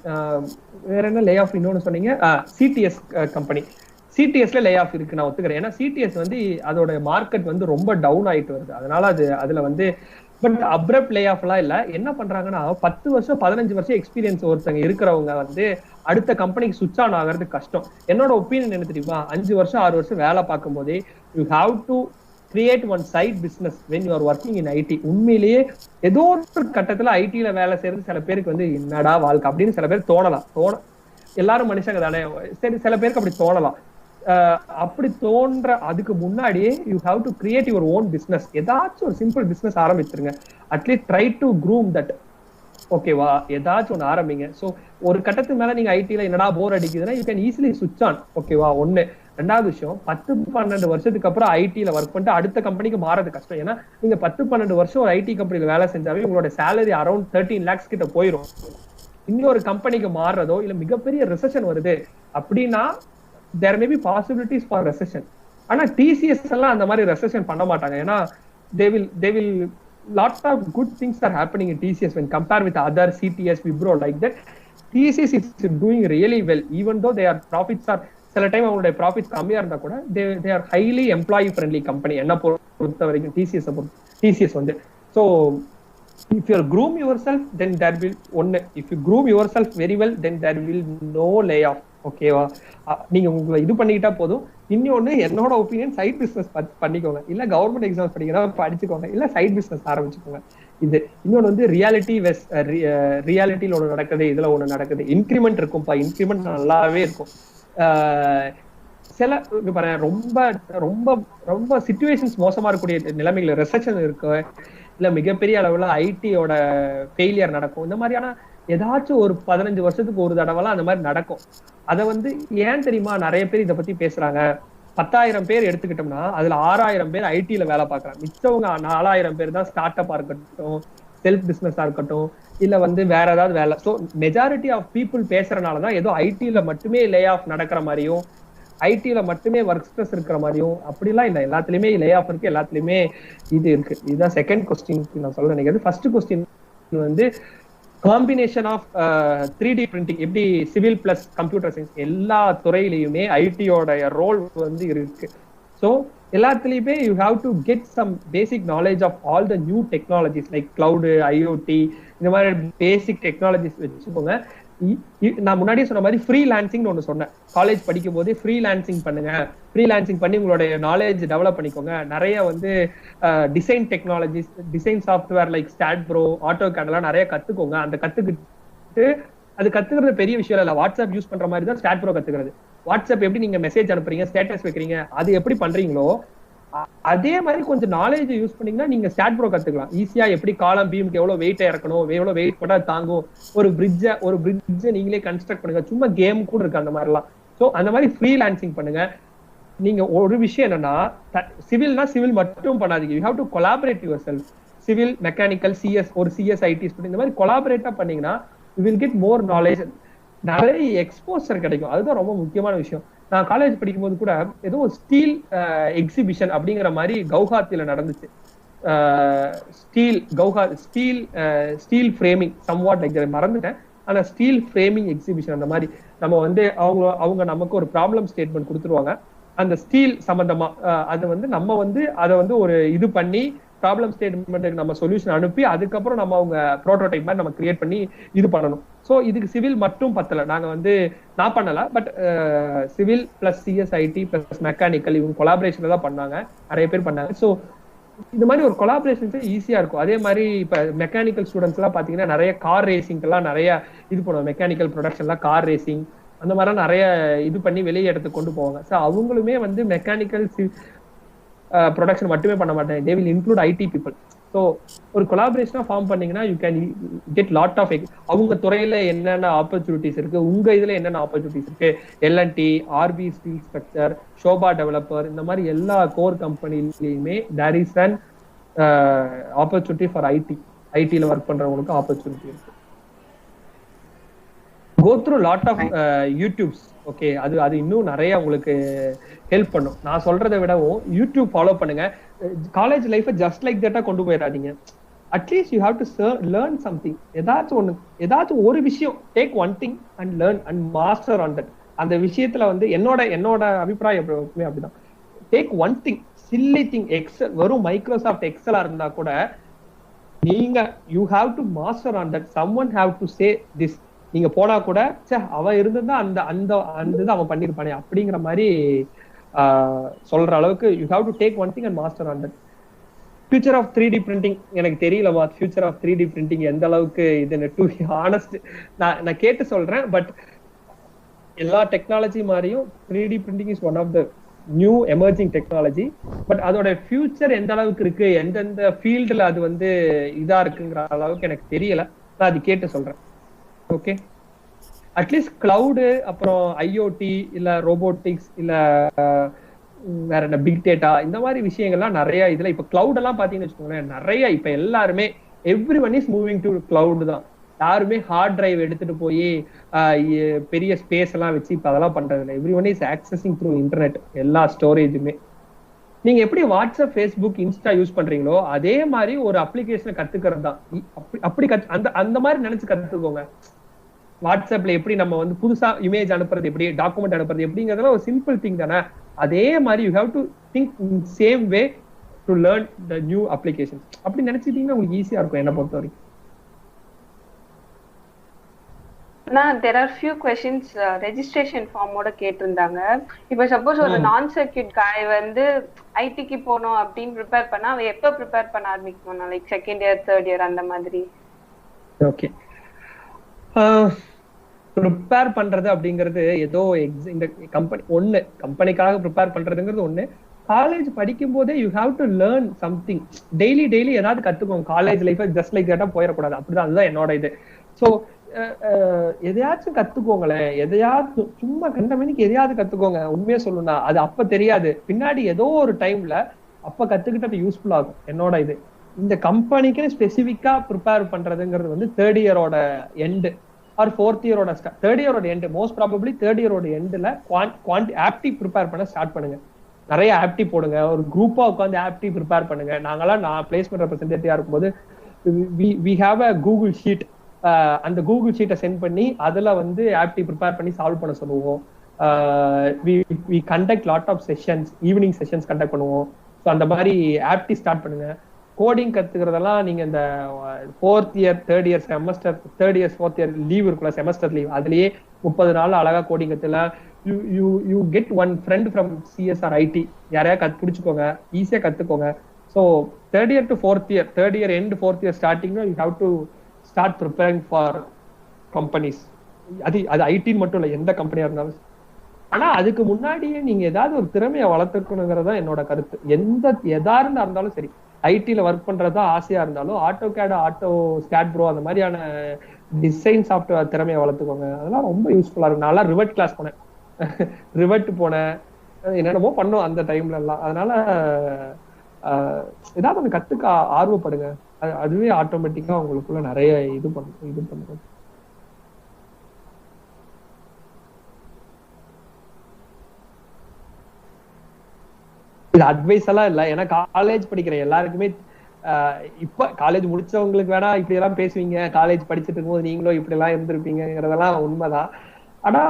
வேற என்ன லே ஆஃப் இன்னொன்னு சொன்னீங்க? சிடிஎஸ் கம்பெனி, சிடிஎஸ்ல லே ஆஃப் இருக்கு, நான் ஒத்துக்கிறேன். ஏன்னா சிடிஎஸ் வந்து அதோட மார்க்கெட் வந்து ரொம்ப டவுன் ஆயிட்டு வருது. அதனால அதுல வந்து பட் அப்ரப்ட் லே ஆஃப் எல்லாம் இல்ல. என்ன பண்றாங்கன்னா 10 வருஷம் 15 வருஷம் எக்ஸ்பீரியன்ஸ் ஒருத்தங்க இருக்கிறவங்க வந்து அடுத்த கம்பெனிக்கு சுவிட்ச் ஆன் ஆகிறது கஷ்டம். என்னோட ஒப்பீனியன் என்ன தெரியுமா, 5 வருஷம் 6 வருஷம் வேலை பார்க்கும் போதே you have to create one side business when you are working in IT. உண்மையிலேயே ஏதோ ஒரு கட்டத்துல ஐடியில வேலை செய்யறது சில பேருக்கு வந்து என்னடா வாழ்க்கை அப்படின்னு சில பேர் தோணலாம். எல்லாரும் மனுஷங்க தானே, சரி சில பேருக்கு அப்படி தோணலாம். அப்படி தோன்ற அதுக்கு முன்னாடியே you have to create your own business. ஏதாச்சும் ஒரு சிம்பிள் பிசினஸ் ஆரம்பிச்சிருங்க. At least try to groom that. ஓகேவா, ஏதாச்சும் ஒன்று ஆரம்பிங்க. ஸோ ஒரு கட்டத்துக்கு மேல நீங்க ஐடில என்னடா போர் அடிக்குதுன்னா யூ கேன் ஈஸிலி சுவிட்ச் ஆன். ஓகேவா, ஒண்ணு. 2வது விஷயம், 10-12 வருஷத்துக்கு அப்புறம் ஐடில ஒர்க் பண்ணிட்டு அடுத்த கம்பெனிக்கு மாறது கஷ்டம். ஏன்னா நீங்க 10-12 வருஷம் ஒரு ஐடி கம்பெனில வேலை செஞ்சாவே உங்களோட சேலரி அரௌண்ட் 13 lakhs கிட்ட போயிடும். இன்னொரு கம்பெனிக்கு மாறுறதோ இல்ல மிகப்பெரிய ரிசெஷன் வருது அப்படின்னா there may be possibilities for recession. ஆனா டிசிஎஸ் எல்லாம் அந்த மாதிரி ரெசெஷன் பண்ண மாட்டாங்க. ஏன்னா they will lots of good things are happening in TCS when compared with other CTS, Wipro like that. TCS is doing really well even though their profits are சில time அவங்களுடைய profits கம்மியா இருந்தா கூட they are highly employee friendly company. என்ன பொறுத்த வரைக்கும் TCS வந்து so if you groom yourself then there will if you groom yourself very well then there will no layoff. ஓகேவா? நீங்க உங்களை இது பண்ணிக்கிட்டா போதும். இன்னொன்னு என்னோட ஒப்பீனியன், சைட் பிசினஸ் பண்ணிக்கோங்க. இல்ல கவர்மெண்ட் எக்ஸாம்ஸ் படிக்கிறதா படிச்சுக்கோங்க, இல்ல சைட் பிசினஸ் ஆரம்பிச்சுக்கோங்க. இது இன்னொன்னு வந்து ரியாலிட்டியில ஒண்ணு நடக்குது, இதுல ஒண்ணு நடக்குது. இன்க்ரிமெண்ட் இருக்கும்பா, இன்க்ரிமெண்ட் நல்லாவே இருக்கும். சில பாருங்க ரொம்ப ரொம்ப ரொம்ப சிச்சுவேஷன்ஸ் மோசமா இருக்கக்கூடிய நிலைமைகள் ரெசெஷன் இருக்கு, இல்ல மிகப்பெரிய அளவுல ஐடியோட ஃபெயிலியர் நடக்கும். இந்த மாதிரியான ஏதாச்சும் ஒரு 15 வருஷத்துக்கு ஒரு தடவைலாம் அந்த மாதிரி நடக்கும். அதை வந்து ஏன் தெரியுமா நிறைய பேர் இதை பத்தி பேசுறாங்க? 10,000 பேர் எடுத்துக்கிட்டோம்னா அதுல 6,000 பேர் ஐடில வேலை பார்க்கறாங்க. மிச்சவங்க 4,000 பேர் தான் ஸ்டார்ட் அப்பா இருக்கட்டும், செல்ஃப் பிசினஸா இருக்கட்டும், இல்ல வந்து வேற ஏதாவது வேலை. ஸோ மெஜாரிட்டி ஆஃப் பீப்புள் பேசுறதுனாலதான் ஏதோ ஐடில மட்டுமே லே ஆஃப் நடக்கிற மாதிரியும், ஐடில மட்டுமே ஒர்க் ஸ்ட்ரெஸ் இருக்கிற மாதிரியும். அப்படிலாம் இல்லை, எல்லாத்துலயுமே லே ஆஃப் இருக்கு, எல்லாத்துலயுமே இது இருக்கு. இதுதான் செகண்ட் கொஸ்டின் நான் சொல்ல நினைக்கிறது. ஃபர்ஸ்ட் கொஸ்டின் வந்து காம்பினேஷன் ஆஃப் 3D பிரிண்டிங், எப்படி சிவில் பிளஸ் கம்ப்யூட்டர் சயின்ஸ் எல்லா துறையிலையுமே ஐடியோட ரோல் வந்து இருக்கு. ஸோ எல்லாத்துலயுமே you have to get some basic knowledge of all the new technologies like cloud, IoT, இந்த மாதிரி பேசிக் டெக்னாலஜிஸ் வச்சுக்கோங்க. நான் முன்னாடியே சொன்ன மாதிரி ஃப்ரீலான்சிங் ஒன்று சொன்னேன். காலேஜ் படிக்கும் போதே ஃப்ரீலான்சிங் பண்ணுங்க, ஃப்ரீலான்சிங் பண்ணி உங்களுடைய நாலேஜ் டெவலப் பண்ணிக்கோங்க. நிறைய வந்து design technologies, design software like start bro, AutoCAD எல்லாம் நிறைய கத்துக்கோங்க. அந்த கத்துக்கிட்டு அது கத்துக்கிறது பெரிய விஷயம் இல்லை. வாட்ஸ்அப் யூஸ் பண்ற மாதிரி தான் ஸ்டாட் ப்ரோ கத்துக்கிறது. வாட்ஸ்அப் எப்படி நீங்க மெசேஜ் அனுப்புறீங்க, ஸ்டேட்டஸ் வைக்கிறீங்க, அது எப்படி பண்றீங்களோ அதே மாதிரி கொஞ்சம் நாலேஜ் யூஸ் பண்ணீங்கன்னா நீங்க ஸ்டாட் ப்ரோ கத்துக்கலாம். ஈஸியா எப்படி காலம் பீமுக்கு எவ்வளவு வெயிட் இறக்கணும், எவ்வளவு வெயிட் போட்டா தாங்கும், ஒரு பிரிட்ஜை நீங்களே கன்ஸ்ட்ரக்ட் பண்ணுங்க. சும்மா கேம் கூட இருக்கு அந்த மாதிரிலாம். ஸோ அந்த மாதிரி ஃப்ரீலான்சிங் பண்ணுங்க. நீங்க ஒரு விஷயம் என்னன்னா, சிவில்னா சிவில் மட்டும் பண்ணாதீங்க. You have to collaborate your self. Civil, mechanical, CS, ஒரு சிஎஸ், ஐடி இந்த மாதிரி கொலாபரேட்டா பண்ணீங்கன்னா you will get more knowledge, நிறைய எக்ஸ்போசர் கிடைக்கும். அதுதான் ரொம்ப முக்கியமான விஷயம். நான் காலேஜ் படிக்கும் போது கூட ஏதோ ஒரு ஸ்டீல் எக்ஸிபிஷன் அப்படிங்கிற மாதிரி கவுஹாத்தில நடந்துச்சு. ஸ்டீல் ஃப்ரேமிங் சம்வாட் லைக் மறந்துட்டேன். ஆனா ஸ்டீல் ஃப்ரேமிங் எக்ஸிபிஷன் அந்த மாதிரி நம்ம வந்து அவங்க நமக்கு ஒரு ப்ராப்ளம் ஸ்டேட்மெண்ட் கொடுத்துருவாங்க. அந்த ஸ்டீல் சம்பந்தமா அது வந்து நம்ம வந்து அதை வந்து ஒரு இது பண்ணி ப்ராப்ளம் ஸ்டேட்மெண்ட்டுக்கு நம்ம சொல்யூஷன் அனுப்பி அதுக்கப்புறம் நம்ம அவங்க ப்ரோட்டோடைப் மாதிரி நம்ம கிரியேட் பண்ணி இது பண்ணணும். ஸோ இதுக்கு சிவில் மட்டும் பத்தல. நாங்க வந்து நான் பண்ணல, but civil plus CSIT plus mechanical இவங்க கொலாபரேஷன்ல தான் பண்ணாங்க, நிறைய பேர் பண்ணாங்க. ஸோ இந்த மாதிரி ஒரு கொலாபரேஷன்ஸ் ஈஸியா இருக்கும். அதே மாதிரி இப்ப மெக்கானிக்கல் ஸ்டூடெண்ட்ஸ் எல்லாம் பாத்தீங்கன்னா நிறைய கார் ரேசிங்க்கெல்லாம் நிறைய இது பண்ணுவாங்க. மெக்கானிக்கல் ப்ரொடக்ஷன்லாம் கார் ரேசிங் அந்த மாதிரிலாம் நிறைய இது பண்ணி வெளியே இடத்துக்கு கொண்டு போவாங்க. ஸோ அவங்களுமே வந்து மெக்கானிக்கல் ப்ரொடக்ஷன் மட்டுமே பண்ண மாட்டாங்க. They will include IT people. So ஒரு கொலாபரேஷனா ஃபார்ம் பண்ணீங்கன்னா you can get lot of அவங்க துறையில என்னென்ன ஆப்பர்ச்சுனிட்டிஸ் இருக்கு, உங்க இதுல என்னென்ன ஆப்பர்ச்சுனிட்டிஸ் இருக்கு. LNT, RP steel structure, Sobha developer, இந்த மாதிரி எல்லா கோர் கம்பெனிலையுமே there is an opportunity for ஐடில ஒர்க் பண்றவங்களுக்கு ஆப்பர்ச்சுனிட்டி இருக்கு. Go through lot of YouTubes. Okay, அது இன்னும் நிறைய உங்களுக்கு ஹெல்ப் பண்ணும். நான் சொல்றதை விடவும் யூடியூப் ஃபாலோ பண்ணுங்க. காலேஜ் லைஃபை ஜஸ்ட் லைக் தட்டா கொண்டு போயிடாதீங்க. At least you have to learn something. ஏதாச்சும் ஒரு விஷயம், take one thing and learn and master on that. அந்த விஷயத்துல வந்து என்னோட அபிப்பிராயம் எப்பவுமே அப்படிதான். Take one thing, silly thing. Excel, வெறும் மைக்ரோசாஃப்ட் எக்ஸலா இருந்தா கூட நீங்க you have to master on that. Someone have to say this. நீங்க போனா கூட அவன் இருந்திருந்தா அந்த அந்த அந்த அவன் பண்ணிருப்பானே அப்படிங்கிற மாதிரி சொல்ற அளவுக்கு you have to take one thing and master on that. Future of 3D printing எனக்கு தெரியலமா. ஃபியூச்சர் ஆஃப் 3D பிரிண்டிங் எந்த அளவுக்கு இது டு ஆனஸ்ட் நான் கேட்டு சொல்றேன். பட் எல்லா டெக்னாலஜி மாதிரியும் 3D printing is one of the new emerging technology. But அதோட ஃபியூச்சர் எந்த அளவுக்கு இருக்கு, எந்தெந்த ஃபீல்டுல அது வந்து இதா இருக்குங்கிற அளவுக்கு எனக்கு தெரியல. நான் அது கேட்டு சொல்றேன். ஓகே, அட்லீஸ்ட் கிளவுடு, அப்புறம் ஐஓடி, இல்ல ரோபோட்டிக்ஸ், இல்ல வேற என்ன பிக் டேட்டா, இந்த மாதிரி விஷயங்கள்லாம் நிறைய இதுல இப்ப கிளவுட் எல்லாம் பாத்தீங்கன்னு வச்சுக்கோங்களேன், நிறைய இப்ப எல்லாருமே every one is moving to cloud தான். யாருமே ஹார்ட் டிரைவ் எடுத்துட்டு போய் பெரிய ஸ்பேஸ் எல்லாம் வச்சு இப்ப அதெல்லாம் பண்றது இல்லை. Every one is accessing through internet, எல்லா ஸ்டோரேஜுமே. நீங்க எப்படி வாட்ஸ்அப், ஃபேஸ்புக், இன்ஸ்டா யூஸ் பண்றீங்களோ அதே மாதிரி ஒரு அப்ளிகேஷனை கத்துக்கிறது தான். அப்படி அந்த அந்த மாதிரி நினைச்சு கத்துக்கோங்க. வாட்ஸ்அப்ல எப்படி நம்ம வந்து புதுசா இமேஜ் அனுப்புறது, எப்படி டாக்குமெண்ட் அனுப்புறது எப்படிங்கிறதுல ஒரு சிம்பிள் திங் தானே. அதே மாதிரி you have to think in same way to learn the new application. அப்படி நினைச்சிட்டீங்கன்னா உங்களுக்கு ஈஸியா இருக்கும் என்ன பொறுத்த வரைக்கும். there are few questions registration form ஓட கேட்டிருந்தாங்க. இப்போ சப்போஸ் ஒரு நான் சர்க்யூட் காய் வந்து ஐடிக்கு போனோம் அப்படின்னு ப்ரிப்பேர் பண்ணா அவ எப்ப ப்ரிப்பேர் பண்ண ஆரம்பிக்கணும்? Like second year, third year அந்த மாதிரி. ஓகே, ப்ரிப்பேர் பண்றது அப்படிங்கிறது ஏதோ இந்த கம்பெனிக்காக ப்ரிப்பேர் பண்றதுங்கிறது ஒண்ணு. காலேஜ் படிக்கும் போதே you have to learn something. Daily ஏதாவது கத்துக்கோங்க. காலேஜ் லைஃப் ஜஸ்ட் லைக் தட்டா போயிடக்கூடாது. அப்படிதான், அதுதான் என்னோட இது. ஸோ எதையாச்சும் கத்துக்கோங்களேன். எதையாவது சும்மா கண்ட மணிக்கு எதையாவது கத்துக்கோங்க. உண்மையா சொல்லணும்னா அது அப்ப தெரியாது, பின்னாடி ஏதோ ஒரு டைம்ல அப்ப கத்துக்கிட்டு அது யூஸ்ஃபுல் ஆகும். என்னோட இது இந்த கம்பெனிக்கு ஸ்பெசிபிக்கா ப்ரிப்பேர் பண்றதுங்கிறது வந்து தேர்ட் இயரோட எண்டு ஆர் ஃபோர்த் இயரோட தேர்ட் இயரோட எண்டு. மோஸ்ட் ப்ராபப்ளி தேர்ட் இயரோட எண்டுல ஆப்டி ப்ரிப்பேர் பண்ண ஸ்டார்ட் பண்ணுங்க. நிறைய ஆப்டி போடுங்க. ஒரு குரூப்பா உட்காந்து ஆப்டி ப்ரிப்பேர் பண்ணுங்க. நான் பிளேஸ்மெண்ட் ரெப்ரசன்டேட்டிவா இருக்கும்போது we have a Google sheet. அந்த கூகுள் ஷீட்டை சென்ட் பண்ணி அதுல வந்து ஆப்டி ப்ரிப்பேர் பண்ணி சால்வ் பண்ண சொல்லுவோம். We conduct lot of sessions, evening sessions conduct பண்ணுவோம். ஸோ அந்த மாதிரி ஆப்டி ஸ்டார்ட் பண்ணுங்க. கோடிங் கத்துக்கிறதெல்லாம் நீங்க இந்த fourth year, third year semester, third year fourth year leave இருக்குல்ல, செமஸ்டர் லீவ், அதுலயே 30 நாள் அழகா கோடிங் கத்துலாம். You get one friend from CSR IT, யாரையா பிடிச்சிக்கோங்க, ஈஸியா கத்துக்கோங்க. So third year to fourth year, third year end fourth year starting you have to start preparing for companies. அது ஐடின்னு மட்டும் இல்லை, எந்த கம்பெனியா இருந்தாலும். ஆனா அதுக்கு முன்னாடியே நீங்க ஏதாவது ஒரு திறமையை வளர்த்துக்கணுங்கிறதா என்னோட கருத்து. எதா இருந்தாலும் சரி, ஐடில ஒர்க் பண்றதா ஆசையா இருந்தாலும் AutoCAD, auto skate pro அந்த மாதிரியான டிசைன் சாஃப்ட்வேர் திறமையை வளர்த்துக்கோங்க. அதெல்லாம் ரொம்ப யூஸ்ஃபுல்லா இருக்கும். நான் ரிவர்ட் கிளாஸ் போனேன், ரிவர்ட் போனேன், என்னென்னமோ பண்ணோம் அந்த டைம்ல எல்லாம். அதனால ஏதாவது ஒன்று கத்துக்க ஆர்வப்படுங்க. அதுவே ஆட்டோமேட்டிக்கா உங்களுக்குள்ள நிறைய இது பண்ணுறது. இது அட்வைஸ் எல்லாம் இல்ல, ஏன்னா காலேஜ் படிக்கிற எல்லாருக்குமே இப்ப காலேஜ் முடிச்சவங்களுக்கு வேணா இப்படி எல்லாம் பேசுவீங்க, காலேஜ் படிச்சுட்டு இருக்கும்போது நீங்களும் இப்படி எல்லாம் இருந்திருப்பீங்கிறதெல்லாம் உண்மைதான். ஆனா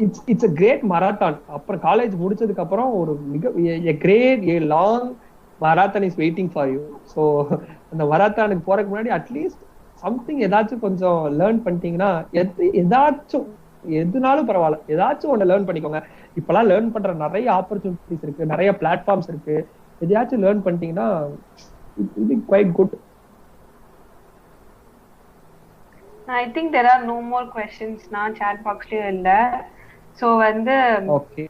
இட்ஸ் a great marathon. அப்புறம் காலேஜ் முடிச்சதுக்கு அப்புறம் ஒரு a long marathon is waiting for you. So அந்த மராத்தானுக்கு போறதுக்கு முன்னாடி அட்லீஸ்ட் சம்திங் ஏதாச்சும் கொஞ்சம் லேர்ன் பண்ணிட்டீங்கன்னா, ஏதாச்சும் எதுனாலும் பரவாயில்ல, ஏதாச்சும் ஒன்று லேர்ன் பண்ணிக்கோங்க. இப்பெல்லாம் லேர்ன் பண்ற நிறைய ஆப்பர்ச்சுனிட்டிஸ் இருக்கு, நிறைய பிளாட்ஃபார்ம்ஸ் இருக்கு. எதையாச்சும் லேர்ன் பண்ணிட்டீங்கன்னா it will be quite good. I think there are no more questions now chat box லயே இல்ல. சோ வந்து ஓகே,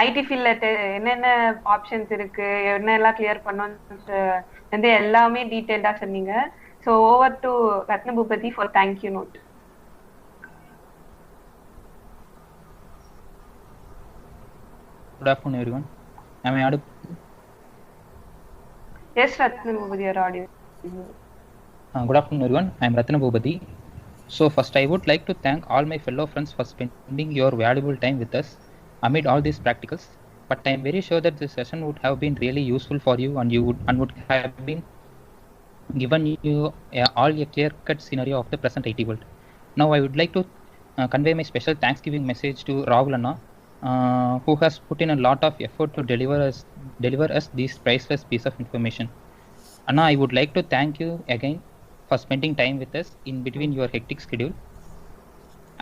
ஐடி ஃபீல்ட்ல என்னென்ன ஆப்ஷன்ஸ் இருக்கு, என்னெல்லாம் கிளியர் பண்ணணும்னு வந்து எல்லாமே டீடைல்டா சொன்னீங்க. So over to Ratna Boopathi for thank you note. Good afternoon, everyone. Am I audible? Yes, Ratna Bhupati, your audio. Good afternoon, everyone. I am Ratna Bhupati. So first, I would like to thank all my fellow friends for spending your valuable time with us amid all these practicals. But I am very sure that this session would have been really useful for you, and would have been given you all a clear-cut scenario of the present IT world. Now, I would like to convey my special Thanksgiving message to Rahul Anna, who has put in a lot of effort to deliver us this priceless piece of information. Anna, I would like to thank you again for spending time with us in between your hectic schedule.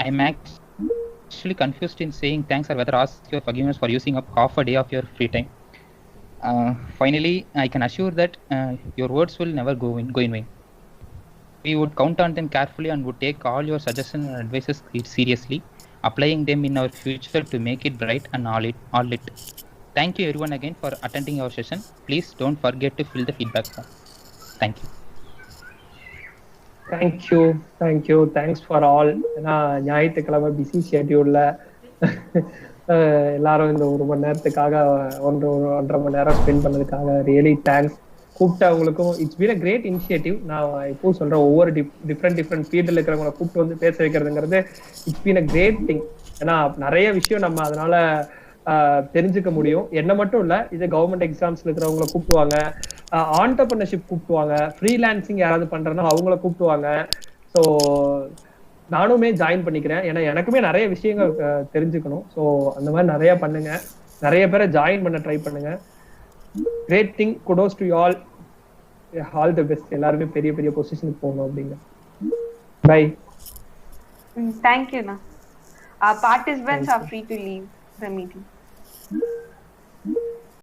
I am actually confused in saying thanks or whether ask your forgiveness for using up half a day of your free time. Finally, I can assure that your words will never go in vain. We would count on them carefully and would take all your suggestions and advices seriously, applying them in our future to make it bright and all lit. Thank you everyone again for attending our session. Please don't forget to fill the feedback form. Thank you. Thanks for all. ஏன்னா ஞாயிற்றுக்கிழமை busy ஷெட்யூல்ல எல்லாரும் இந்த 1 மணி நேரத்துக்காக 1.5 மணி நேரம் spend பண்ணதுக்காக really thanks. கூப்பிட்டவங்களுக்கும் it's been a great initiative. நான் இப்போ சொல்றேன், ஒவ்வொரு டிஃப்ரெண்ட் ஃபீல்டில் இருக்கிறவங்களை கூப்பிட்டு வந்து பேச வைக்கிறதுங்கிறது it's been a great thing. ஏன்னா நிறைய விஷயம் நம்ம அதனால தெரிஞ்சுக்க முடியும். என்ன மட்டும் இல்ல, இது கவர்மெண்ட் எக்ஸாம்ஸ்ல இருக்கிறவங்களை கூப்பிடுவாங்க, ஆண்டர்பிரினர்ஷிப் கூப்பிடுவாங்க, ஃப்ரீலான்சிங் யாராவது பண்றதுனா அவங்கள கூப்பிடுவாங்க. ஸோ நானுமே ஜாயின் பண்ணிக்கிறேன், ஏன்னா எனக்குமே நிறைய விஷயங்கள் தெரிஞ்சுக்கணும். ஸோ அந்த மாதிரி நிறைய பண்ணுங்க, நிறைய பேரை ஜாயின் பண்ண ட்ரை பண்ணுங்க. Great thing, kudos to all, all the best. எல்லாருமே பெரிய பெரிய பொசிஷனுக்கு போகணும் அப்படிங்க. Bye. Thank you. Our participants are free to leave the meeting.